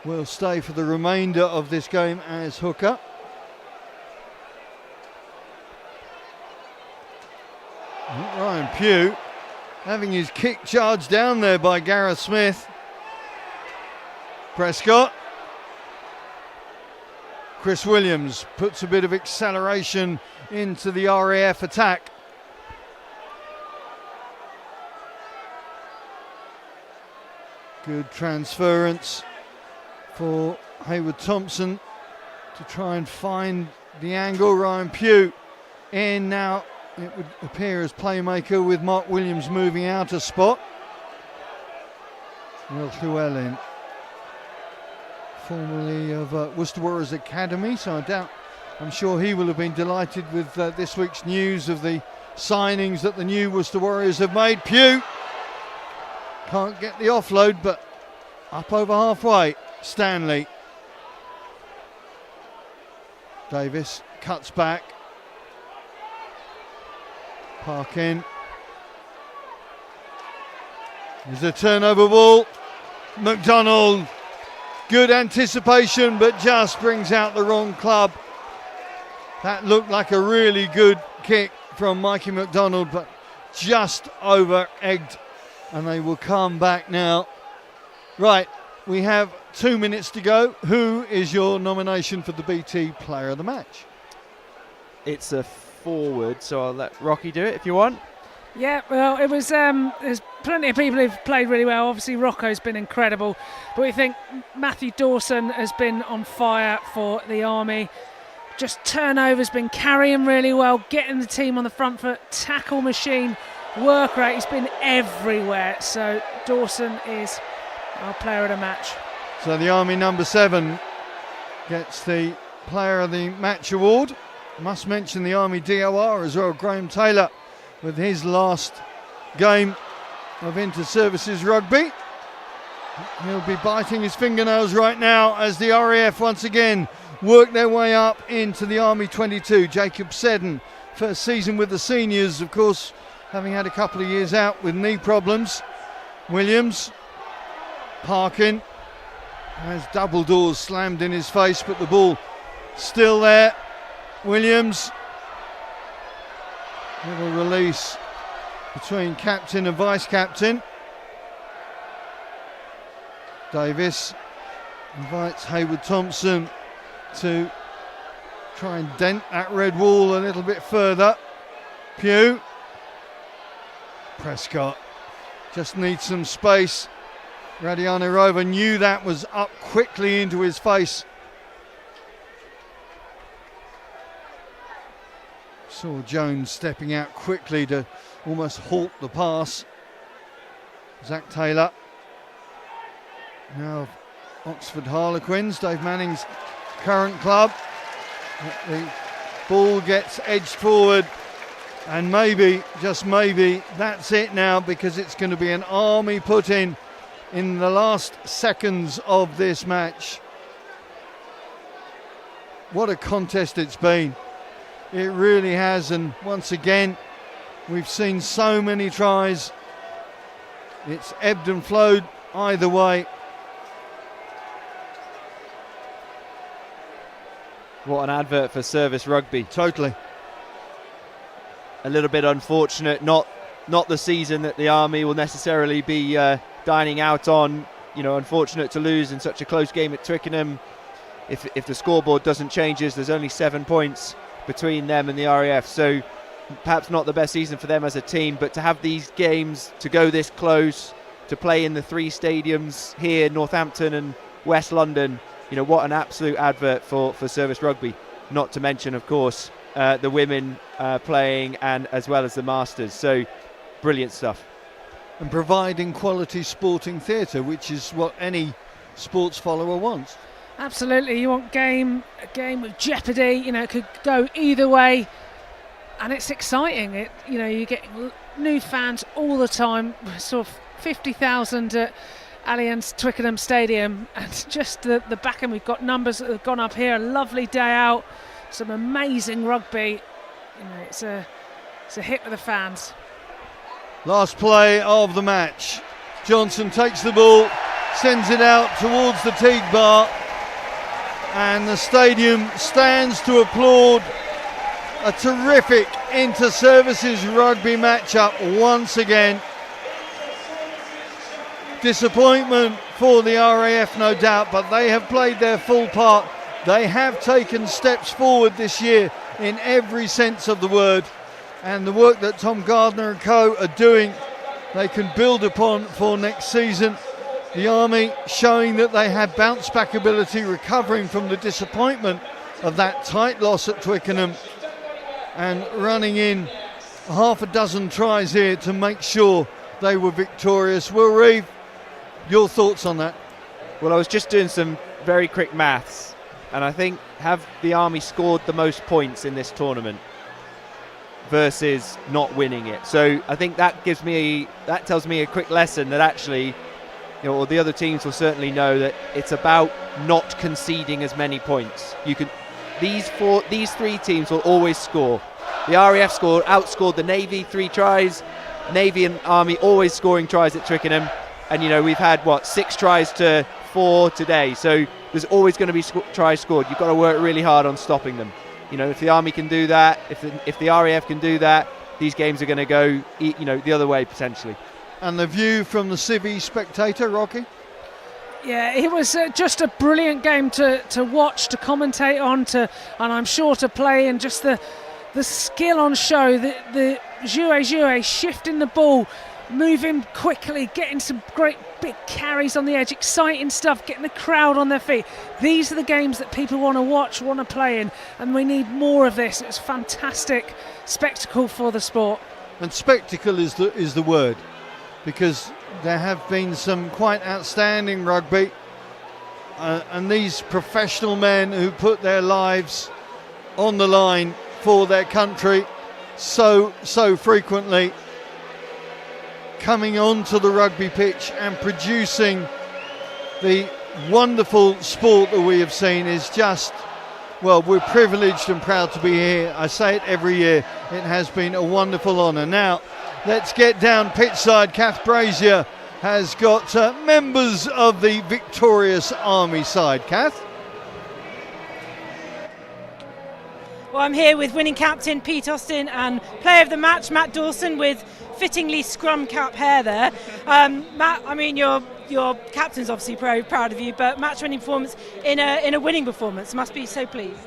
will stay for the remainder of this game as hooker. Ryan Pugh having his kick charged down there by Gareth Smith. Prescott. Chris Williams puts a bit of acceleration into the RAF attack. Good transference for Hayward Thompson to try and find the angle. Ryan Pugh in now, it would appear, as playmaker, with Mark Williams moving out a spot. Will Llewellyn, formerly of Worcester Warriors Academy, so I'm sure he will have been delighted with this week's news of the signings that the new Worcester Warriors have made. Pugh can't get the offload, but up over halfway. Stanley. Davis cuts back. Parkin. There's a turnover ball. McDonald. Good anticipation, but just brings out the wrong club. That looked like a really good kick from Mikey McDonald, but just over-egged. And they will come back now. Right, we have 2 minutes to go. Who is your nomination for the BT Player of the Match? It's a forward, so I'll let Rocky do it if you want. Yeah, well, it was. There's plenty of people who've played really well. Obviously, Rocco's been incredible, but we think Matthew Dawson has been on fire for the Army. Just turnovers, been carrying really well, getting the team on the front foot, tackle machine, work rate. He's been everywhere. So Dawson is our player of the match. So the Army number 7 gets the Player of the Match award. Must mention the Army DOR as well. Graham Taylor with his last game of inter-services rugby. He'll be biting his fingernails right now as the RAF once again work their way up into the Army 22. Jacob Seddon, first season with the seniors, of course, having had a couple of years out with knee problems. Williams, Parkin has double doors slammed in his face, but the ball still there. Williams, little release between captain and vice captain. Davis invites Hayward Thompson to try and dent that red wall a little bit further. Pugh. Prescott just needs some space Radianirova knew that was up quickly into his face. Saw Jones stepping out quickly to almost halt the pass. Zach Taylor. Now Oxford Harlequins, Dave Manning's current club. The ball gets edged forward, and maybe, just maybe, that's it now, because it's going to be an Army put in the last seconds of this match. What a contest it's been. It really has, and once again, we've seen so many tries. It's ebbed and flowed either way. What an advert for service rugby. Totally. A little bit unfortunate, not the season that the Army will necessarily be dining out on. You know, unfortunate to lose in such a close game at Twickenham. If the scoreboard doesn't change, there's only 7 points between them and the RAF, so perhaps not the best season for them as a team, but to have these games, to go this close, to play in the 3 stadiums here, Northampton and West London, you know, what an absolute advert for service rugby. Not to mention, of course, the women playing, and as well as the Masters. So brilliant stuff. And providing quality sporting theatre, which is what any sports follower wants. Absolutely, you want a game with jeopardy. You know, it could go either way, and it's exciting. You get new fans all the time. Sort of 50,000 at Allianz Twickenham Stadium, and just the backing. We've got numbers that have gone up here. A lovely day out, some amazing rugby. You know, it's a hit with the fans. Last play of the match. Johnson takes the ball, sends it out towards the Teague bar, and the stadium stands to applaud. A terrific inter-services rugby matchup once again. Disappointment for the RAF, no doubt, but they have played their full part. They have taken steps forward this year in every sense of the word, and the work that Tom Gardner and co are doing, they can build upon for next season. The Army showing that they have bounce back ability, recovering from the disappointment of that tight loss at Twickenham, and running in half a dozen tries here to make sure they were victorious. Will Reeve, your thoughts on that? Well, I was just doing some very quick maths, and I think, have the Army scored the most points in this tournament versus not winning it? So I think that tells me a quick lesson that actually, you know, or the other teams will certainly know that it's about not conceding as many points. These 3 teams will always score. The RAF outscored the Navy 3 tries. Navy and Army always scoring tries at Twickenham. And, you know, we've had, 6 tries to 4 today. So there's always going to be tries scored. You've got to work really hard on stopping them. You know, if the Army can do that, if the RAF can do that, these games are going to go, you know, the other way potentially. And the view from the Civvy spectator, Rocky? Yeah, it was just a brilliant game to watch, to commentate on, and I'm sure to play, and just the skill on show, the jouet shifting the ball, moving quickly, getting some great big carries on the edge, exciting stuff, getting the crowd on their feet. These are the games that people want to watch, want to play in, and we need more of this. It's fantastic spectacle for the sport. And spectacle is the word, because there have been some quite outstanding rugby, and these professional men who put their lives on the line for their country so frequently, coming onto the rugby pitch and producing the wonderful sport that we have seen is just, well, we're privileged and proud to be here. I say it every year. It has been a wonderful honour. Now, let's get down pitch side. Kath Brazier has got members of the victorious Army side. Kath? Well, I'm here with winning captain Pete Austin and player of the match Matt Dawson, with fittingly scrum cap hair there. Matt, I mean, your captain's obviously very proud of you, but match-winning performance in a winning performance, must be so pleased.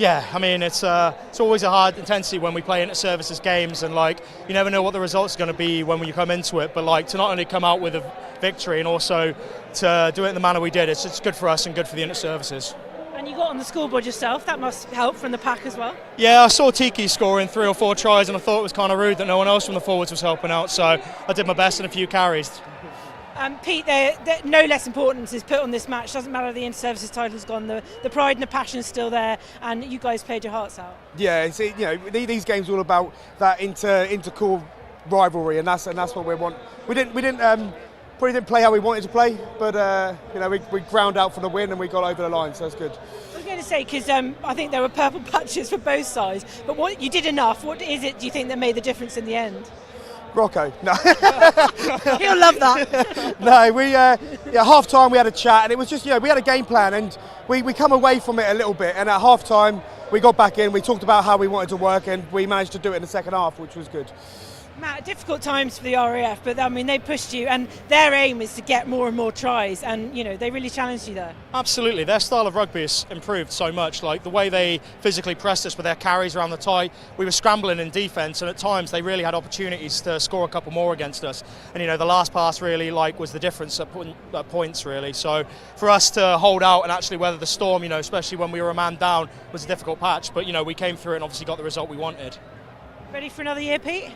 Yeah, I mean it's always a hard intensity when we play inter-services games, and like you never know what the results are going to be when you come into it. But like to not only come out with a victory and also to do it in the manner we did, it's good for us and good for the inter-services. And you got on the scoreboard yourself. That must help from the pack as well. Yeah, I saw Tiki scoring 3 or 4 tries, and I thought it was kind of rude that no one else from the forwards was helping out. So I did my best in a few carries. Pete, no less importance is put on this match. Doesn't matter the inter-services title's gone. The pride and the passion is still there, and you guys played your hearts out. Yeah, these games are all about that inter-core rivalry, and that's what we want. We probably didn't play how we wanted to play, but we ground out for the win and we got over the line, so that's good. I was going to say, because I think there were purple patches for both sides, but what you did enough. What is it, do you think, that made the difference in the end? Rocco, no. He'll love that. No, half time we had a chat, and it was just, we had a game plan, and we come away from it a little bit, and at half time we got back in, we talked about how we wanted to work, and we managed to do it in the second half, which was good. Matt, difficult times for the RAF, but I mean they pushed you, and their aim is to get more and more tries, and they really challenged you there. Absolutely, their style of rugby has improved so much. Like the way they physically pressed us with their carries around the tie, we were scrambling in defence, and at times they really had opportunities to score a couple more against us. And the last pass really was the difference at points really. So for us to hold out and actually weather the storm, especially when we were a man down, was a difficult patch. But we came through it and obviously got the result we wanted. Ready for another year, Pete?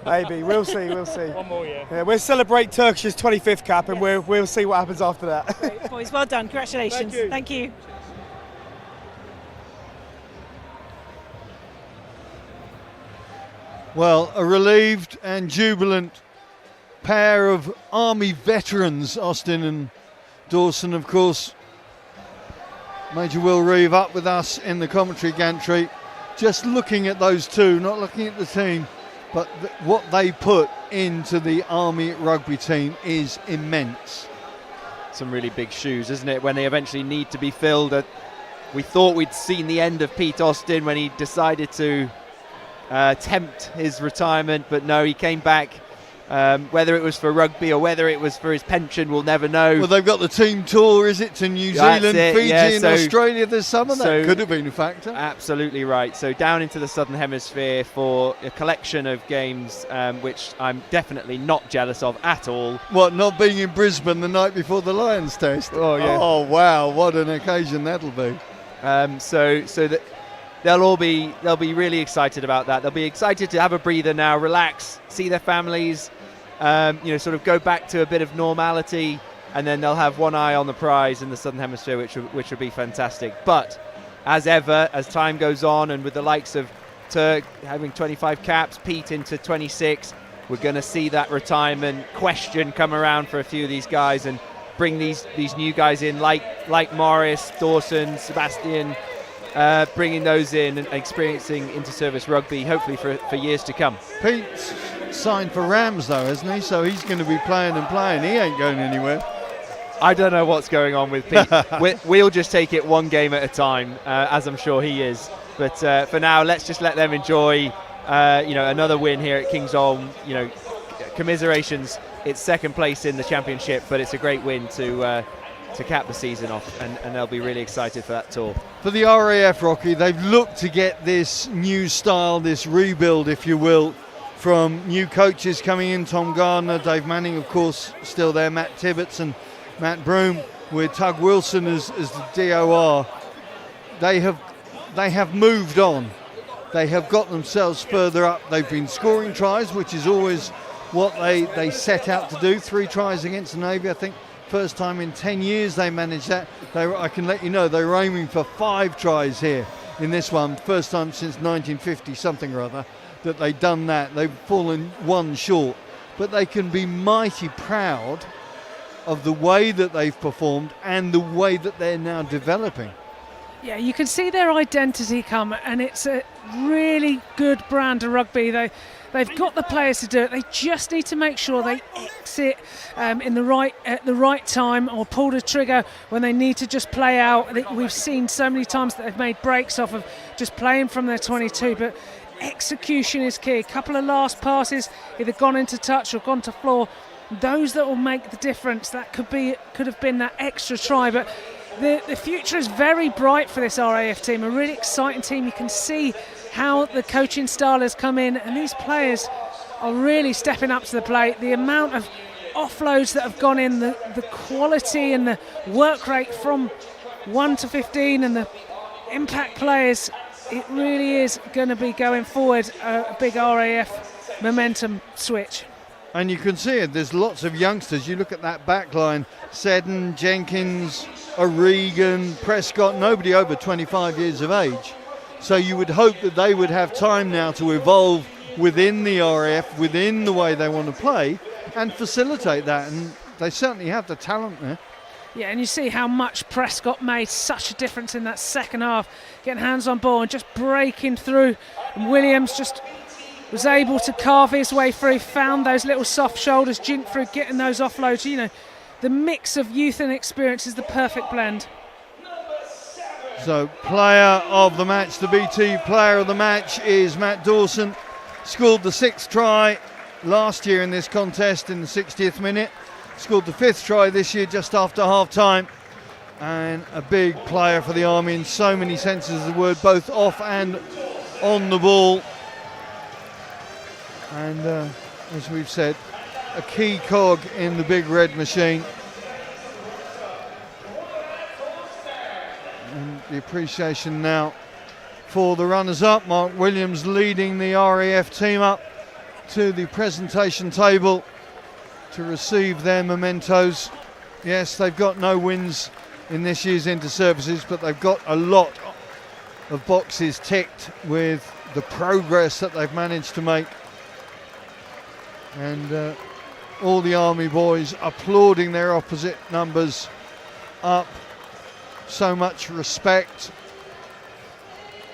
Maybe, we'll see. One more year. Yeah, we'll celebrate Turkish's 25th cap, and we'll see what happens after that. Great, boys, well done. Congratulations. Thank you. Well, a relieved and jubilant pair of Army veterans, Austin and Dawson, of course. Major Will Reeve up with us in the commentary gantry. Just looking at those two, not looking at the team, but what they put into the Army rugby team is immense. Some really big shoes, isn't it, when they eventually need to be filled. We thought we'd seen the end of Pete Austin when he decided to tempt his retirement, but no, he came back. Whether it was for rugby or whether it was for his pension, we'll never know. Well, they've got the team tour, is it, to New Zealand, Fiji and Australia this summer? That could have been a factor. Absolutely right. So down into the Southern Hemisphere for a collection of games, which I'm definitely not jealous of at all. What, not being in Brisbane the night before the Lions test? Oh, yeah. Oh, wow, what an occasion that'll be. So that they'll be really excited about that. They'll be excited to have a breather now, relax, see their families, sort of go back to a bit of normality, and then they'll have one eye on the prize in the Southern Hemisphere, which would be fantastic. But as ever, as time goes on, and with the likes of Turk having 25 caps, Pete into 26, we're going to see that retirement question come around for a few of these guys and bring these new guys in, like Morris, Dawson, Sebastian, bringing those in and experiencing inter-service rugby, hopefully for years to come. Pete's signed for Rams though, hasn't he? So he's going to be playing and playing. He ain't going anywhere. I don't know what's going on with Pete. We'll just take it one game at a time, as I'm sure he is. But for now, let's just let them enjoy, another win here at Kingsholm. Commiserations. It's second place in the championship, but it's a great win to cap the season off, and they'll be really excited for that tour. For the RAF, Rocky, they've looked to get this new style, this rebuild, if you will, from new coaches coming in. Tom Gardner, Dave Manning, of course, still there, Matt Tibbetts and Matt Broom, with Tug Wilson as the DOR. They have moved on. They have got themselves further up. They've been scoring tries, which is always what they set out to do. 3 tries against the Navy, I think. First time in 10 years they managed that. I can let you know they were aiming for 5 tries here in this one. First time since 1950 something or other that they've done that. They've fallen 1 short. But they can be mighty proud of the way that they've performed and the way that they're now developing. Yeah, you can see their identity come, and it's a really good brand of rugby. They've got the players to do it. They just need to make sure they exit at the right time, or pull the trigger when they need to just play out. I think we've seen so many times that they've made breaks off of just playing from their 22, but execution is key. A couple of last passes, either gone into touch or gone to floor. Those that will make the difference. That could have been that extra try, but the future is very bright for this RAF team, a really exciting team. You can see how the coaching style has come in, and these players are really stepping up to the plate. The amount of offloads that have gone in, the quality and the work rate from 1 to 15 and the impact players, it really is going to be going forward a big RAF momentum switch. And you can see it, there's lots of youngsters. You look at that back line, Seddon, Jenkins, O'Regan, Prescott, nobody over 25 years of age. So you would hope that they would have time now to evolve within the RAF, within the way they want to play, and facilitate that. And they certainly have the talent there. Yeah, and you see how much Prescott made such a difference in that second half, getting hands on ball and just breaking through. And Williams just was able to carve his way through, found those little soft shoulders, jinked through, getting those offloads. You know, the mix of youth and experience is the perfect blend. So player of the match, the BT player of the match is Matt Dawson. Scored the 6th try last year in this contest in the 60th minute. Scored the 5th try this year just after half time. And a big player for the Army in so many senses of the word, both off and on the ball. And as we've said, a key cog in the big red machine. And the appreciation now for the runners-up. Mark Williams leading the RAF team up to the presentation table to receive their mementos. Yes, they've got no wins in this year's inter-services, but they've got a lot of boxes ticked with the progress that they've managed to make. And all the Army boys applauding their opposite numbers up. So much respect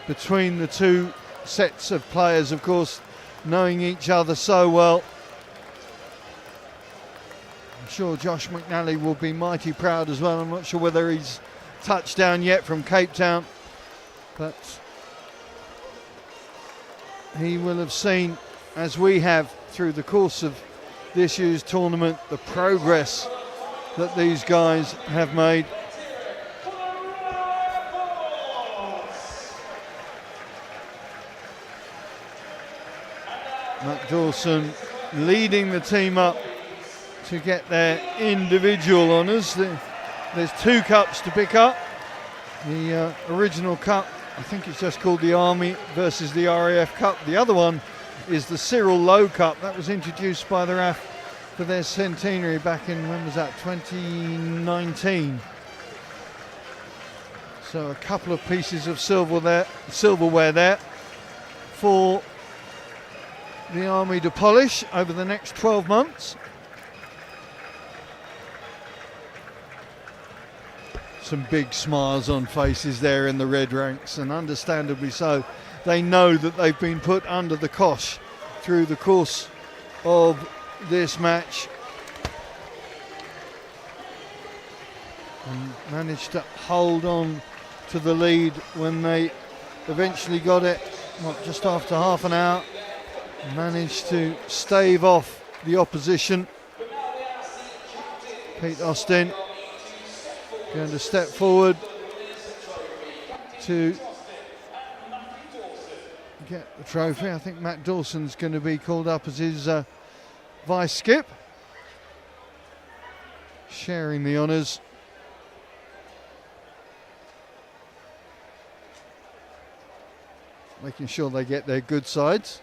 between the two sets of players, of course, knowing each other so well. I'm sure Josh McNally will be mighty proud as well. I'm not sure whether he's touched down yet from Cape Town, but he will have seen, as we have through the course of this year's tournament, the progress that these guys have made. Matt Dawson leading the team up to get their individual honours. There's 2 cups to pick up. The original cup, I think it's just called the Army versus the RAF Cup. The other one is the Cyril Lowe Cup. That was introduced by the RAF for their centenary back in, when was that, 2019. So a couple of pieces of silverware there for the Army to polish over the next 12 months. Some big smiles on faces there in the red ranks, and understandably so. They know that they've been put under the cosh through the course of this match and managed to hold on to the lead when they eventually got it, just after half an hour. Managed to stave off the opposition. Pete Austin going to step forward to get the trophy. I think Matt Dawson's going to be called up as his vice skip, sharing the honours. Making sure they get their good sides.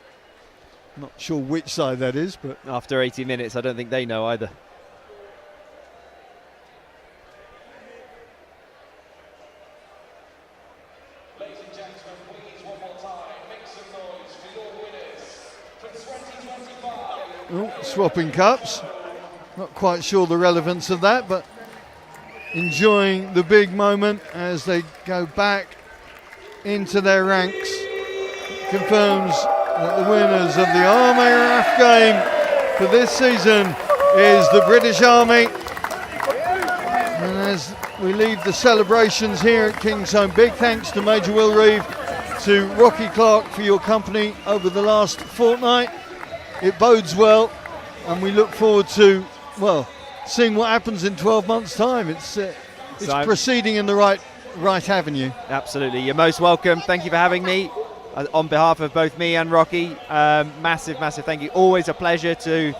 Not sure which side that is, but after 80 minutes, I don't think they know either. Ladies and gentlemen, please one more time, make some noise for your winners for 2025. Oh, swapping cups. Not quite sure the relevance of that, but enjoying the big moment as they go back into their ranks. It confirms that the winners of the Army RAF game for this season is the British Army. And as we leave the celebrations here at Kingsholm, big thanks to Major Will Reeve, to Rocky Clark for your company over the last fortnight. It bodes well, and we look forward to, well, seeing what happens in 12 months' time. It's It's So proceeding in the right avenue. Absolutely, you're most welcome. Thank you for having me. On behalf of both me and Rocky, massive thank you. Always a pleasure to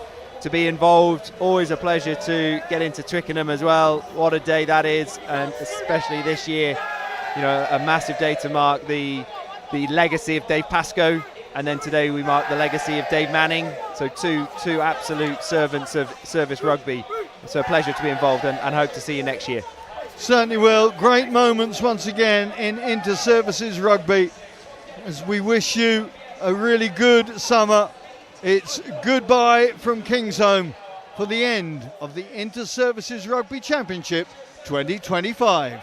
be involved. Always a pleasure to get into Twickenham as well. What a day that is, and especially this year, you know, a massive day to mark the legacy of Dave Pascoe, and then today we mark the legacy of Dave Manning. So two absolute servants of service rugby. So a pleasure to be involved, and hope to see you next year. Certainly will. Great moments once again in Inter-Services Rugby. As we wish you a really good summer. It's goodbye from Kingsholm for the end of the Inter-Services Rugby Championship 2025.